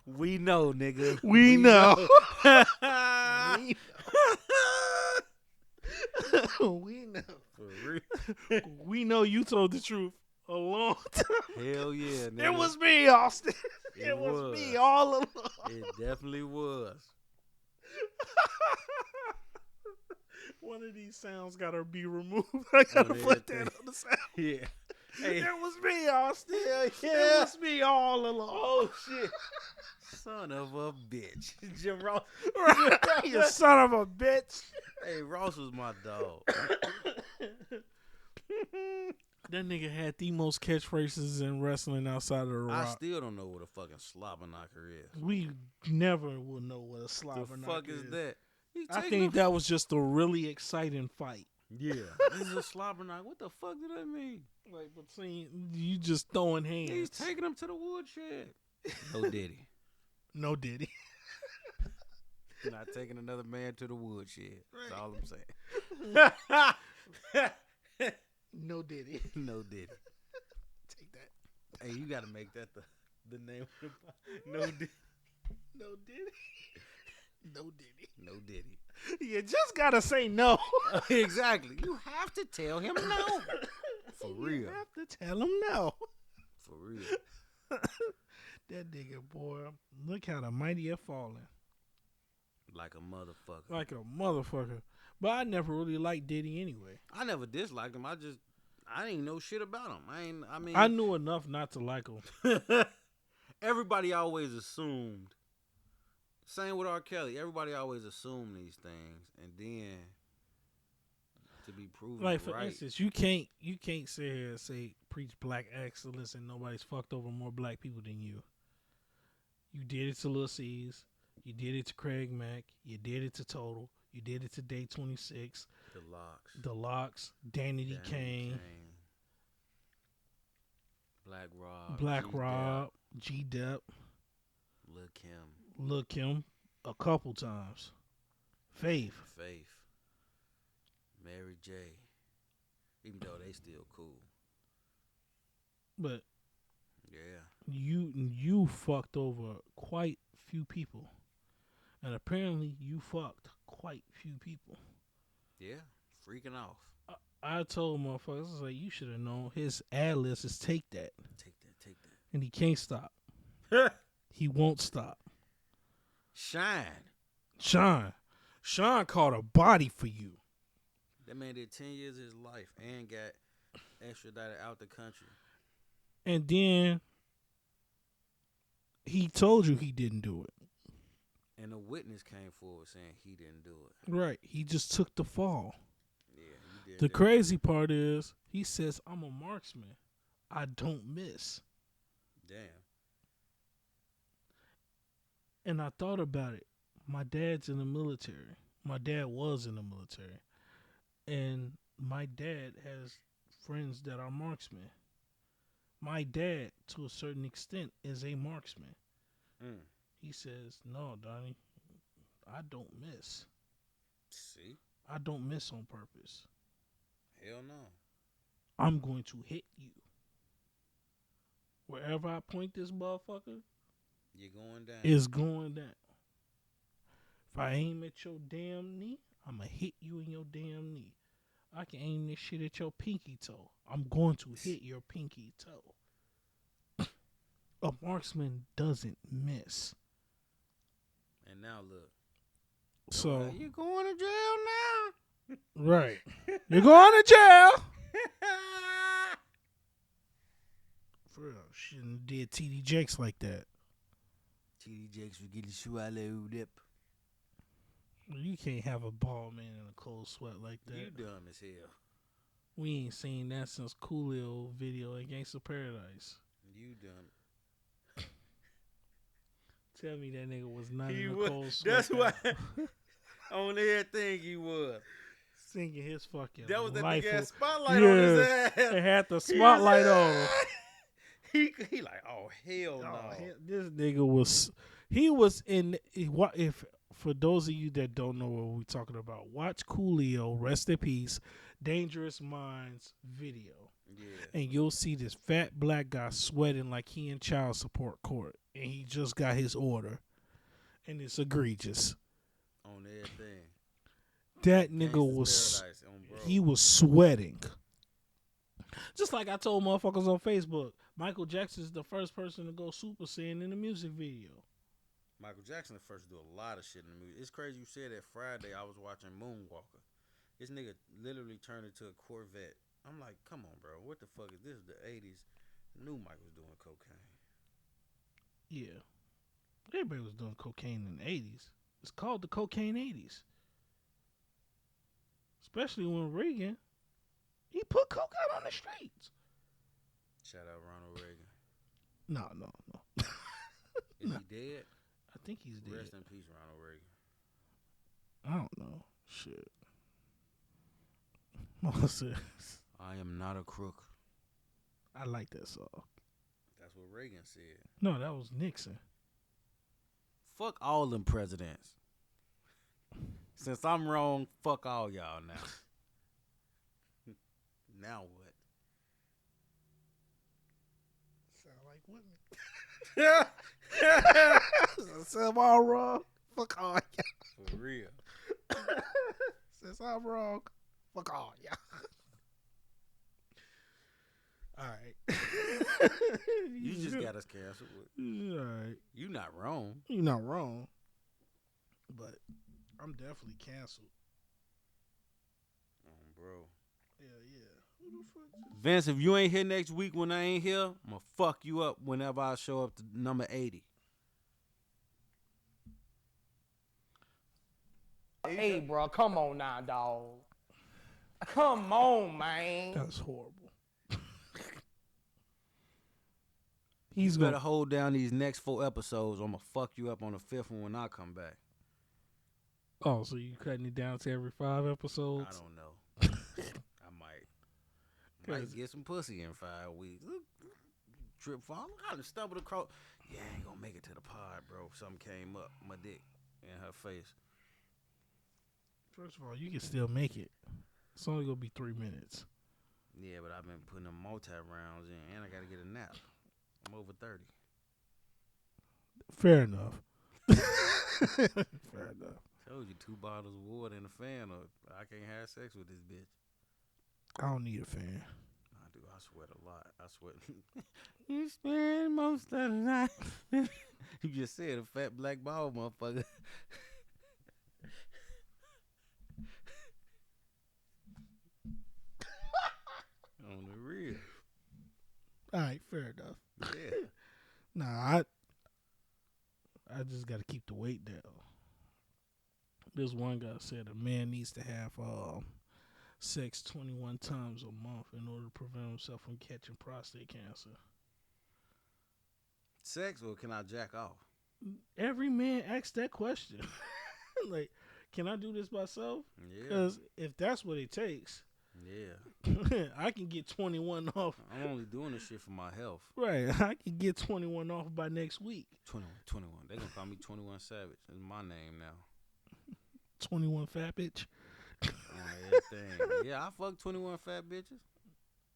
We know, nigga. We know. We know. For real. We know you told the truth a long time. Hell yeah, nigga. It was me, Austin. It It was me was. all along. It definitely was. One of these sounds gotta be removed. I gotta On put that everything. on the sound. Yeah. Hey. It was me, Austin. Yeah. It was me all along. Oh shit. Son of a bitch. Jim Ross. You son of a bitch. Hey, Ross was my dog. That nigga had the most catchphrases in wrestling outside of the I Rock. still don't know what a fucking slobber knocker is. We never will know what a The slobber fuck knocker is that? He I taking think a- that was just a really exciting fight. Yeah. This is a slobber knocker. What the fuck did that mean? Like between you just throwing hands. He's taking him to the woodshed. No Diddy. No Diddy. Not taking another man to the woodshed. That's all I'm saying. No Diddy. No Diddy. Take that. Hey, you gotta make that the The name of the no Diddy. No Diddy. No Diddy. No Diddy. You just gotta say no. Exactly. You have to tell him no. For real. You have to tell him no. For real. That nigga, boy, look how the mighty have fallen. Like a motherfucker. Like a motherfucker. But I never really liked Diddy anyway. I never disliked him. I didn't know shit about him. I knew enough not to like him. Everybody always assumed. Same with R. Kelly. Everybody always assumed these things, and then to be proven Like for right. instance, you can't sit here and say preach black excellence and nobody's fucked over more black people than you. You did it to Lil C's. You did it to Craig Mack. You did it to Total. You did it to Day 26. The Locks. Danny Kane. Black Rob. G Dep. Lil' Kim. A couple times. Faith. Mary J. Even though they still cool. But yeah, you fucked over quite few people. And apparently you fucked quite few people. Yeah, freaking off. I told motherfuckers, I was like, you should have known his ad list is take that. Take that. And he can't stop. He won't stop. Sean caught a body for you. That man did 10 years of his life and got extradited out the country. And then he told you he didn't do it. And a witness came forward saying he didn't do it. Right. He just took the fall. Yeah, he did. The crazy part is he says, I'm a marksman. I don't miss. Damn. And I thought about it. My dad's in the military. My dad was in the military. And my dad has friends that are marksmen. My dad, to a certain extent, is a marksman. He says, no, Donnie, I don't miss. See? I don't miss on purpose. Hell no. I'm going to hit you. Wherever I point this motherfucker, you're going down. It's going down. If I aim at your damn knee, I'm going to hit you in your damn knee. I can aim this shit at your pinky toe. I'm going to hit your pinky toe. A marksman doesn't miss. And now look. So you're going to jail now. Right. You're going to jail. For real. Shouldn't have did TD Jakes like that. TD Jakes was getting swallowed up. You can't have a ball man in a cold sweat like that. You dumb as hell. We ain't seen that since Coolio video in Gangsta Paradise. You dumb. Tell me that nigga was not in a cold sweat. That's why. On everything he was. Singing his fucking that was that life big ass of, spotlight on his ass. It had the spotlight on him. He like, oh hell no. This nigga was, he was in, if for those of you that don't know what we're talking about, watch Coolio, rest in peace, Dangerous Minds video. Yeah. And you'll see this fat black guy sweating like he in child support court. And he just got his order. And it's egregious. On everything. That nigga was, he was sweating. Just like I told motherfuckers on Facebook, Michael Jackson's the first person to go Super Saiyan in the music video. Michael Jackson the first to do a lot of shit in the music. It's crazy you said that. Friday I was watching Moonwalker. This nigga literally turned into a Corvette. I'm like, come on, bro. What the fuck is this? The 80s. I knew Mike was doing cocaine. Yeah. Everybody was doing cocaine in the 80s. It's called the cocaine 80s. Especially when Reagan, he put cocaine on the streets. Shout out Ronald Reagan. No. Is he dead? I think he's dead. Rest in peace, Ronald Reagan. I don't know. Shit. What's this? I am not a crook. I like that song. That's what Reagan said. No, that was Nixon. Fuck all them presidents. Since I'm wrong, fuck all y'all now. Now what? Sound like women. Since I'm all wrong, fuck all y'all. For real. Since I'm wrong, fuck all y'all. All right. You just got us canceled. All right. You not wrong. You're not wrong. But I'm definitely canceled. Bro. Yeah. Who the fuck? Vince, if you ain't here next week when I ain't here, I'm going to fuck you up whenever I show up to number 80. Hey, bro, come on now, dog. Come on, man. That's horrible. He's better hold down these next 4 episodes or I'm going to fuck you up on the 5th one when I come back. Oh, so you cutting it down to every 5 episodes? I don't know. I might get some pussy in 5 weeks. Trip fall. I kind of stumbled across. Yeah, I ain't gonna make it to the pod, bro. Something came up, my dick in her face. First of all, you can still make it. It's only gonna be 3 minutes. Yeah, but I've been putting them multi-rounds in, and I gotta get a nap. I'm over 30. Fair enough. Fair enough. Told you 2 bottles of water and a fan, or I can't have sex with this bitch. I don't need a fan. I do. I sweat a lot. I sweat. You spend most of the night. You just said a fat black ball, motherfucker. On the real. All right, fair enough. Yeah. Nah, I just got to keep the weight down. This one guy said a man needs to have sex 21 times a month in order to prevent himself from catching prostate cancer. Sex or can I jack off? Every man asks that question. Like, can I do this myself? Yeah. Because if that's what it takes, Yeah. I can get 21 off. I'm only doing this shit for my health. Right, I can get 21 off by next week. 21. They gonna call me 21 Savage. That's my name now. 21 fat bitch. On everything. Yeah, I fuck 21 fat bitches.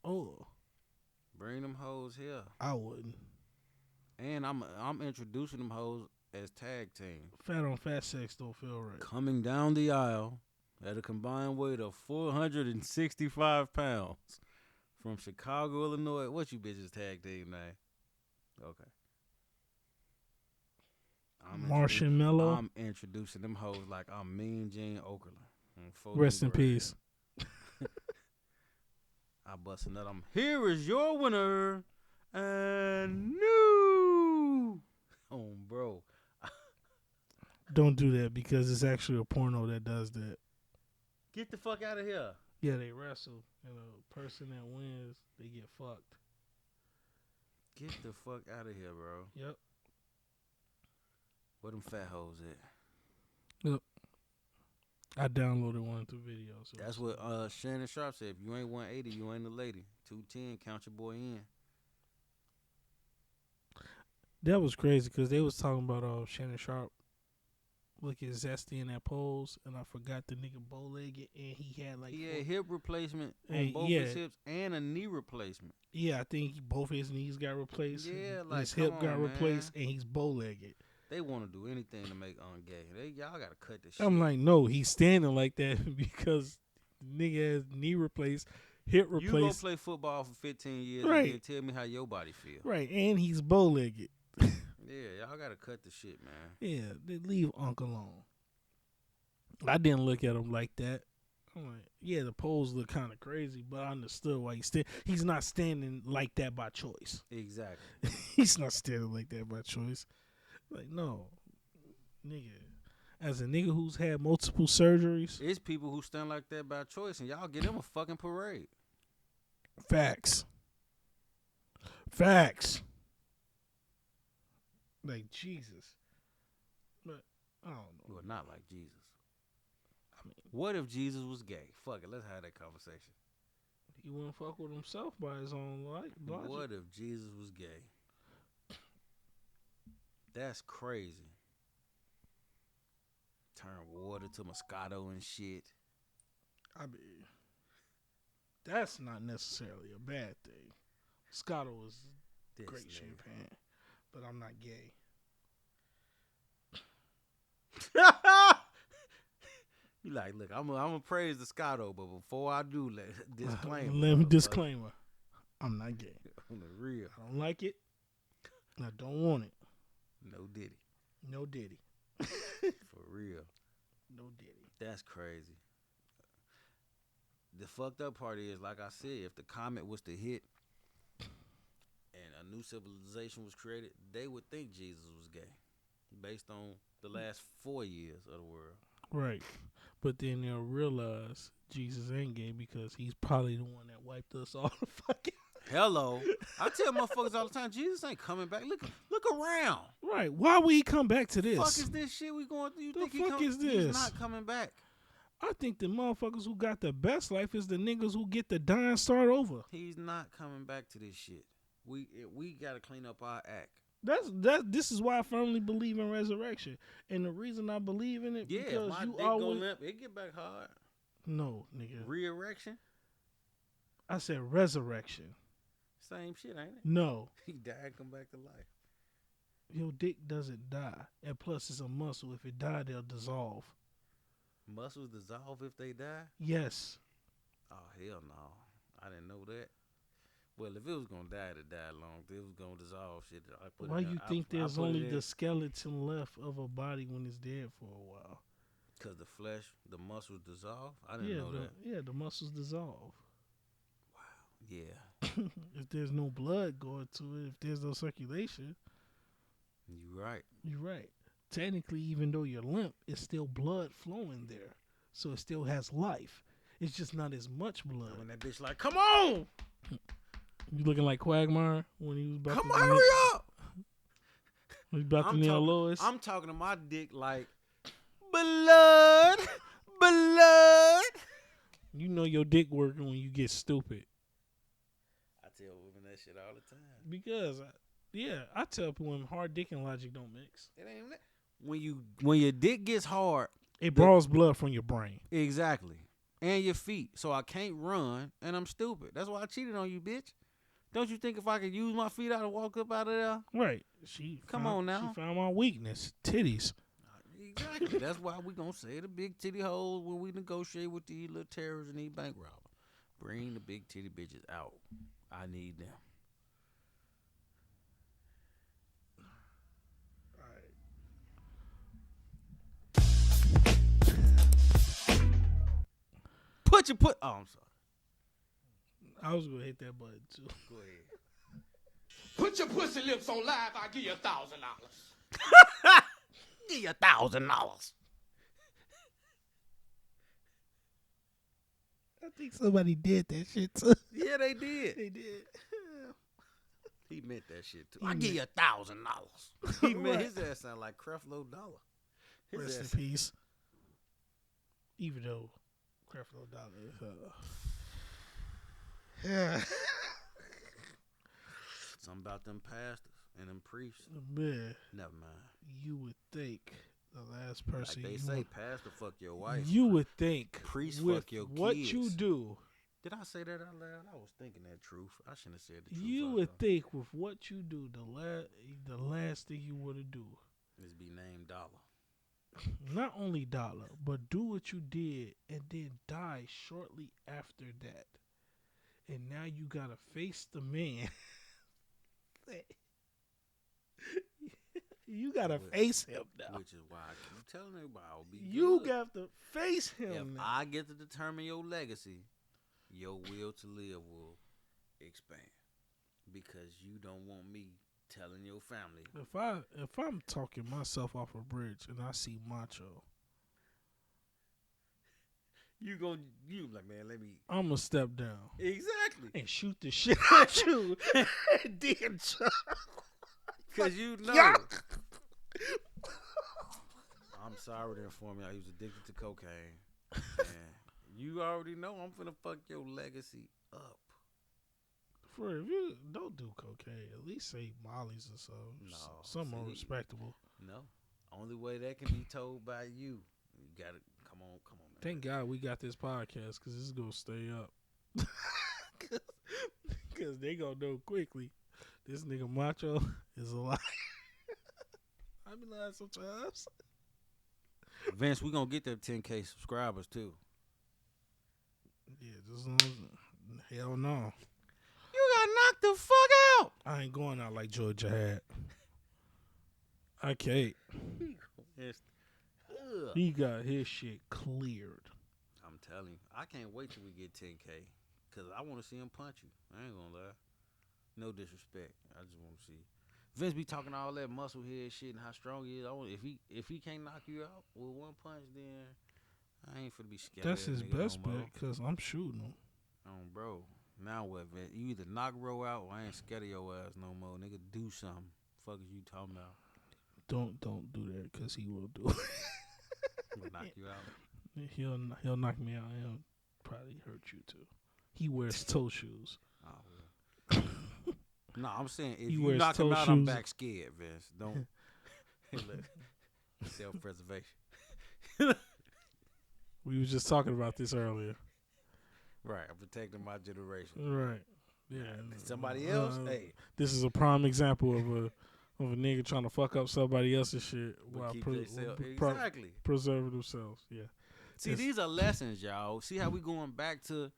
Oh, Bring them hoes here. I wouldn't. And I'm introducing them hoes as tag team. Fat on fat sex don't feel right. Coming down the aisle at a combined weight of 465 pounds from Chicago, Illinois. What you bitches tag team name? Okay. Marshmallow. I'm introducing them hoes like I'm Mean Gene Okerlund. Rest in peace. I bust a nut. Here is your winner and new. Oh, bro. Don't do that because it's actually a porno that does that. Get the fuck out of here. Yeah, they wrestle, and a person that wins, they get fucked. Get the fuck out of here, bro. Yep. Where them fat hoes at? I downloaded one of the videos. That's what Shannon Sharp said. If you ain't 180, you ain't a lady. 210, count your boy in. That was crazy because they was talking about Shannon Sharp looking zesty in that pose, and I forgot the nigga bow-legged, and he had like... He had hip replacement on Hey, both yeah. his hips and a knee replacement. Yeah, I think both his knees got replaced. Yeah, and like, his hip come got on, replaced, man. and he's bow-legged. They want to do anything to make gay. Y'all got to cut this shit. I'm like, no, he's standing like that because nigga has knee replaced, hip replaced. You go play football for 15 years Right. and then tell me how your body feel. Right, and he's bow-legged. Yeah, y'all got to cut the shit, man. Yeah, they leave Uncle alone. I didn't look at him like that. I'm like, yeah, the pose looked kind of crazy, but I understood why he's not standing like that by choice. Exactly. He's not standing like that by choice. Like, no, nigga. As a nigga who's had multiple surgeries. It's people who stand like that by choice, and y'all get them a fucking parade. Facts. Like, Jesus. But, I don't know. Well, not like Jesus. I mean, what if Jesus was gay? Fuck it, let's have that conversation. He wouldn't fuck with himself by his own logic. What if Jesus was gay? That's crazy. Turn water to Moscato and shit. I mean, that's not necessarily a bad thing. Moscato was great nigga. champagne, but I'm not gay. You like, look, I'm gonna praise the Scotto, but before I do, disclaimer. Let me motherfucker. disclaimer. I'm not gay. On the real, I don't like it. I don't want it. no Diddy. No Diddy. For real. No Diddy. That's crazy. The fucked up part is, like I said, if the comet was to hit and a new civilization was created, they would think Jesus was gay, based on the last 4 years of the world. Right. But then they'll realize Jesus ain't gay because he's probably the one that wiped us all the fucking. Hello, I tell motherfuckers all the time, Jesus ain't coming back. Look around. Right. Why would he come back to this? Fuck is this shit we going through? You The think fuck is He's this? not coming back. I think the motherfuckers who got the best life is the niggas who get to die and start over. He's not coming back to this shit. We gotta clean up our act. This is why I firmly believe in resurrection, and the reason I believe in it Yeah, if because my you dick go always limp, it get back hard. no nigga. Re-erection, I said resurrection. same shit, ain't it? No, He died, come back to life. your dick doesn't die, and plus it's a muscle. If it die, they'll dissolve. Muscles dissolve if they die? Yes, Oh hell no, I didn't know that. Well, if it was gonna die, it died long. If it was gonna dissolve, shit. I put why it in, you think I there's put it only in, the skeleton left of a body when it's dead for a while? Cause the flesh, the muscles dissolve. I didn't know that. The muscles dissolve. Yeah, If there's no blood going to it, if there's no circulation, you right. you're right. Technically, even though you're limp, it's still blood flowing there. So it still has life. It's just not as much blood. When that bitch like, come on, You looking like Quagmire when he was about come to hurry up. When he about to nail Lois. I'm talking to my dick like, blood. You know your dick working when you get stupid. I tell women that shit all the time. Because, I tell people when hard dick and logic don't mix. It ain't that. When your dick gets hard, It draws blood from your brain. exactly, and your feet. So I can't run, and I'm stupid. That's why I cheated on you, bitch. Don't you think if I could use my feet, I'd walk up out of there? Right. Come on now. She found my weakness. Titties. Exactly. That's why we gonna say the big titty hoes when we negotiate with these little terrorists and these bank robbers. Bring the big titty bitches out. I need them. Oh, I'm sorry. I was going to hit that button, too. Go ahead. Put your pussy lips on live, I'll give you $1,000. Give you $1,000. I think somebody did that shit, too. Yeah, they did. They did. He meant that shit too. I give you $1,000. He meant his ass sound like Creflo Dollar. His Rest ass. in peace. Even though Creflo Dollar is, yeah. Something about them pastors and them priests. Man, Never mind. you would think the last person Like they you say, would, pastor fuck your wife. you would think Priest with fuck your what kids. you do, Did I say that out loud? I was thinking that truth. I shouldn't have said the truth. you out would loud. think with what you do, the last thing you want to do, Is be named Dollar. not only dollar, but do what you did and then die shortly after that. And now you gotta face the man. You gotta face him now. Which is why I keep telling everybody I'll be You good. got to face If him now. I get to determine your legacy, your will to live will expand. Because you don't want me telling your family. If I'm talking myself off a bridge and I see Macho, You like, man, let me. I'm gonna step down Exactly. and shoot the shit out you. And then Because you know. Yeah. I'm sorry to inform y'all he was addicted to cocaine. And you already know I'm finna fuck your legacy up. For if you don't do cocaine, at least say Molly's or something. No, Something more see. respectable. No. Only way that can be told by you. You gotta come on. Man. Thank God we got this podcast because this is gonna stay up. Because they gonna know quickly This nigga Macho is a lie. I be lying sometimes. Vince, we gonna get them 10K subscribers too. Yeah, just as long as, hell no. You got knocked the fuck out. I ain't going out like Georgia had. I can't. Ugh. He got his shit cleared. I'm telling you, I can't wait till we get 10K, cause I want to see him punch you. I ain't gonna lie. No disrespect. I just want to see. Vince be talking all that muscle head shit and how strong he is. If he can't knock you out with one punch, then I ain't finna be scared. That's of his that nigga best no more. bet because I'm shooting him. Bro. Now what, Vince? You either knock Roe out or I ain't scared of your ass no more. Nigga, do something. Fuck is you talking about? Don't do that because he will do it. He'll knock you out. He'll knock me out. He'll probably hurt you too. He wears toe shoes. Oh, well. No, I'm saying if He you wears knock him toe out, I'm shoes. back scared, Vince. Don't. Self-preservation. We was just talking about this earlier. Right, I'm protecting my generation. Right. Yeah. Somebody else, hey, This is a prime example of a nigga trying to fuck up somebody else's shit but while keep themselves exactly. preserving themselves. Yeah. See, these are lessons, y'all. See how we going back to.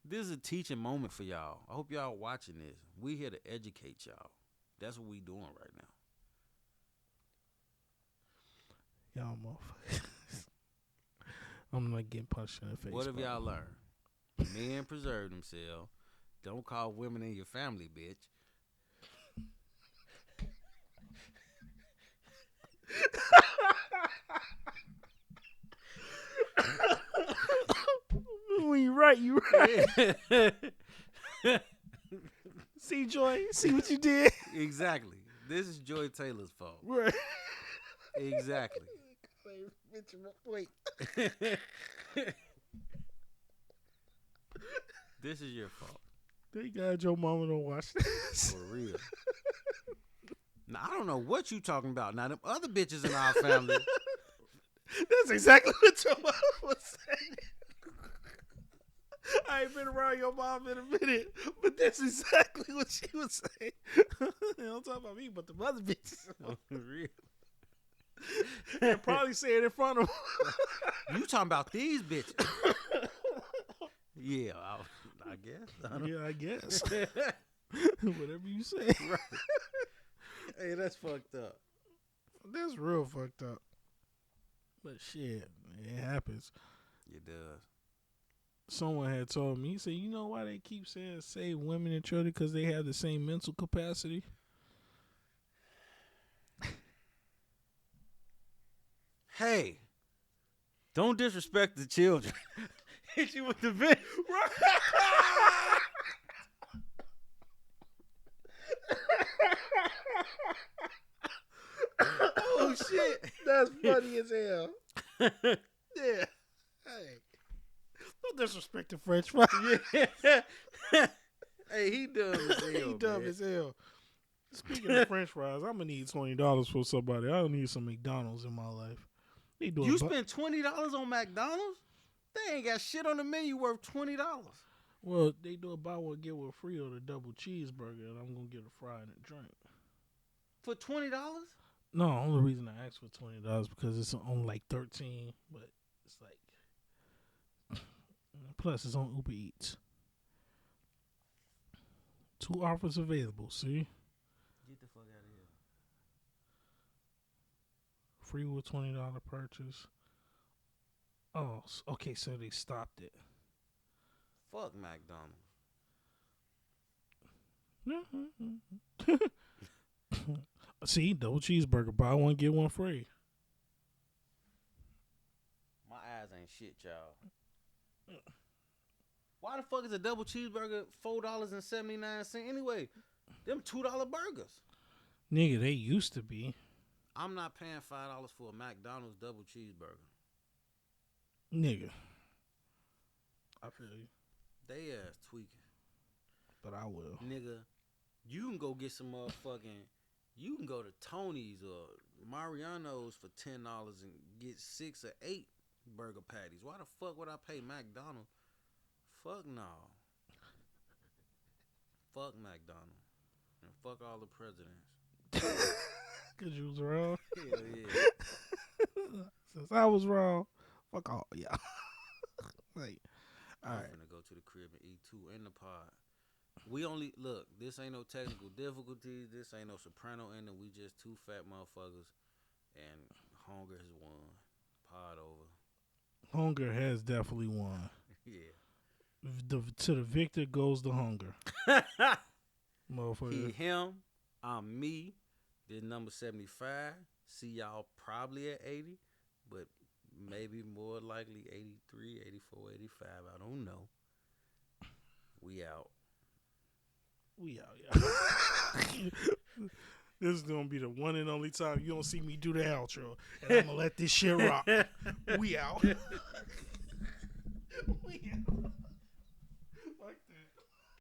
This is a teaching moment for y'all. I hope y'all watching this. We here to educate y'all. That's what we doing right now. Y'all motherfuckers. I'm not getting punched in the face. What have bro. y'all learned? Men preserve themselves. Don't call women in your family, bitch. When you right, you right. Yeah. See, Joy? See what you did? Exactly. This is Joy Taylor's fault. Right. Exactly. Wait. This is your fault. Thank God your mama don't watch this. For real. Now, I don't know what you talking about. Now, them other bitches in our family. That's exactly what your mom was saying. I ain't been around your mom in a minute, but that's exactly what she was saying. Don't talk about me, but the other bitches. For real. They're probably saying it in front of them. You talking about these bitches. Yeah, I guess. Yeah, I guess. Whatever you say. Right. Hey, that's fucked up. That's real fucked up. But shit, it happens. It does. Someone had told me, he said, you know why they keep saying save women and children? Because they have the same mental capacity. Hey, don't disrespect the children. Hit you with the vent. Oh shit. That's funny as hell. Yeah. Hey. Don't disrespect the French fry. Yeah. Hey, he dumb as hell. He dumb man. as hell. Speaking of French fries, I'm gonna need $20 for somebody. I don't need some McDonald's in my life. They doing You spent $20 on McDonald's? They ain't got shit on the menu worth $20. well, they do a buy one get one free on a double cheeseburger, and I'm gonna get a fry and a drink. For $20? No, only reason I asked for $20 because it's on like 13, but it's like plus it's on Uber Eats. 2 offers available. See, Get the fuck out of here. free with $20 purchase. Oh, okay. So they stopped it. Fuck McDonald's. See, double cheeseburger, buy one get one free. My eyes ain't shit, y'all. Why the fuck is a double cheeseburger $4.79 anyway? Them $2 burgers. Nigga, they used to be. I'm not paying $5 for a McDonald's double cheeseburger. Nigga. I feel you. They ass tweaking. But I will. Nigga, you can go get some motherfucking... You can go to Tony's or Mariano's for $10 and get 6 or 8 burger patties. Why the fuck would I pay McDonald's? Fuck no. Fuck McDonald's. And fuck all the presidents. Cause you was wrong. Hell yeah. Since I was wrong, fuck all y'all. Like, all I'm right. finna go to the crib and eat two in the pod. We only look. This ain't no technical difficulties. This ain't no soprano ending. We just two fat motherfuckers, and hunger has won. Pod over. Hunger has definitely won. Yeah. To the victor goes the hunger. He Motherfucker. him. I'm me. This number 75. See y'all probably at 80, but maybe more likely 83, 84, 85. I don't know. We out. We out, y'all. This is gonna be the one and only time you don't see me do the outro, and I'm gonna let this shit rock. We out. We out.